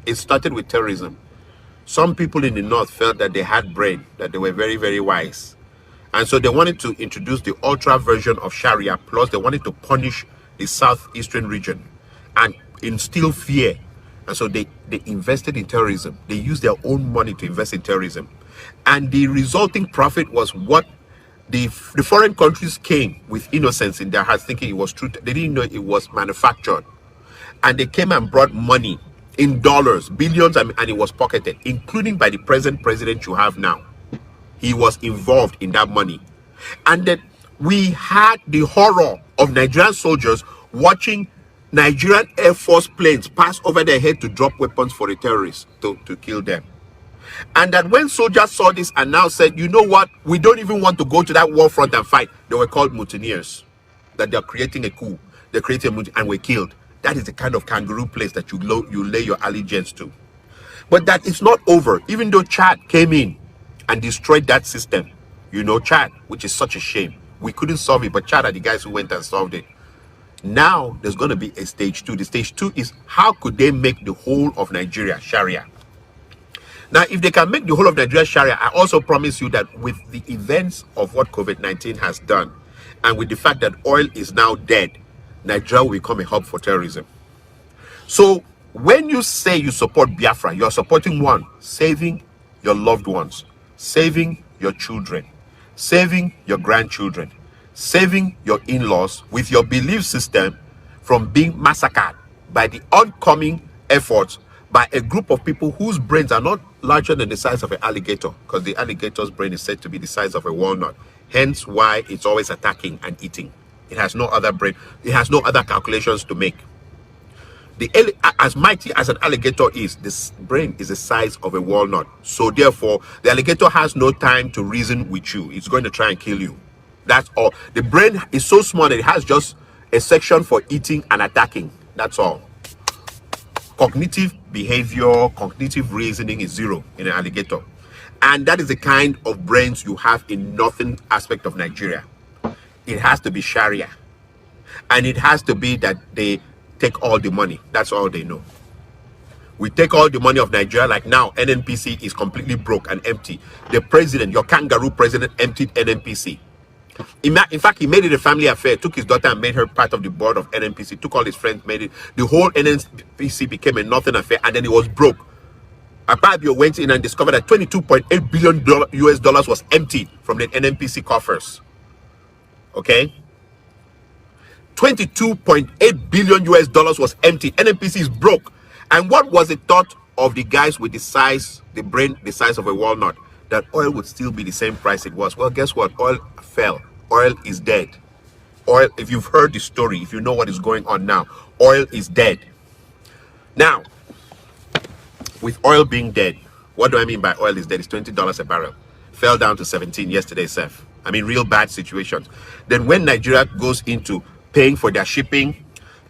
it started with terrorism. Some people in the North felt that they had brain, that they were very, very wise. And so they wanted to introduce the ultra version of Sharia, plus they wanted to punish the southeastern region and instill fear. And so they invested in terrorism. They used their own money to invest in terrorism. And the resulting profit was what the foreign countries came with innocence in their hearts, thinking it was true. They didn't know it was manufactured. And they came and brought money in dollars, billions, and it was pocketed, including by the present president you have now. He was involved in that money. And then we had the horror of Nigerian soldiers watching Nigerian Air Force planes pass over their head to drop weapons for the terrorists to kill them. And that when soldiers saw this and now said, you know what, we don't even want to go to that war front and fight, they were called mutineers. That they're creating a coup, they're creating a mutiny, and were killed. That is the kind of kangaroo place that you lay your allegiance to. But that is not over. Even though Chad came in and destroyed that system, you know, Chad, which is such a shame. We couldn't solve it, but Chad are the guys who went and solved it. Now there's going to be a stage two. The stage two is how could they make the whole of Nigeria Sharia? Now, if they can make the whole of Nigeria Sharia, I also promise you that with the events of what COVID-19 has done, and with the fact that oil is now dead, Nigeria will become a hub for terrorism. So when you say you support Biafra, you're supporting one, saving your loved ones, saving your children, saving your grandchildren, saving your in-laws with your belief system from being massacred by the oncoming efforts by a group of people whose brains are not larger than the size of an alligator, because the alligator's brain is said to be the size of a walnut. Hence why it's always attacking and eating. It has no other brain. It has no other calculations to make. As mighty as an alligator is, this brain is the size of a walnut. So therefore, the alligator has no time to reason with you. It's going to try and kill you. That's all. The brain is so small that it has just a section for eating and attacking. That's all. Cognitive behavior, cognitive reasoning is zero in an alligator. And that is the kind of brains you have in northern aspect of Nigeria. It has to be Sharia. And it has to be that they take all the money. That's all they know. We take all the money of Nigeria. Like now, NNPC is completely broke and empty. The president, your kangaroo president, emptied NNPC. In fact, he made it a family affair, took his daughter and made her part of the board of NNPC, took all his friends, made it. The whole NNPC became a nothing affair, and then it was broke. Akpabio went in and discovered that $22.8 billion US dollars was emptied from the NNPC coffers. Okay? 22.8 billion US dollars was emptied. NNPC is broke. And what was the thought of the guys with the size, the brain, the size of a walnut? That oil would still be the same price it was. Well, guess what? Oil fell. Oil is dead. Oil, if you've heard the story, if you know what is going on now, oil is dead. Now, with oil being dead, what do I mean by oil is dead? It's $20 a barrel. Fell down to 17 yesterday, Seth. I mean, real bad situations. Then when Nigeria goes into paying for their shipping,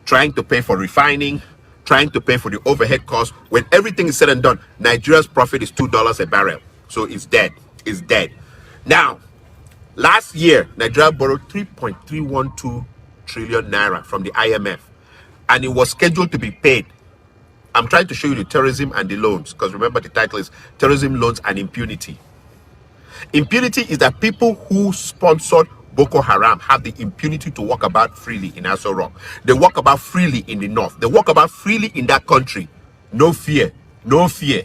trying to pay for refining, trying to pay for the overhead costs, when everything is said and done, Nigeria's profit is $2 a barrel. So it's dead. It's dead. Now, last year, Nigeria borrowed 3.312 trillion naira from the IMF, and it was scheduled to be paid. I'm trying to show you the terrorism and the loans, because remember the title is Terrorism, Loans, and Impunity. Impunity is that people who sponsored Boko Haram have the impunity to walk about freely in Aso Rock. They walk about freely in the north. They walk about freely in that country. No fear. No fear.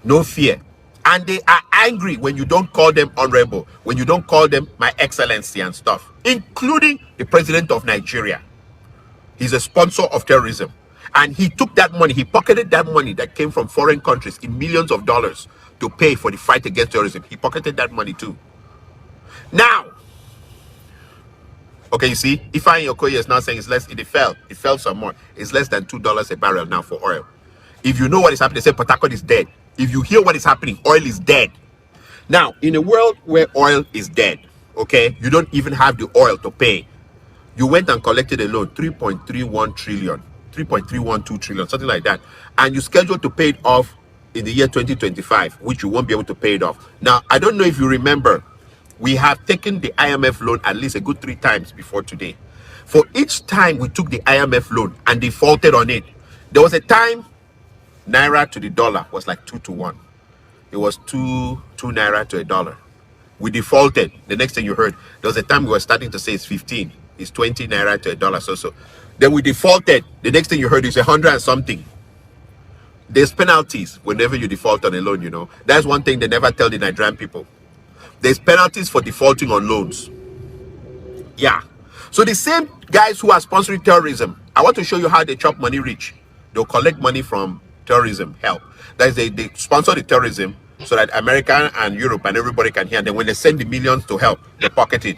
No fear. And they are angry when you don't call them honorable, when you don't call them my excellency and stuff, including the president of Nigeria. He's a sponsor of terrorism. And he took that money, he pocketed that money that came from foreign countries in millions of dollars to pay for the fight against terrorism. He pocketed that money too. Now, okay, you see, Ifeanyi Okoye is now saying it's less, it fell some more. It's less than $2 a barrel now for oil. If you know what is happening, they say Port Harcourt is dead. If you hear what is happening, oil is dead. Now, in a world where oil is dead, okay, you don't even have the oil to pay. You went and collected a loan, 3.31 trillion, 3.312 trillion, something like that. And you scheduled to pay it off in the year 2025, which you won't be able to pay it off. Now, I don't know if you remember, we have taken the IMF loan at least a good 3 times before today. For each time we took the IMF loan and defaulted on it, there was a time Naira to the dollar was like 2 to 1. It was 2 Naira to a dollar. We defaulted. The next thing you heard, there was a time we were starting to say it's 15. It's 20 Naira to a dollar. So. Then we defaulted. The next thing you heard is 100 and something. There's penalties whenever you default on a loan, you know. That's one thing they never tell the Nigerian people. There's penalties for defaulting on loans. Yeah. So the same guys who are sponsoring terrorism, I want to show you how they chop money rich. They'll collect money from terrorism help. That is, they sponsor the terrorism so that America and Europe and everybody can hear. And then when they send the millions to help, they pocket it.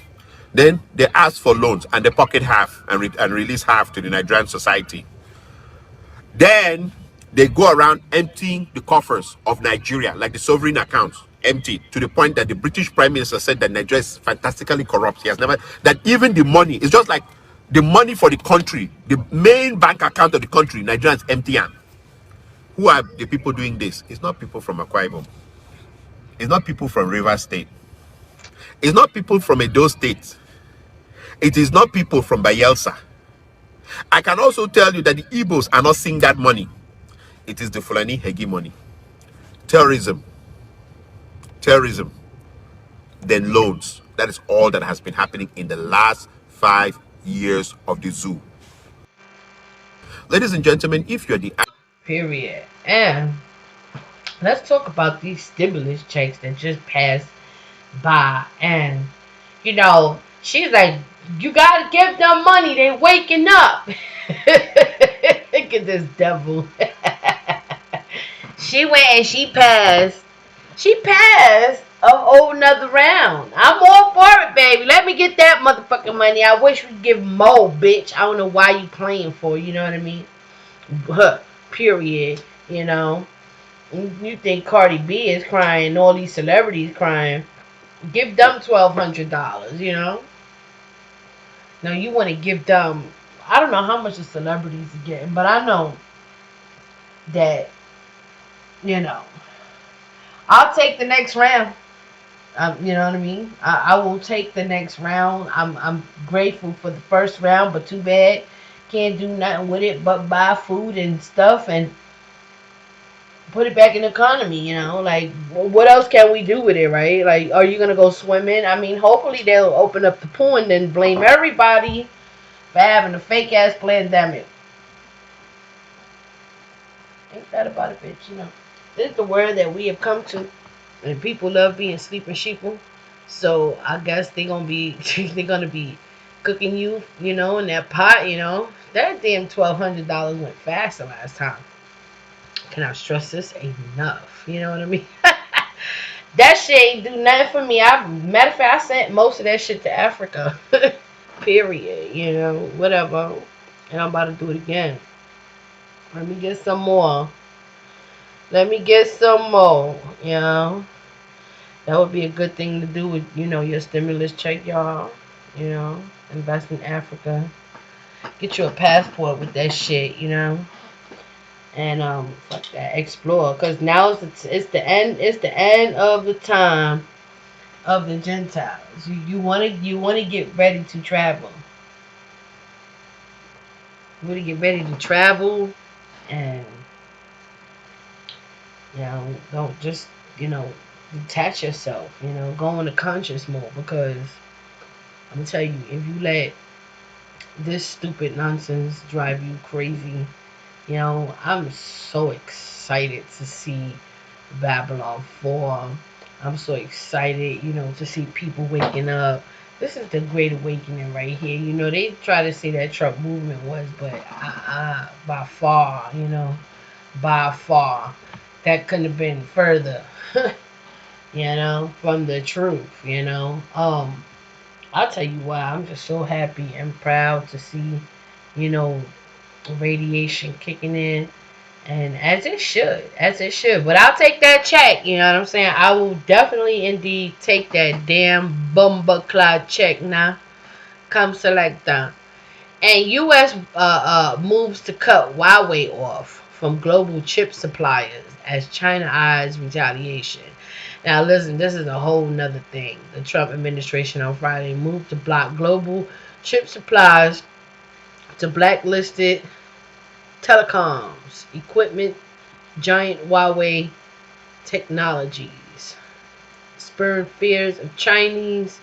Then they ask for loans and they pocket half and release half to the Nigerian society. Then they go around emptying the coffers of Nigeria, like the sovereign accounts, empty to the point that the British Prime Minister said that Nigeria is fantastically corrupt. He has never, that even the money, it's just like the money for the country, the main bank account of the country, Nigeria is empty. Who are the people doing this? It's not people from Akwa Ibom. It's not people from Rivers State. It's not people from Edo State. It is not people from Bayelsa. I can also tell you that the Igbos are not seeing that money. It is the Fulani hegemony. Terrorism. Terrorism. Then loans. That is all that has been happening in the last 5 years of the zoo. Ladies and gentlemen, if you're the... Period. And let's talk about these stimulus checks that just passed by. And, you know, she's like, you gotta give them money. They waking up. Look at this devil. She went and she passed a whole nother round. I'm all for it, baby. Let me get that motherfucking money. I wish we'd give more, bitch. I don't know why you playing for, you know what I mean? Period. You know, you think Cardi B is crying, all these celebrities crying, give them $1,200, you know. Now you want to give them, I don't know how much the celebrities are getting, but I know that, you know, I'll take the next round. You know what I mean? I will take the next round. I'm grateful for the first round, but too bad can't do nothing with it but buy food and stuff and put it back in the economy. You know, like what else can we do with it, right? Like, are you gonna go swimming? I mean, hopefully they'll open up the pool and then blame everybody for having a fake ass pandemic. Ain't that about it, bitch? You know, this is the world that we have come to. And people love being sleeping sheeple, so I guess they're gonna be cooking you, you know, in that pot, you know. That damn $1,200 went fast the last time. Cannot stress this enough, you know what I mean? That shit ain't do nothing for me. Matter of fact, I sent most of that shit to Africa. Period, you know, whatever. And I'm about to do it again. Let me get some more. Let me get some more, you know. That would be a good thing to do with, you know, your stimulus check, y'all. You know, invest in Africa. Get you a passport with that shit, you know. And fuck that, explore. Cause now it's the end of the time of the Gentiles. You wanna get ready to travel. You wanna get ready to travel and you know, don't just, you know, detach yourself, you know, go into conscious mode, because I'm gonna tell you, if you let this stupid nonsense drive you crazy, you know, I'm so excited to see Babylon 4. I'm so excited, you know, to see people waking up. This is the Great Awakening right here. You know, they try to say that Trump movement was, but by far, you know, by far. That couldn't have been further, you know, from the truth, you know. I'll tell you why. I'm just so happy and proud to see, you know, radiation kicking in. And as it should. But I'll take that check, you know what I'm saying? I will definitely indeed take that damn bumba cloud check now. Come select that. And U.S. moves to cut Huawei off from global chip suppliers as China eyes retaliation. Now listen, this is a whole nother thing. The Trump administration on Friday moved to block global chip supplies to blacklisted telecoms equipment giant Huawei Technologies, spurring fears of Chinese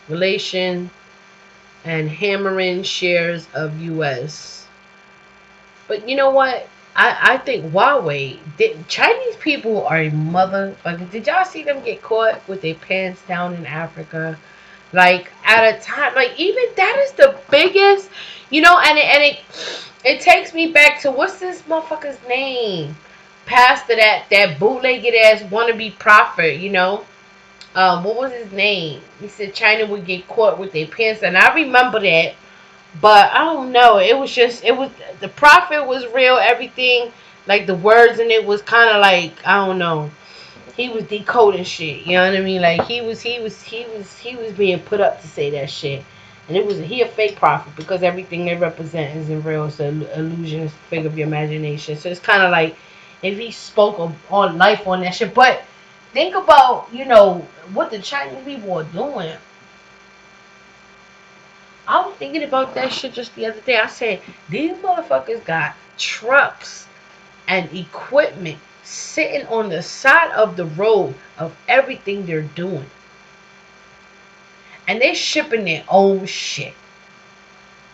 relation and hammering shares of U.S. But you know what? I think Huawei, Chinese people are a motherfucker. Did y'all see them get caught with their pants down in Africa? Like, at a time, like, even that is the biggest, you know, and it takes me back to, what's this motherfucker's name? Pastor, that bootlegged ass wannabe prophet, you know? What was his name? He said China would get caught with their pants, and I remember that. But I don't know. It was the prophet was real. Everything, like the words in it was kind of like, I don't know. He was decoding shit. You know what I mean? Like he was being put up to say that shit, and he a fake prophet, because everything they represent isn't real. It's an illusion. It's a figure of your imagination. So it's kind of like if he spoke on life on that shit. But think about, you know, what the Chinese people are doing. I was thinking about that shit just the other day. I said, these motherfuckers got trucks and equipment sitting on the side of the road of everything they're doing. And they're shipping their own shit.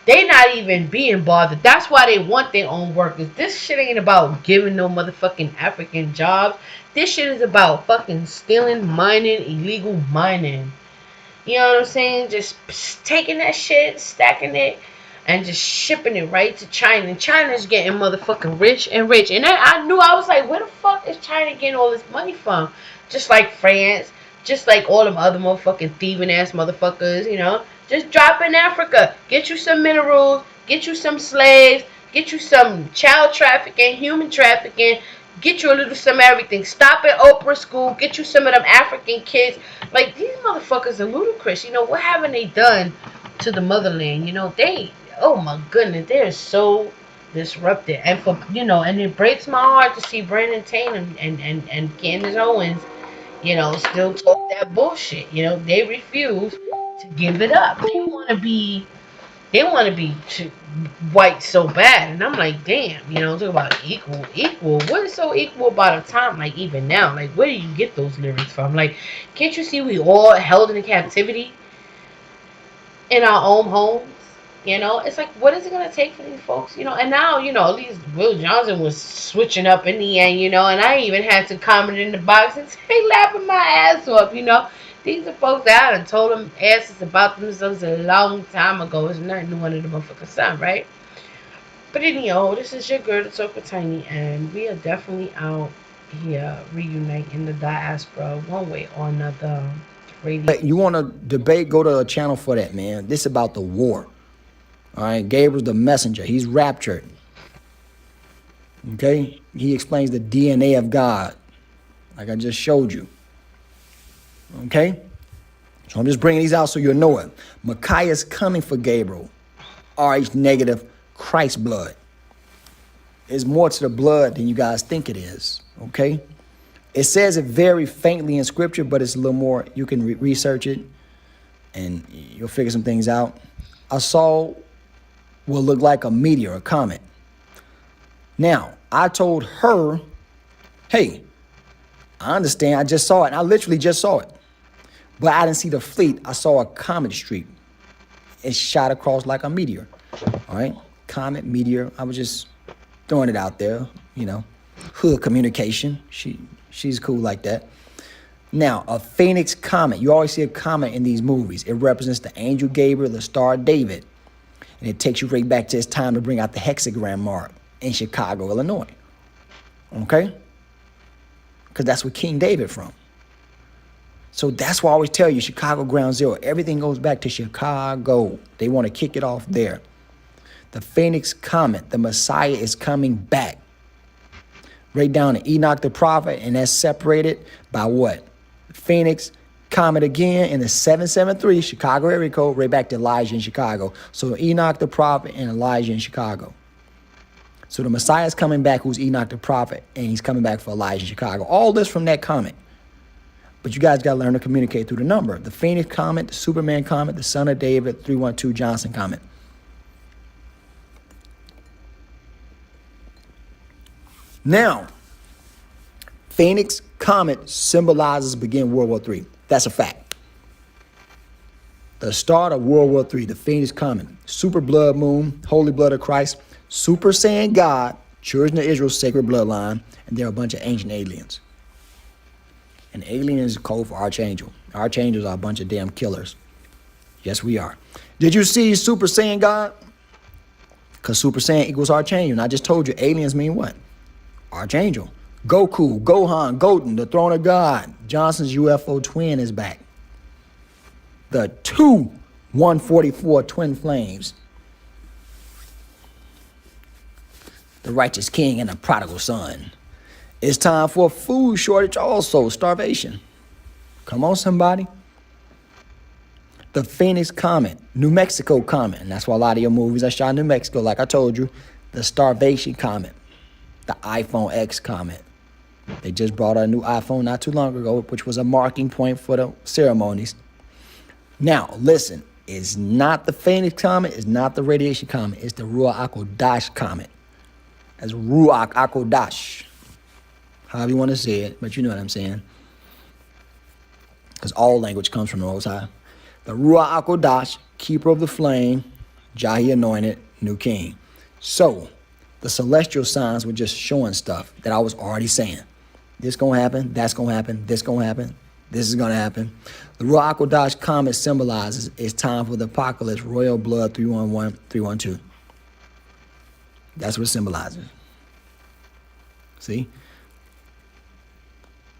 They not even being bothered. That's why they want their own workers. This shit ain't about giving no motherfucking African jobs. This shit is about fucking stealing, mining, illegal mining. You know what I'm saying? Just taking that shit, stacking it, and just shipping it right to China. And China's getting motherfucking rich and rich. And then I was like, where the fuck is China getting all this money from? Just like France, just like all them other motherfucking thieving ass motherfuckers, you know? Just drop in Africa. Get you some minerals, get you some slaves, get you some child trafficking, human trafficking. Get you a little some everything. Stop at Oprah school. Get you some of them African kids. Like, these motherfuckers are ludicrous. You know, what haven't they done to the motherland? You know, oh my goodness, they're so disrupted. And for, you know, and it breaks my heart to see Brandon Tatum and Candace Owens still talk that bullshit. They refuse to give it up. They want to be white so bad, and I'm like, damn, talk about equal. What is so equal about a time like even now? Like, where do you get those lyrics from? Like, can't you see we all held in captivity in our own homes? It's like, what is it gonna take for these folks? And now, at least Will Johnson was switching up in the end, and I even had to comment in the box and say, laughing my ass off, These are folks out and told them asses about themselves a long time ago. It's nothing new under the motherfucking sun, right? But anyhow, this is your girl, the Talk with Tiny, and we are definitely out here reuniting the diaspora one way or another. Radio. You want to debate? Go to a channel for that, man. This is about the war. All right, Gabriel's the messenger. He's raptured. Okay, he explains the DNA of God, like I just showed you. Okay, so I'm just bringing these out so you'll know it. Micaiah's coming for Gabriel. RH negative, Christ blood. There's more to the blood than you guys think it is. Okay, it says it very faintly in scripture, but it's a little more. You can research it, and you'll figure some things out. I saw will look like a meteor, a comet. Now, I told her, hey, I understand, I just saw it, and I literally just saw it. But I didn't see the fleet, I saw a comet streak. It shot across like a meteor, all right? Comet, meteor, I was just throwing it out there, hood communication. She's cool like that. Now, a phoenix comet, you always see a comet in these movies. It represents the angel Gabriel, the star David. And it takes you right back to its time to bring out the hexagram mark in Chicago, Illinois. Okay? Because that's where King David from. So that's why I always tell you, Chicago ground zero. Everything goes back to Chicago. They want to kick it off there. The Phoenix Comet, the Messiah is coming back. Right down to Enoch the prophet, and that's separated by what? Phoenix Comet again in the 773 Chicago area code, right back to Elijah in Chicago. So Enoch the prophet and Elijah in Chicago. So the Messiah is coming back, who's Enoch the prophet, and he's coming back for Elijah in Chicago. All this from that comet. But you guys got to learn to communicate through the number. The Phoenix Comet, the Superman Comet, the Son of David, 312 Johnson Comet. Now, Phoenix Comet symbolizes begin World War III. That's a fact. The start of World War III, the Phoenix Comet, super blood moon, holy blood of Christ, super Saiyan God, children of Israel's sacred bloodline, and they're a bunch of ancient aliens. An alien is code for archangel. Archangels are a bunch of damn killers. Yes, we are. Did you see Super Saiyan God? Because Super Saiyan equals archangel. And I just told you, aliens mean what? Archangel. Goku, Gohan, Goten, the throne of God. Johnson's UFO twin is back. The two 144 twin flames. The righteous king and the prodigal son. It's time for a food shortage also, starvation. Come on, somebody. The Phoenix Comet, New Mexico Comet, and that's why a lot of your movies are shot in New Mexico, like I told you. The Starvation Comet, the iPhone X Comet. They just brought out a new iPhone not too long ago, which was a marking point for the ceremonies. Now, listen, it's not the Phoenix Comet, it's not the Radiation Comet, it's the Ruach HaKodesh Comet. That's Ruach HaKodesh. However you want to say it, but you know what I'm saying. Because all language comes from the Most High. The Ruach HaKodesh, keeper of the flame, Jahi anointed, new king. So, the celestial signs were just showing stuff that I was already saying. This gonna happen, that's gonna happen, this gonna happen, this is gonna happen. The Ruach HaKodesh comet symbolizes it's time for the apocalypse, royal blood 311, 312. That's what it symbolizes. See?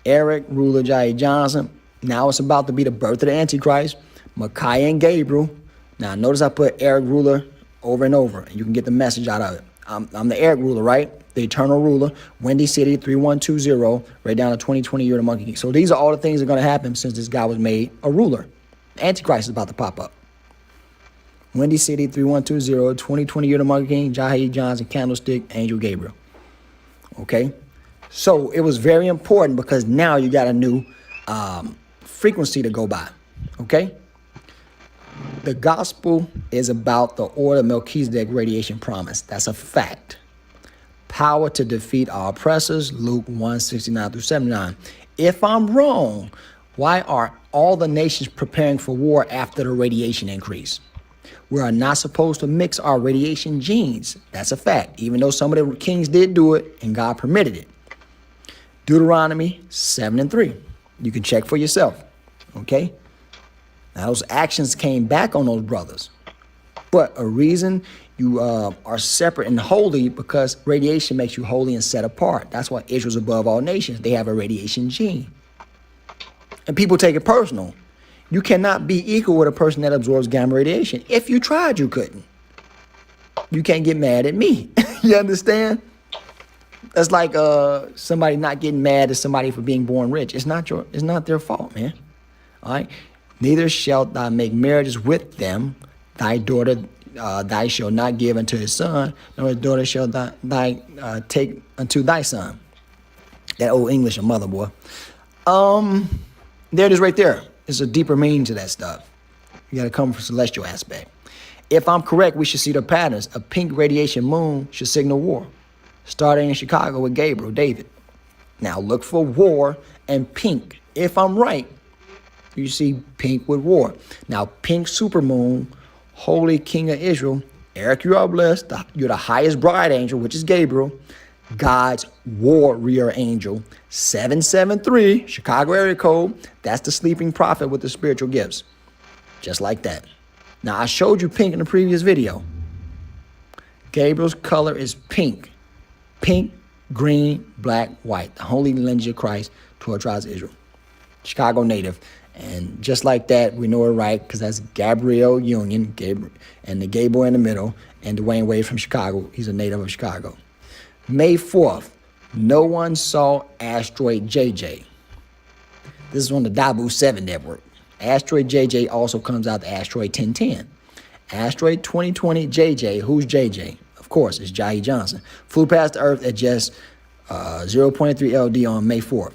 Eric, ruler Jair Johnson. Now it's about to be the birth of the Antichrist. Micaiah and Gabriel. Now notice I put Eric, ruler, over and over, and you can get the message out of it. I'm the Eric ruler, right? The eternal ruler. Windy City 3120, right down to 2020 year of the Monkey King. So these are all the things that are going to happen since this guy was made a ruler. The Antichrist is about to pop up. Windy City 3120, 2020 year of the Monkey King, Jahi Johnson, Candlestick, Angel Gabriel. Okay? So it was very important because now you got a new frequency to go by. Okay? The gospel is about the order of Melchizedek radiation promise. That's a fact. Power to defeat our oppressors, Luke 1:69 through 79. If I'm wrong, why are all the nations preparing for war after the radiation increase? We are not supposed to mix our radiation genes. That's a fact, even though some of the kings did do it and God permitted it. Deuteronomy 7:3. You can check for yourself. Okay? Now, those actions came back on those brothers. But a reason you are separate and holy, because radiation makes you holy and set apart. That's why Israel's above all nations. They have a radiation gene. And people take it personal. You cannot be equal with a person that absorbs gamma radiation. If you tried, you couldn't. You can't get mad at me. You understand? That's like somebody not getting mad at somebody for being born rich. It's not their fault, man. All right? Neither shalt thou make marriages with them. Thy daughter thou shalt not give unto his son, nor his daughter shall thy take unto thy son. That old English a mother, boy. There it is right there. There's a deeper meaning to that stuff. You got to come from celestial aspect. If I'm correct, we should see the patterns. A pink radiation moon should signal war. Starting in Chicago with Gabriel, David. Now look for war and pink. If I'm right, you see pink with war. Now pink supermoon, Holy King of Israel. Eric, you are blessed. You're the highest bride angel, which is Gabriel. God's warrior angel. 773, Chicago area code. That's the sleeping prophet with the spiritual gifts. Just like that. Now, I showed you pink in the previous video. Gabriel's color is pink. Pink, green, black, white. The holy lineage of Christ, 12 tribes of Israel. Chicago native. And just like that, we know it right, because that's Gabriel Union, and the gay boy in the middle, and Dwayne Wade from Chicago. He's a native of Chicago. May 4th, no one saw Asteroid JJ. This is on the Dabu 7 network. Asteroid JJ also comes out to Asteroid 1010. Asteroid 2020 JJ, who's JJ? Of course, it's Jahi Johnson. Flew past the Earth at just 0.3 LD on May 4th.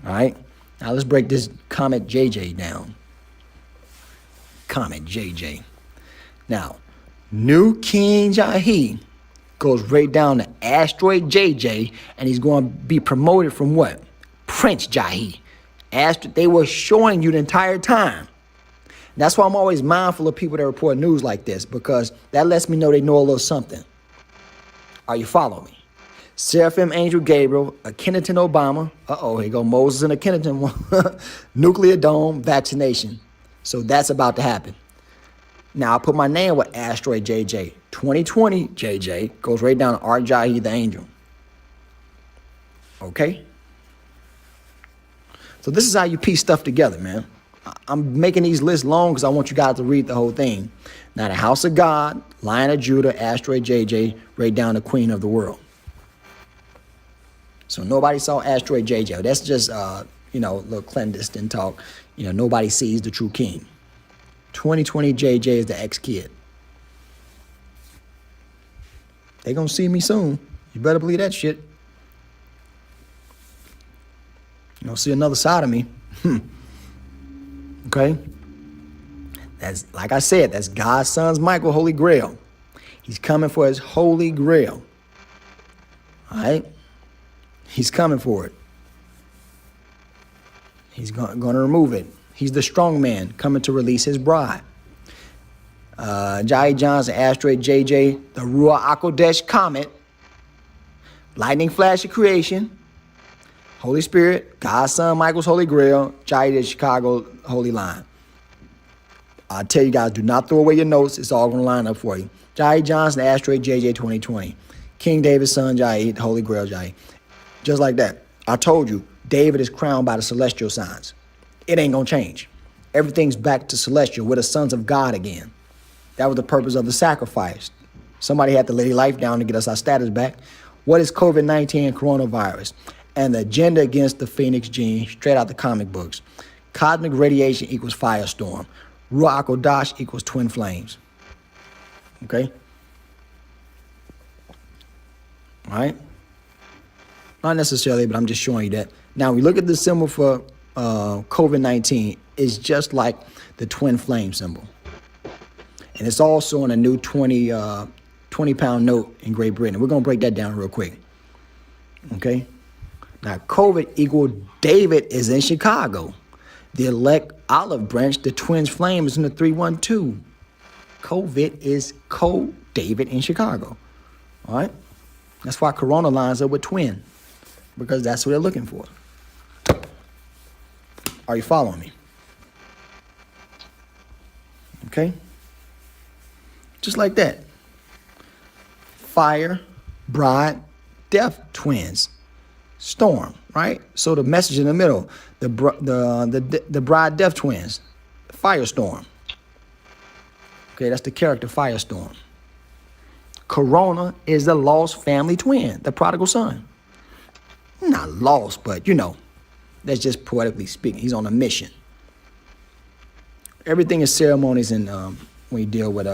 All right? Now let's break this Comet JJ down. Comet JJ. Now, New King Jahi goes right down to Asteroid JJ, and he's going to be promoted from what? Prince Jahi. They were showing you the entire time. That's why I'm always mindful of people that report news like this, because that lets me know they know a little something. Are you following me? Seraphim Angel Gabriel, Akhenaten Obama. Here go Moses and Akhenaten. Nuclear dome, vaccination. So that's about to happen. Now I put my name with Asteroid JJ. 2020 JJ goes right down to Art Jahi the Angel. Okay? So this is how you piece stuff together, man. I'm making these lists long because I want you guys to read the whole thing. Now the House of God, Lion of Judah, Asteroid JJ, right down to Queen of the World. So nobody saw Asteroid JJ. That's just, a little clandestine talk. Nobody sees the true king. 2020 JJ is the ex-kid. They gonna see me soon. You better believe that shit. You don't see another side of me. Okay? That's, like I said, that's God's son's Michael, Holy Grail. He's coming for his Holy Grail. All right? He's coming for it. He's going to remove it. He's the strong man coming to release his bride. Jahi Johnson, Asteroid JJ, the Ruach HaKodesh Comet, Lightning Flash of Creation, Holy Spirit, God's Son, Michael's Holy Grail, Jahi the Chicago Holy Line. I tell you guys, do not throw away your notes. It's all going to line up for you. Jahi Johnson, Asteroid JJ 2020. King David's son, Jahi, the Holy Grail, Jahi. Just like that. I told you, David is crowned by the celestial signs. It ain't going to change. Everything's back to celestial. We're the sons of God again. That was the purpose of the sacrifice. Somebody had to lay life down to get us our status back. What is COVID-19 and coronavirus? And the agenda against the Phoenix gene, straight out the comic books. Cosmic radiation equals firestorm. Ruach HaKodesh equals twin flames. Okay? All right? Not necessarily, but I'm just showing you that. Now, we look at the symbol for COVID-19 is just like the twin flame symbol. And it's also on a new 20-pound note in Great Britain. We're going to break that down real quick. Okay? Now, COVID equal David is in Chicago. The elect olive branch, the twins flame, is in the 312. COVID is co-David in Chicago. All right? That's why Corona lines up with twin, because that's what they're looking for. Are you following me? Okay? Just like that. Fire, bride, death, twins. Storm, right? So the message in the middle, the bride, death, twins. Firestorm. Okay, that's the character Firestorm. Corona is the lost family twin, the prodigal son. Not lost, but that's just poetically speaking. He's on a mission. Everything is ceremonies and when you deal with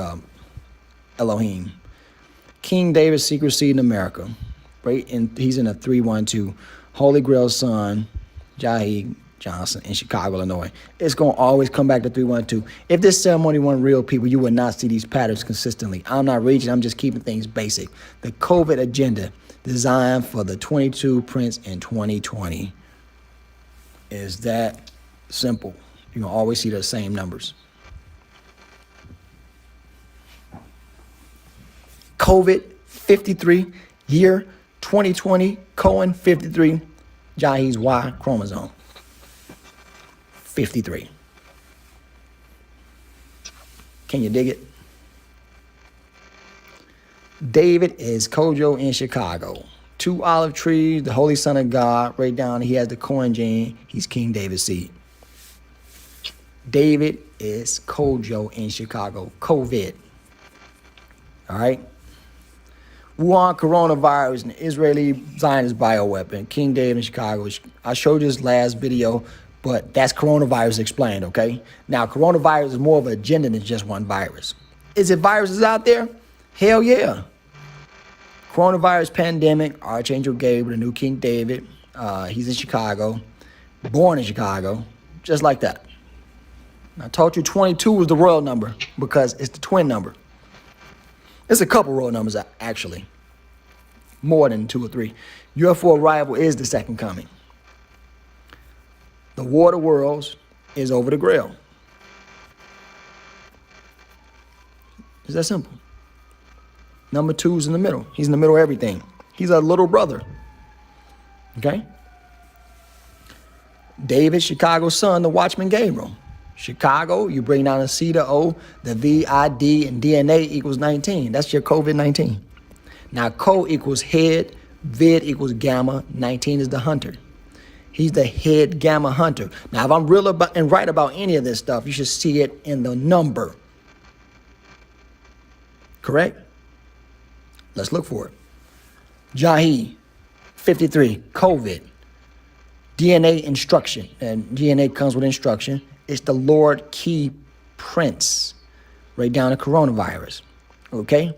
Elohim. King David's secret seed in America. Right? And he's in a 312. Holy Grail son, Jahi Johnson in Chicago, Illinois. It's going to always come back to 312. If this ceremony weren't real people, you would not see these patterns consistently. I'm not reaching. I'm just keeping things basic. The COVID agenda designed for the 22 Prince in 2020 is that simple. You're going to always see the same numbers. COVID 53, year 2020, Cohen 53, Jahi's Y chromosome 53. Can you dig it? David is Kojo in Chicago. 2 olive trees, the Holy Son of God, right down. He has the Cohen gene. He's King David's seed. David is Kojo in Chicago. COVID. All right. Wuhan coronavirus, an Israeli Zionist bioweapon. King David in Chicago. I showed you this last video, but that's coronavirus explained, okay? Now, coronavirus is more of an agenda than just one virus. Is it viruses out there? Hell yeah. Coronavirus pandemic, Archangel Gabriel, the new King David. He's in Chicago, born in Chicago, just like that. I told you 22 was the royal number because it's the twin number. There's a couple royal numbers, actually. More than 2 or 3. UFO arrival is the second coming. The war of the worlds is over the Grail. It's that simple. Number 2 is in the middle. He's in the middle of everything. He's a little brother. Okay? David, Chicago's son, the Watchman Gabriel. Chicago, you bring down a C to O, the VID and DNA equals 19. That's your COVID-19. Now, Co equals head, vid equals gamma, 19 is the hunter. He's the head gamma hunter. Now, if I'm real about and right about any of this stuff, you should see it in the number. Correct? Let's look for it. Jahi, 53, COVID. DNA instruction, and DNA comes with instruction. It's the Lord Key Prince, right down to coronavirus, okay?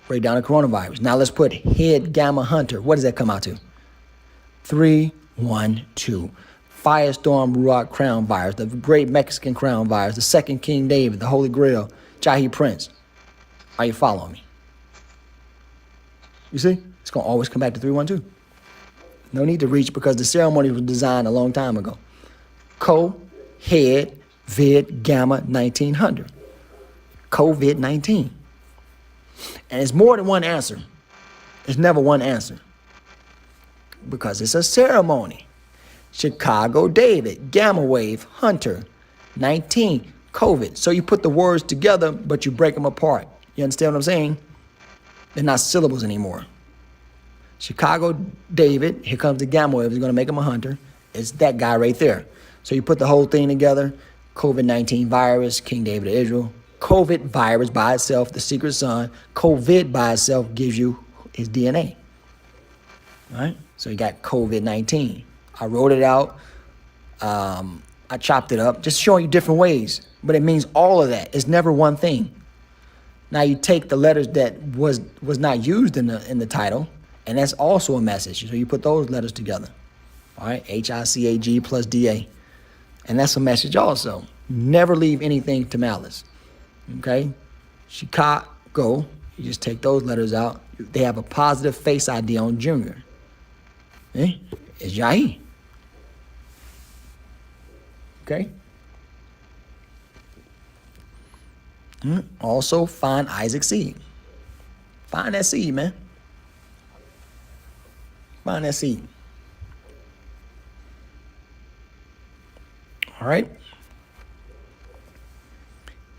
Right down to coronavirus. Now let's put head gamma hunter. What does that come out to? 312. Firestorm Ruach crown virus, the great Mexican crown virus, the second King David, the Holy Grail, Jahi Prince. Are you following me? You see? It's going to always come back to 312. No need to reach because the ceremony was designed a long time ago. Head, vid, gamma, 1900. COVID-19. And it's more than one answer. It's never one answer. Because it's a ceremony. Chicago David, gamma wave, hunter, 19, COVID. So you put the words together, but you break them apart. You understand what I'm saying? They're not syllables anymore. Chicago David, here comes the gamma wave. It's going to make him a hunter. It's that guy right there. So you put the whole thing together, COVID-19 virus, King David of Israel, COVID virus by itself, the secret son, COVID by itself gives you his DNA. All right? So you got COVID-19. I wrote it out. I chopped it up, just showing you different ways. But it means all of that. It's never one thing. Now you take the letters that was not used in the title, and that's also a message. So you put those letters together. All right? HICAG plus DA. And that's a message also. Never leave anything to malice. Okay? Chicago, you just take those letters out. They have a positive face ID on Junior. It's Jahi. Okay? Also, find Isaac seed. Find that seed, man. Find that seed. All right?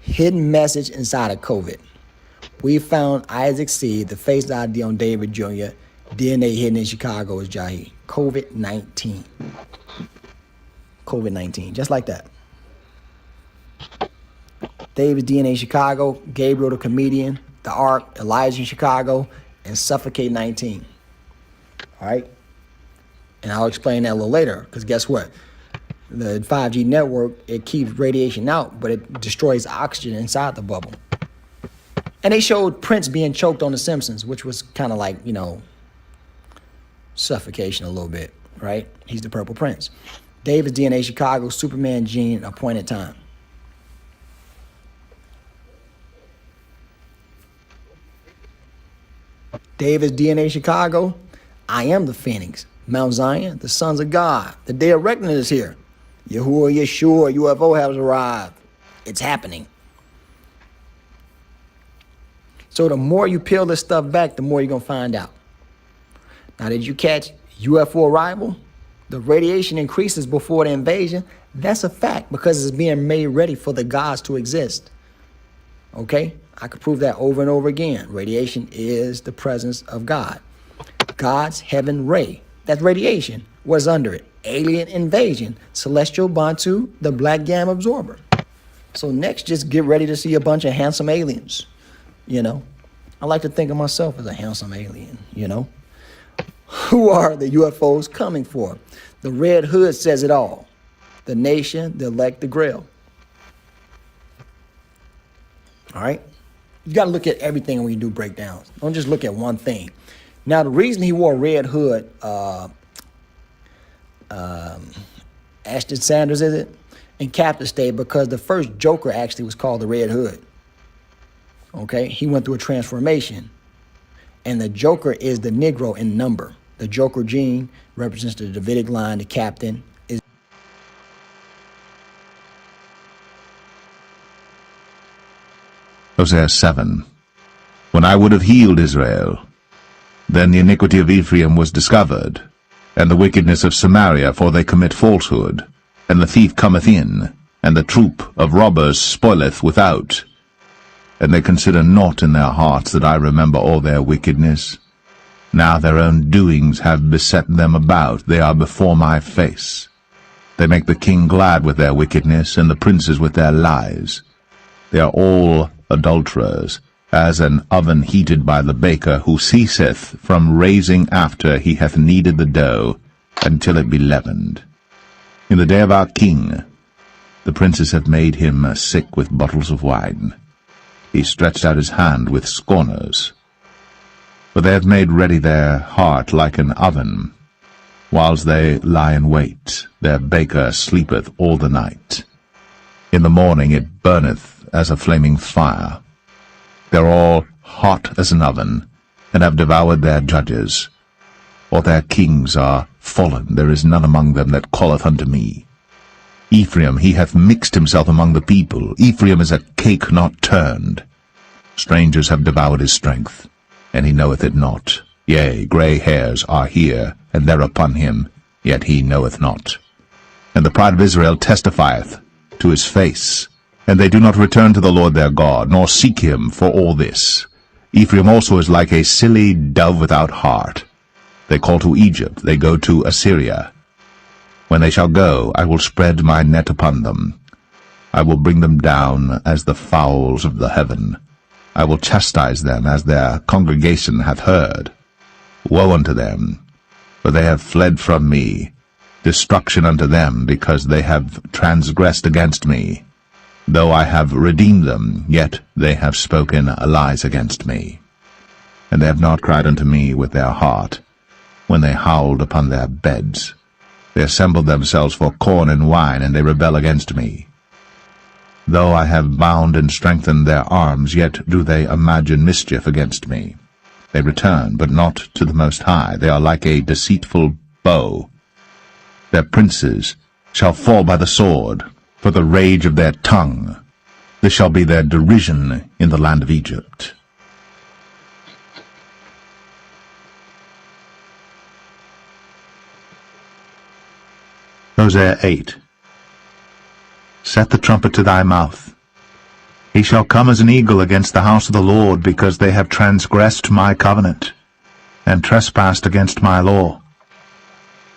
Hidden message inside of COVID. We found Isaac seed, the face ID on David Jr., DNA hidden in Chicago is Jahi. COVID-19. COVID-19, just like that. David's DNA in Chicago, Gabriel the comedian, the Ark, Elijah in Chicago, and Suffocate 19. All right? And I'll explain that a little later, because guess what? The 5G network, it keeps radiation out, but it destroys oxygen inside the bubble. And they showed Prince being choked on The Simpsons, which was kind of like, you know, suffocation a little bit, right? He's the Purple Prince. David's DNA Chicago, Superman gene, appointed time. David's DNA Chicago, I am the Phoenix. Mount Zion, the sons of God. The day of reckoning is here. Yahuwah, Yeshua, UFO has arrived. It's happening. So the more you peel this stuff back, the more you're going to find out. Now, did you catch UFO arrival? The radiation increases before the invasion. That's a fact because it's being made ready for the gods to exist. Okay? I could prove that over and over again. Radiation is the presence of God. God's heaven ray. That's radiation. What's under it? Alien invasion. Celestial Bantu, the black gamma absorber. So next, just get ready to see a bunch of handsome aliens. You know, I like to think of myself as a handsome alien, you know. Who are the UFOs coming for? The red hood says it all. The nation, the elect, the grail. All right? You got to look at everything when you do breakdowns. Don't just look at one thing. Now, the reason he wore a red hood, Ashton Sanders, is it? In Captain State, because the first Joker actually was called the Red Hood. Okay? He went through a transformation. And the Joker is the Negro in number. The Joker gene represents the Davidic line. The captain is... Hosea 7. When I would have healed Israel, then the iniquity of Ephraim was discovered, and the wickedness of Samaria, for they commit falsehood, and the thief cometh in, and the troop of robbers spoileth without. And they consider not in their hearts that I remember all their wickedness. Now their own doings have beset them about, they are before my face. They make the king glad with their wickedness, and the princes with their lies. They are all adulterers, as an oven heated by the baker, who ceaseth from raising after he hath kneaded the dough, until it be leavened. In the day of our king, the princes have made him sick with bottles of wine. He stretched out his hand with scorners. For they have made ready their heart like an oven. Whiles they lie in wait, their baker sleepeth all the night. In the morning it burneth as a flaming fire. They are all hot as an oven, and have devoured their judges. All their kings are fallen, there is none among them that calleth unto me. Ephraim, he hath mixed himself among the people. Ephraim is a cake not turned. Strangers have devoured his strength, and he knoweth it not. Yea, grey hairs are here, and there upon him, yet he knoweth not. And the pride of Israel testifieth to his face, and they do not return to the Lord their God, nor seek him for all this. Ephraim also is like a silly dove without heart. They call to Egypt, they go to Assyria. When they shall go, I will spread my net upon them. I will bring them down as the fowls of the heaven. I will chastise them as their congregation hath heard. Woe unto them, for they have fled from me. Destruction unto them, because they have transgressed against me. Though I have redeemed them, yet they have spoken lies against me. And they have not cried unto me with their heart, when they howled upon their beds. They assemble themselves for corn and wine, and they rebel against me. Though I have bound and strengthened their arms, yet do they imagine mischief against me. They return, but not to the Most High. They are like a deceitful bow. Their princes shall fall by the sword, for the rage of their tongue. This shall be their derision in the land of Egypt. Hosea 8. Set the trumpet to thy mouth. He shall come as an eagle against the house of the Lord, because they have transgressed my covenant, and trespassed against my law.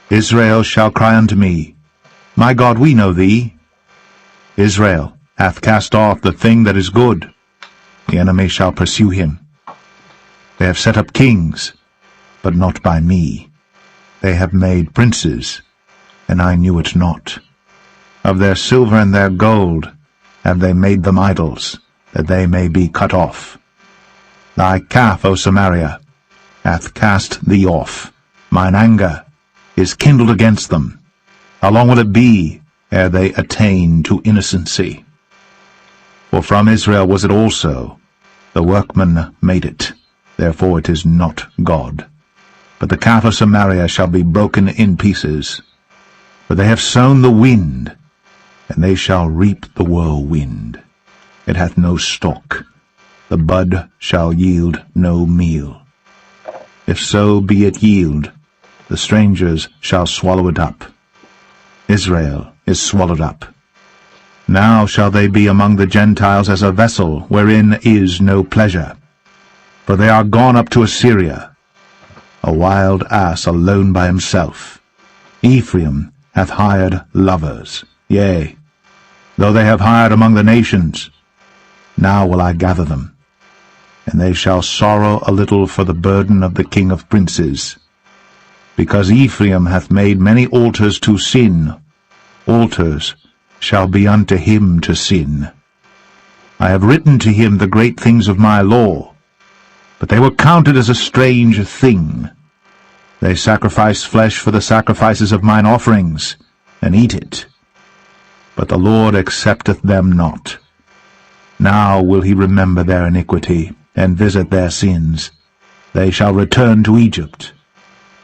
Israel shall cry unto me, My God, we know thee. Israel hath cast off the thing that is good. The enemy shall pursue him. They have set up kings, but not by me. They have made princes, and I knew it not. Of their silver and their gold have they made them idols, that they may be cut off. Thy calf, O Samaria, hath cast thee off. Mine anger is kindled against them. How long will it be ere they attain to innocency? For from Israel was it also. The workman made it, therefore it is not God. But the calf of Samaria shall be broken in pieces. For they have sown the wind, and they shall reap the whirlwind. It hath no stalk. The bud shall yield no meal. If so be it yield, the strangers shall swallow it up. Israel is swallowed up. Now shall they be among the Gentiles as a vessel wherein is no pleasure. For they are gone up to Assyria, a wild ass alone by himself. Ephraim hath hired lovers, yea, though they have hired among the nations. Now will I gather them, and they shall sorrow a little for the burden of the king of princes. Because Ephraim hath made many altars to sin, altars shall be unto him to sin. I have written to him the great things of my law, but they were counted as a strange thing. They sacrifice flesh for the sacrifices of mine offerings, and eat it. But the Lord accepteth them not. Now will he remember their iniquity, and visit their sins. They shall return to Egypt.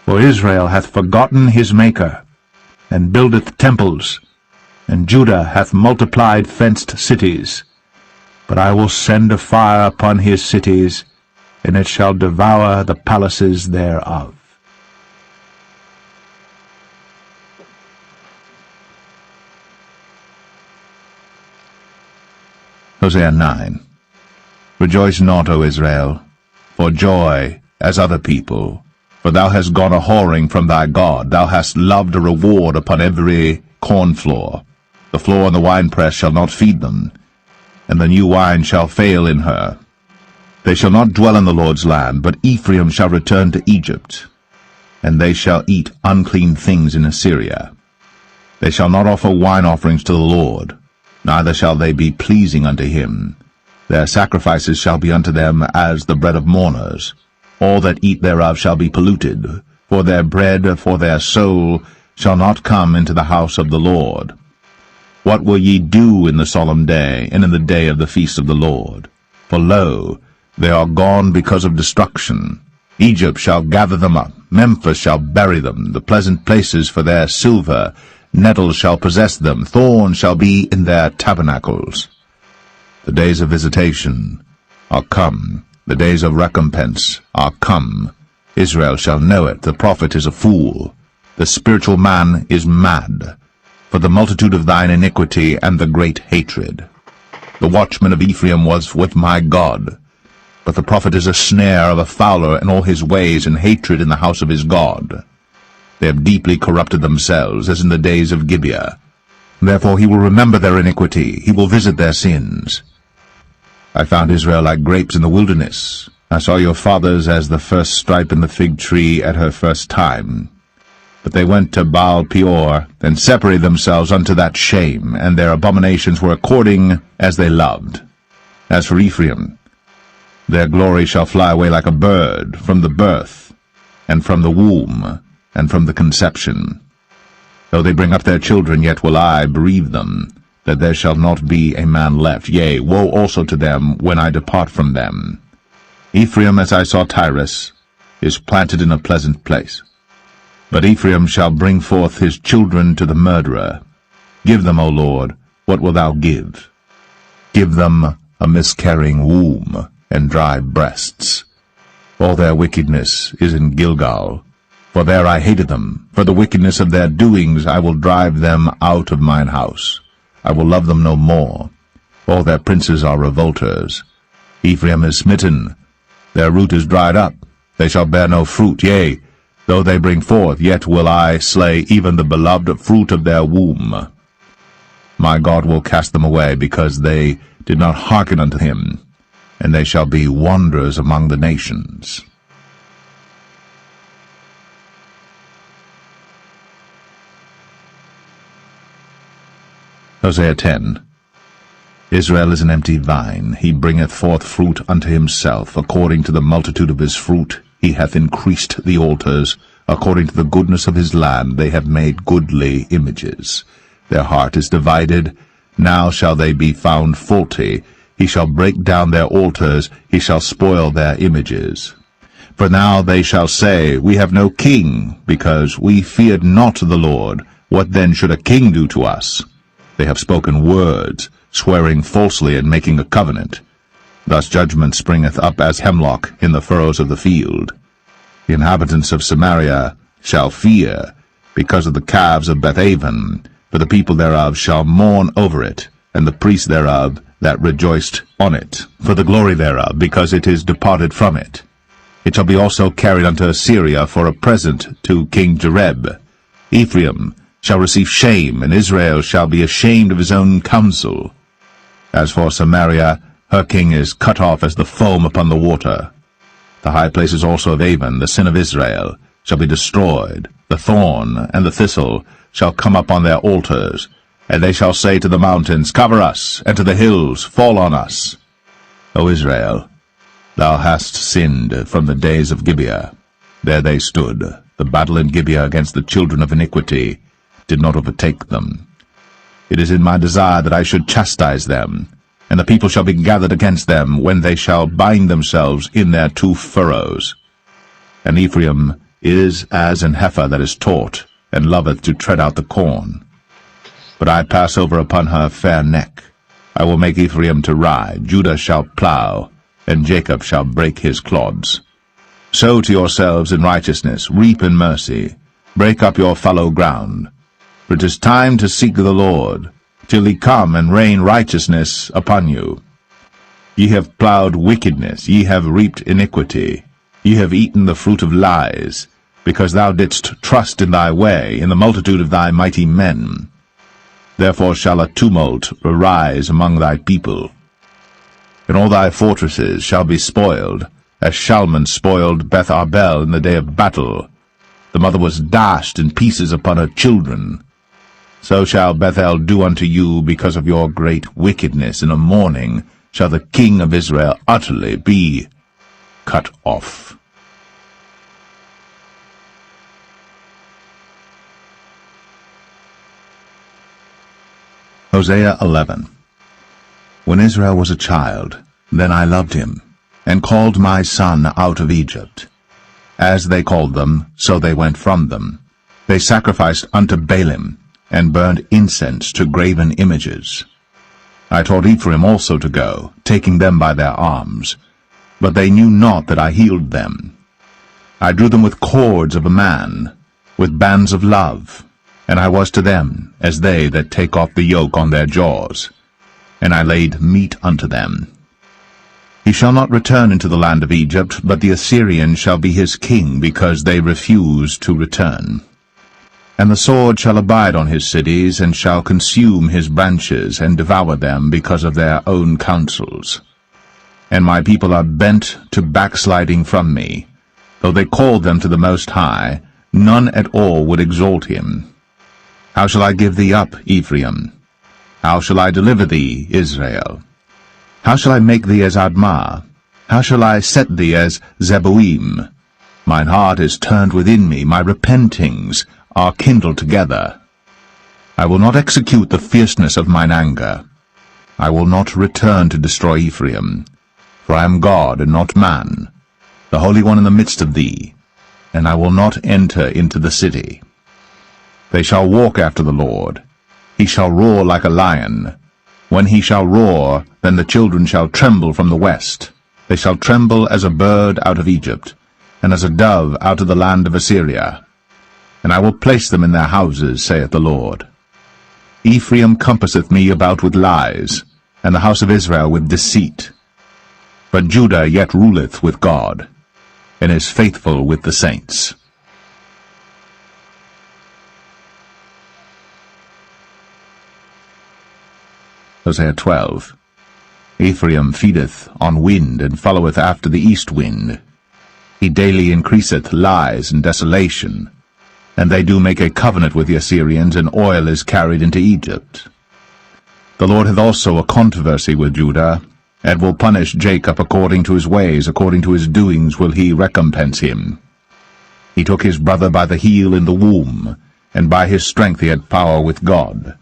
For Israel hath forgotten his Maker, and buildeth temples, and Judah hath multiplied fenced cities. But I will send a fire upon his cities, and it shall devour the palaces thereof. Hosea 9. Rejoice not, O Israel, for joy as other people, for thou hast gone a-whoring from thy God. Thou hast loved a reward upon every corn floor. The floor and the winepress shall not feed them, and the new wine shall fail in her. They shall not dwell in the Lord's land, but Ephraim shall return to Egypt, and they shall eat unclean things in Assyria. They shall not offer wine offerings to the Lord, neither shall they be pleasing unto him. Their sacrifices shall be unto them as the bread of mourners. All that eat thereof shall be polluted, for their bread, for their soul, shall not come into the house of the Lord. What will ye do in the solemn day, and in the day of the feast of the Lord? For lo, they are gone because of destruction. Egypt shall gather them up, Memphis shall bury them, the pleasant places for their silver. Nettles shall possess them, thorns shall be in their tabernacles. The days of visitation are come, the days of recompense are come. Israel shall know it, the prophet is a fool, the spiritual man is mad, for the multitude of thine iniquity and the great hatred. The watchman of Ephraim was with my God, but the prophet is a snare of a fowler in all his ways, and hatred in the house of his God. They have deeply corrupted themselves, as in the days of Gibeah. Therefore he will remember their iniquity, he will visit their sins. I found Israel like grapes in the wilderness. I saw your fathers as the first stripe in the fig tree at her first time. But they went to Baal Peor, and separated themselves unto that shame, and their abominations were according as they loved. As for Ephraim, their glory shall fly away like a bird from the birth, and from the womb, and from the conception. Though they bring up their children, yet will I bereave them, that there shall not be a man left. Yea, woe also to them when I depart from them. Ephraim, as I saw Tyrus, is planted in a pleasant place. But Ephraim shall bring forth his children to the murderer. Give them, O Lord, what wilt thou give? Give them a miscarrying womb and dry breasts. All their wickedness is in Gilgal, for there I hated them. For the wickedness of their doings I will drive them out of mine house. I will love them no more. All their princes are revolters. Ephraim is smitten, their root is dried up. They shall bear no fruit, yea, though they bring forth, yet will I slay even the beloved fruit of their womb. My God will cast them away, because they did not hearken unto him, and they shall be wanderers among the nations. Hosea 10. Israel is an empty vine, he bringeth forth fruit unto himself. According to the multitude of his fruit he hath increased the altars. According to the goodness of his land they have made goodly images. Their heart is divided, now shall they be found faulty. He shall break down their altars, he shall spoil their images. For now they shall say, We have no king, because we feared not the Lord. What then should a king do to us? They have spoken words, swearing falsely and making a covenant. Thus judgment springeth up as hemlock in the furrows of the field. The inhabitants of Samaria shall fear, because of the calves of Bethaven, for the people thereof shall mourn over it, and the priests thereof that rejoiced on it, for the glory thereof, because it is departed from it. It shall be also carried unto Assyria for a present to King Jareb. Ephraim shall receive shame, and Israel shall be ashamed of his own counsel. As for Samaria, her king is cut off as the foam upon the water. The high places also of Avon, the sin of Israel, shall be destroyed. The thorn and the thistle shall come up on their altars, and they shall say to the mountains, Cover us, and to the hills, Fall on us. O Israel, thou hast sinned from the days of Gibeah. There they stood. The battle in Gibeah against the children of iniquity did not overtake them. It is in my desire that I should chastise them, and the people shall be gathered against them, when they shall bind themselves in their two furrows. And Ephraim is as an heifer that is taught, and loveth to tread out the corn. But I pass over upon her fair neck. I will make Ephraim to ride, Judah shall plow, and Jacob shall break his clods. Sow to yourselves in righteousness, reap in mercy, break up your fallow ground. For it is time to seek the Lord, till he come and rain righteousness upon you. Ye have plowed wickedness, ye have reaped iniquity, ye have eaten the fruit of lies, because thou didst trust in thy way, in the multitude of thy mighty men. Therefore shall a tumult arise among thy people, and all thy fortresses shall be spoiled, as Shalman spoiled Beth Arbel in the day of battle. The mother was dashed in pieces upon her children. So shall Bethel do unto you because of your great wickedness. In a morning shall the king of Israel utterly be cut off. Hosea 11. When Israel was a child, then I loved him, and called my son out of Egypt. As they called them, so they went from them. They sacrificed unto Baalim, and burned incense to graven images. I taught Ephraim also to go, taking them by their arms, but they knew not that I healed them. I drew them with cords of a man, with bands of love, and I was to them as they that take off the yoke on their jaws, and I laid meat unto them. He shall not return into the land of Egypt, but the Assyrian shall be his king, because they refuse to return. And the sword shall abide on his cities, and shall consume his branches, and devour them because of their own counsels. And my people are bent to backsliding from me. Though they called them to the Most High, none at all would exalt him. How shall I give thee up, Ephraim? How shall I deliver thee, Israel? How shall I make thee as Admah? How shall I set thee as Zeboim? Mine heart is turned within me, my repentings are kindled together. I will not execute the fierceness of mine anger. I will not return to destroy Ephraim, for I am God and not man, the Holy One in the midst of thee, and I will not enter into the city. They shall walk after the Lord. He shall roar like a lion. When he shall roar, then the children shall tremble from the west. They shall tremble as a bird out of Egypt, and as a dove out of the land of Assyria. And I will place them in their houses, saith the Lord. Ephraim compasseth me about with lies, and the house of Israel with deceit. But Judah yet ruleth with God, and is faithful with the saints. Hosea 12. Ephraim feedeth on wind, and followeth after the east wind. He daily increaseth lies and desolation, and they do make a covenant with the Assyrians, and oil is carried into Egypt. The Lord hath also a controversy with Judah, and will punish Jacob according to his ways, according to his doings will he recompense him. He took his brother by the heel in the womb, and by his strength he had power with God.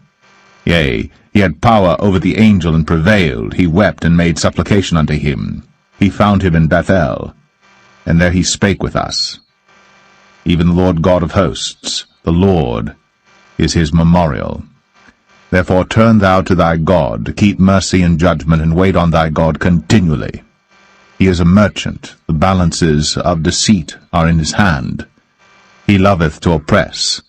Yea, he had power over the angel, and prevailed. He wept and made supplication unto him. He found him in Bethel, and there he spake with us. Even the Lord God of hosts, the Lord, is his memorial. Therefore turn thou to thy God, keep mercy and judgment, and wait on thy God continually. He is a merchant, the balances of deceit are in his hand. He loveth to oppress.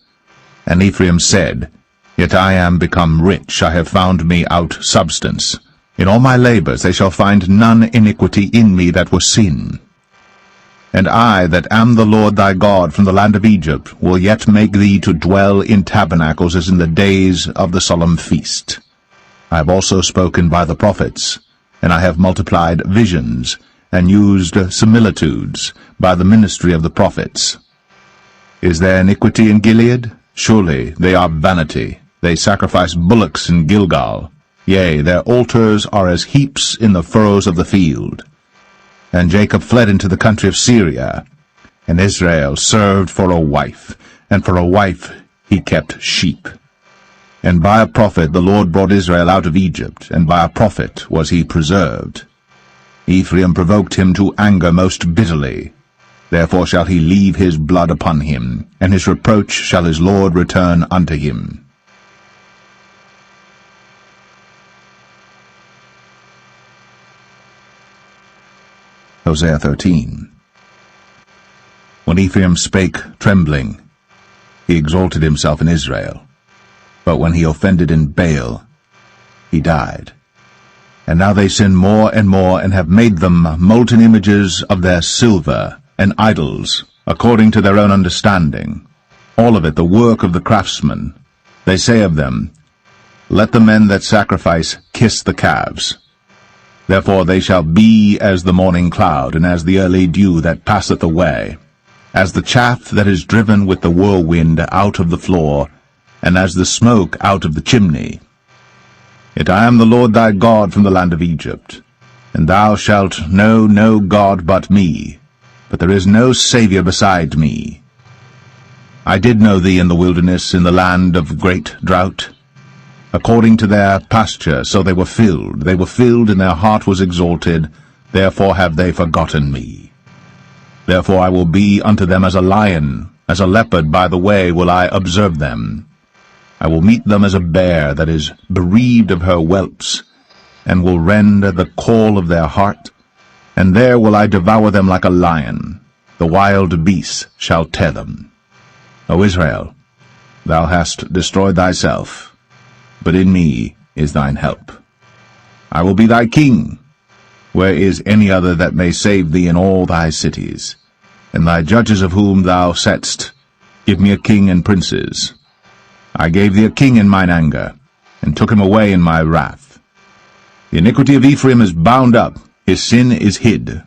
And Ephraim said, Yet I am become rich, I have found me out substance. In all my labors they shall find none iniquity in me that was sin. And I, that am the Lord thy God from the land of Egypt, will yet make thee to dwell in tabernacles as in the days of the solemn feast. I have also spoken by the prophets, and I have multiplied visions, and used similitudes by the ministry of the prophets. Is there iniquity in Gilead? Surely they are vanity. They sacrifice bullocks in Gilgal. Yea, their altars are as heaps in the furrows of the field. And Jacob fled into the country of Syria, and Israel served for a wife, and for a wife he kept sheep. And by a prophet the Lord brought Israel out of Egypt, and by a prophet was he preserved. Ephraim provoked him to anger most bitterly. Therefore shall he leave his blood upon him, and his reproach shall his Lord return unto him. Hosea 13. When Ephraim spake trembling, he exalted himself in Israel. But when he offended in Baal, he died. And now they sin more, and have made them molten images of their silver, and idols, according to their own understanding. All of it the work of the craftsman. They say of them, Let the men that sacrifice kiss the calves. Therefore they shall be as the morning cloud, and as the early dew that passeth away, as the chaff that is driven with the whirlwind out of the floor, and as the smoke out of the chimney. Yet I am the Lord thy God from the land of Egypt, and thou shalt know no God but me, but there is no Saviour beside me. I did know thee in the wilderness, in the land of great drought. According to their pasture, so they were filled, and their heart was exalted, therefore have they forgotten me. Therefore I will be unto them as a lion, as a leopard by the way will I observe them. I will meet them as a bear that is bereaved of her whelps, and will rend the caul of their heart, and there will I devour them like a lion. The wild beasts shall tear them. O Israel, thou hast destroyed thyself, but in me is thine help. I will be thy king. Where is any other that may save thee in all thy cities? And thy judges of whom thou saidst, Give me a king and princes. I gave thee a king in mine anger, and took him away in my wrath. The iniquity of Ephraim is bound up, his sin is hid.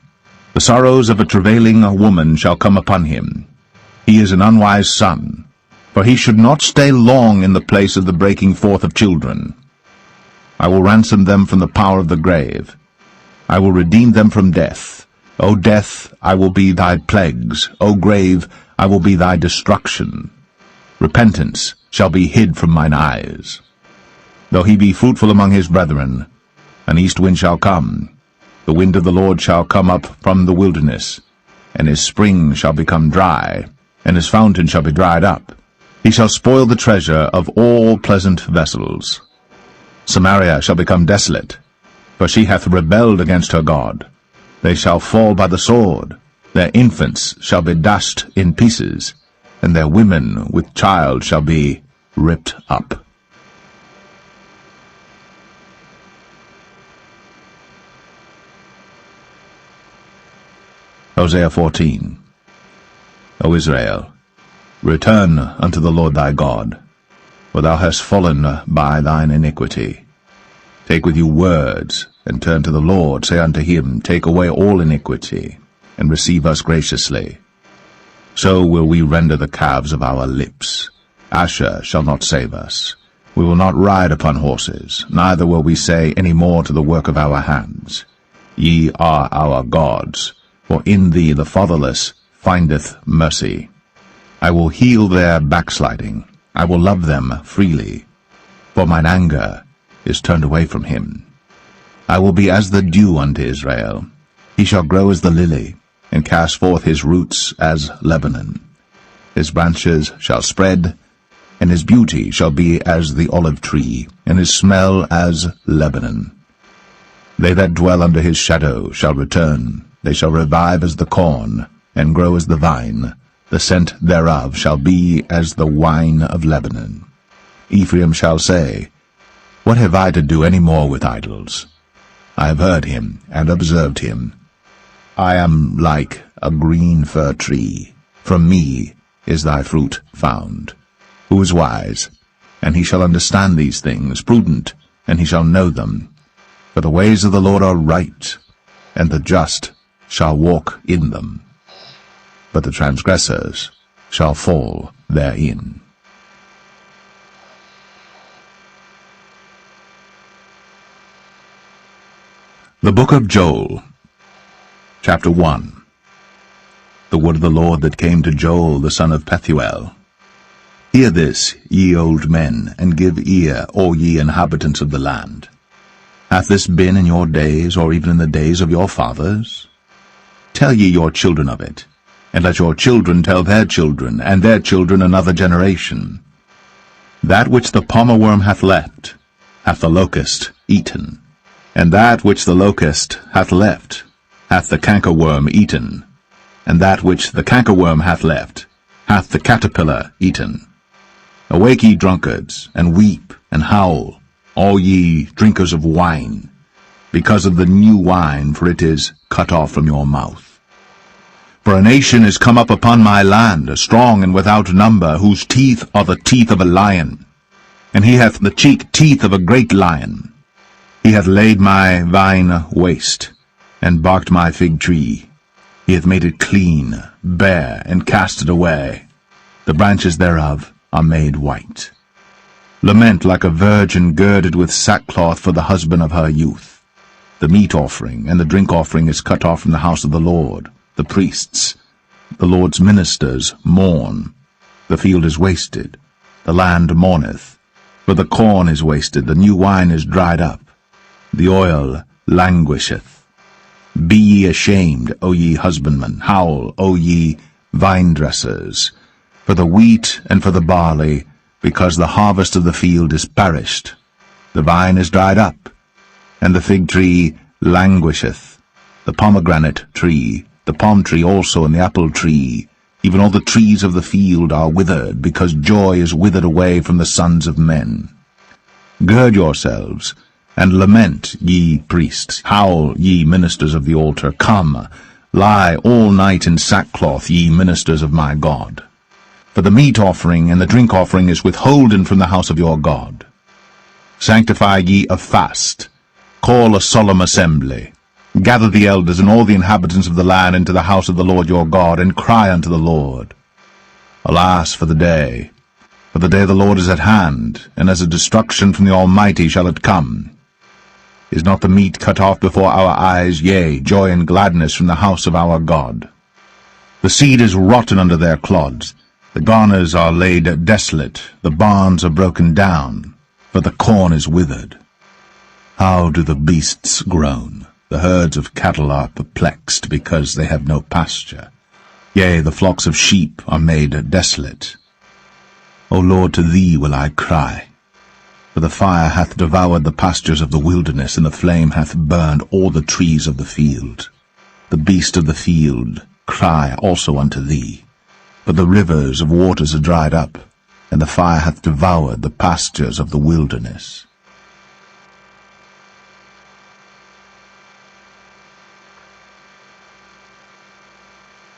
The sorrows of a travailing woman shall come upon him. He is an unwise son, for he should not stay long in the place of the breaking forth of children. I will ransom them from the power of the grave. I will redeem them from death. O death, I will be thy plagues. O grave, I will be thy destruction. Repentance shall be hid from mine eyes. Though he be fruitful among his brethren, an east wind shall come, the wind of the Lord shall come up from the wilderness, and his spring shall become dry, and his fountain shall be dried up. He shall spoil the treasure of all pleasant vessels. Samaria shall become desolate, for she hath rebelled against her God. They shall fall by the sword, their infants shall be dashed in pieces, and their women with child shall be ripped up. Hosea 14. O Israel, return unto the Lord thy God, for thou hast fallen by thine iniquity. Take with you words, and turn to the Lord. Say unto him, Take away all iniquity, and receive us graciously. So will we render the calves of our lips. Asher shall not save us. We will not ride upon horses, neither will we say any more to the work of our hands, Ye are our gods, for in thee the fatherless findeth mercy. I will heal their backsliding, I will love them freely, for mine anger is turned away from him. I will be as the dew unto Israel. He shall grow as the lily, and cast forth his roots as Lebanon. His branches shall spread, and his beauty shall be as the olive tree, and his smell as Lebanon. They that dwell under his shadow shall return. They shall revive as the corn, and grow as the vine. The scent thereof shall be as the wine of Lebanon. Ephraim shall say, What have I to do any more with idols? I have heard him, and observed him. I am like a green fir tree. From me is thy fruit found. Who is wise? And he shall understand these things, prudent, and he shall know them. For the ways of the Lord are right, and the just shall walk in them. But the transgressors shall fall therein. The Book of Joel, Chapter 1. The word of the Lord that came to Joel the son of Pethuel. Hear this, ye old men, and give ear, all ye inhabitants of the land. Hath this been in your days, or even in the days of your fathers? Tell ye your children of it, and let your children tell their children, and their children another generation. That which the palmer worm hath left, hath the locust eaten, and that which the locust hath left, hath the cankerworm eaten, and that which the cankerworm hath left, hath the caterpillar eaten. Awake, ye drunkards, and weep, and howl, all ye drinkers of wine, because of the new wine, for it is cut off from your mouth. For a nation is come up upon my land, strong and without number, whose teeth are the teeth of a lion, and he hath the cheek teeth of a great lion. He hath laid my vine waste, and barked my fig tree. He hath made it clean, bare, and cast it away. The branches thereof are made white. Lament like a virgin girded with sackcloth for the husband of her youth. The meat offering and the drink offering is cut off from the house of the Lord. The priests, the Lord's ministers, mourn. The field is wasted, the land mourneth. For the corn is wasted, the new wine is dried up, the oil languisheth. Be ye ashamed, O ye husbandmen, howl, O ye vine-dressers, for the wheat and for the barley, because the harvest of the field is perished. The vine is dried up, and the fig tree languisheth, the pomegranate tree, the palm tree also, and the apple tree, even all the trees of the field are withered, because joy is withered away from the sons of men. Gird yourselves, and lament, ye priests, howl, ye ministers of the altar, come, lie all night in sackcloth, ye ministers of my God. For the meat offering and the drink offering is withholden from the house of your God. Sanctify ye a fast, call a solemn assembly, gather the elders and all the inhabitants of the land into the house of the Lord your God, and cry unto the Lord. Alas for the day of the Lord is at hand, and as a destruction from the Almighty shall it come. Is not the meat cut off before our eyes, yea, joy and gladness from the house of our God? The seed is rotten under their clods, The garners are laid desolate, the barns are broken down, for the corn is withered. How do the beasts groan? The herds of cattle are perplexed, because they have no pasture. Yea, the flocks of sheep are made desolate. O Lord, to thee will I cry. For the fire hath devoured the pastures of the wilderness, and the flame hath burned all the trees of the field. The beasts of the field cry also unto thee. For the rivers of waters are dried up, and the fire hath devoured the pastures of the wilderness.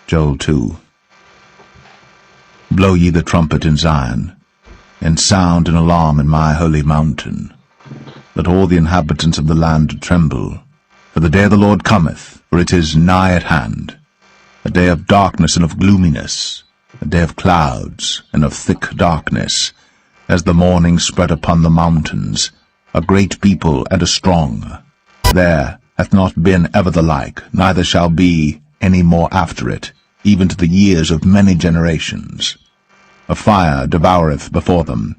Joel 2. Blow ye the trumpet in Zion, and sound an alarm in my holy mountain. Let all the inhabitants of the land tremble, for the day of the Lord cometh, for it is nigh at hand, a day of darkness and of gloominess, a day of clouds and of thick darkness, as the morning spread upon the mountains, a great people and a strong. There hath not been ever the like, neither shall be any more after it, even to the years of many generations. A fire devoureth before them,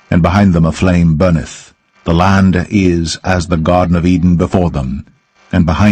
and behind them a flame burneth. The land is as the Garden of Eden before them, and behind